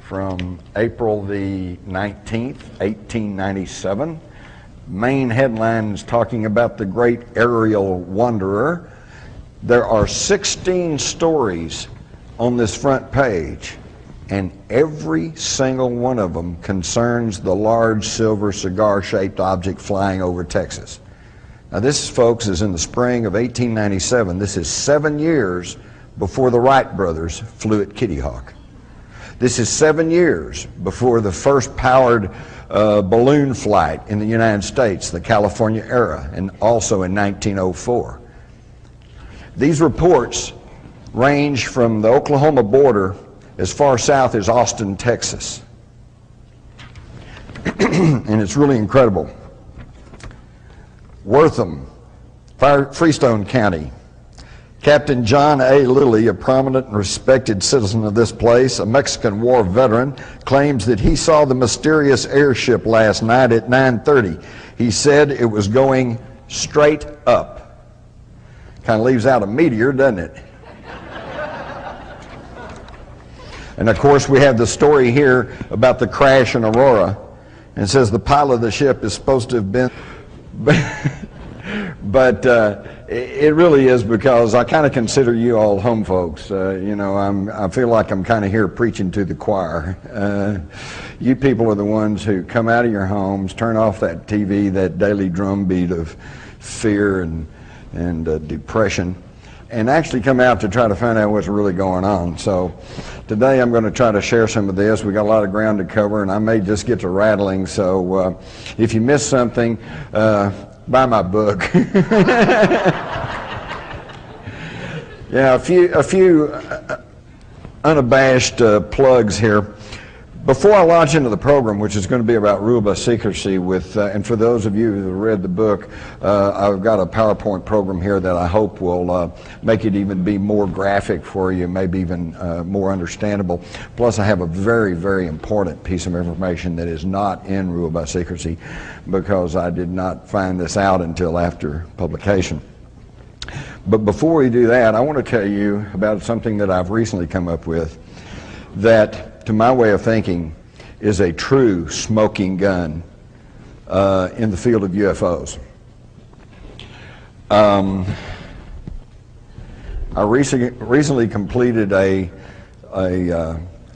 from April the 19th, 1897. Main headlines talking about the great aerial wanderer. There are 16 stories on this front page, and every single one of them concerns the large silver cigar-shaped object flying over Texas. Now this, folks, is in the spring of 1897. This is 7 years before the Wright brothers flew at Kitty Hawk. This is 7 years before the first powered balloon flight in the United States, the California era, and also in 1904. These reports range from the Oklahoma border as far south as Austin, Texas. And it's really incredible. Wortham, Freestone County. Captain John A. Lilly, a prominent and respected citizen of this place, a Mexican War veteran, claims that he saw the mysterious airship last night at 9:30. He said it was going straight up. Kind of leaves out a meteor, doesn't it? And of course we have the story here about the crash in Aurora. And it says the pilot of the ship is supposed to have been... But it really is because I kind of consider you all home folks. You know, I feel like I'm kind of here preaching to the choir. You people are the ones who come out of your homes, turn off that TV, that daily drumbeat of fear and depression, and actually come out to try to find out what's really going on. So today I'm going to try to share some of this. We got a lot of ground to cover, and I may just get to rattling. So if you miss something, buy my book. Yeah, a few unabashed plugs here. Before I launch into the program, which is going to be about Rule By Secrecy, and for those of you who have read the book, I've got a PowerPoint program here that I hope will make it even be more graphic for you, maybe even more understandable. Plus, I have a very, very important piece of information that is not in Rule By Secrecy because I did not find this out until after publication. But before we do that, I want to tell you about something that I've recently come up with that, to my way of thinking, is a true smoking gun in the field of UFOs. I recently completed a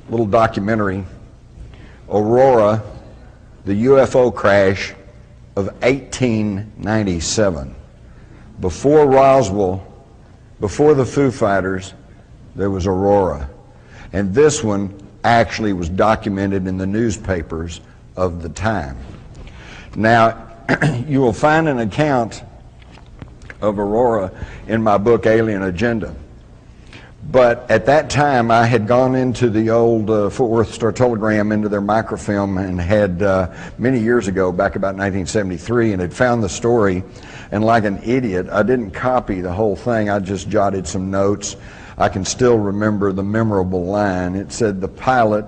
little documentary, Aurora, the UFO crash of 1897. Before Roswell, before the Foo Fighters, there was Aurora. And this one actually was documented in the newspapers of the time. Now, you will find an account of Aurora in my book, Alien Agenda. But at that time, I had gone into the old Fort Worth Star-Telegram, into their microfilm, and had, many years ago, back about 1973, and had found the story. And like an idiot, I didn't copy the whole thing. I just jotted some notes. I can still remember the memorable line. It said, the pilot,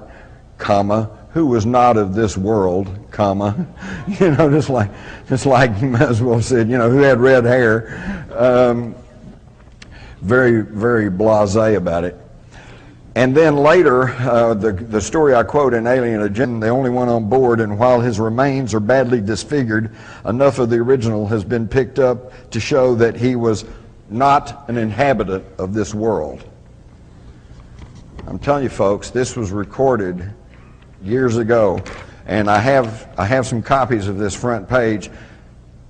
comma, who was not of this world, comma, you know, just like you might as well said, you know, who had red hair. Very, very blasé about it. And then later, the story I quote in Alien Agenda, the only one on board, and while his remains are badly disfigured, enough of the original has been picked up to show that he was not an inhabitant of this world. I'm telling you folks, this was recorded years ago, and I have some copies of this front page.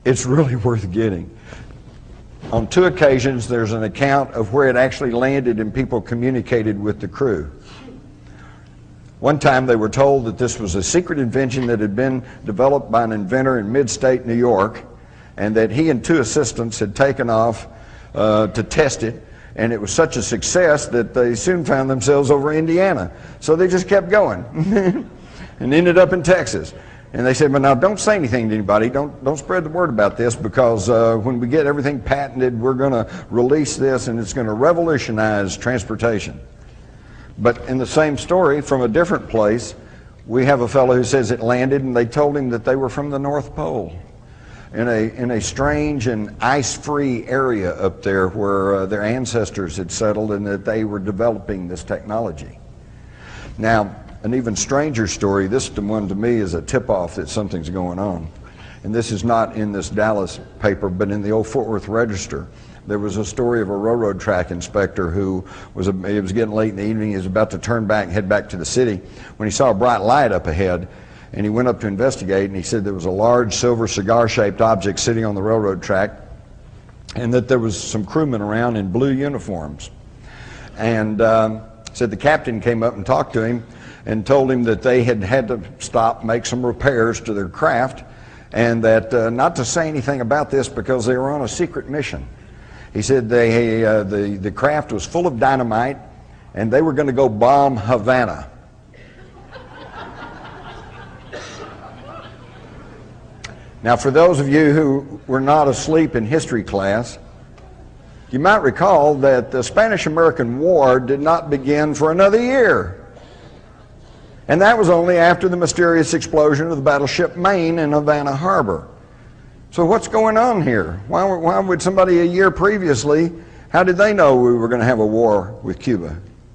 It's really worth getting. On 2 occasions, there's an account of where it actually landed and people communicated with the crew. One time they were told that this was a secret invention that had been developed by an inventor in mid-state New York, and that he and 2 assistants had taken off to test it, and it was such a success that they soon found themselves over Indiana. So they just kept going and ended up in Texas. And they said, but now don't say anything to anybody, don't spread the word about this, because when we get everything patented, we're going to release this and it's going to revolutionize transportation. But in the same story, from a different place, we have a fellow who says it landed and they told him that they were from the North Pole, in a strange and ice-free area up there where their ancestors had settled, and that they were developing this technology. Now, an even stranger story, this one to me is a tip-off that something's going on. And this is not in this Dallas paper, but in the old Fort Worth Register. There was a story of a railroad track inspector who it was getting late in the evening, he was about to turn back and head back to the city, when he saw a bright light up ahead. And he went up to investigate, and he said there was a large silver cigar-shaped object sitting on the railroad track, and that there was some crewmen around in blue uniforms. And said the captain came up and talked to him and told him that they had had to stop, make some repairs to their craft, and that not to say anything about this because they were on a secret mission. He said the craft was full of dynamite, and they were going to go bomb Havana. Now, for those of you who were not asleep in history class, you might recall that the Spanish-American War did not begin for another year. And that was only after the mysterious explosion of the battleship Maine in Havana Harbor. So what's going on here? Why would somebody a year previously, how did they know we were going to have a war with Cuba?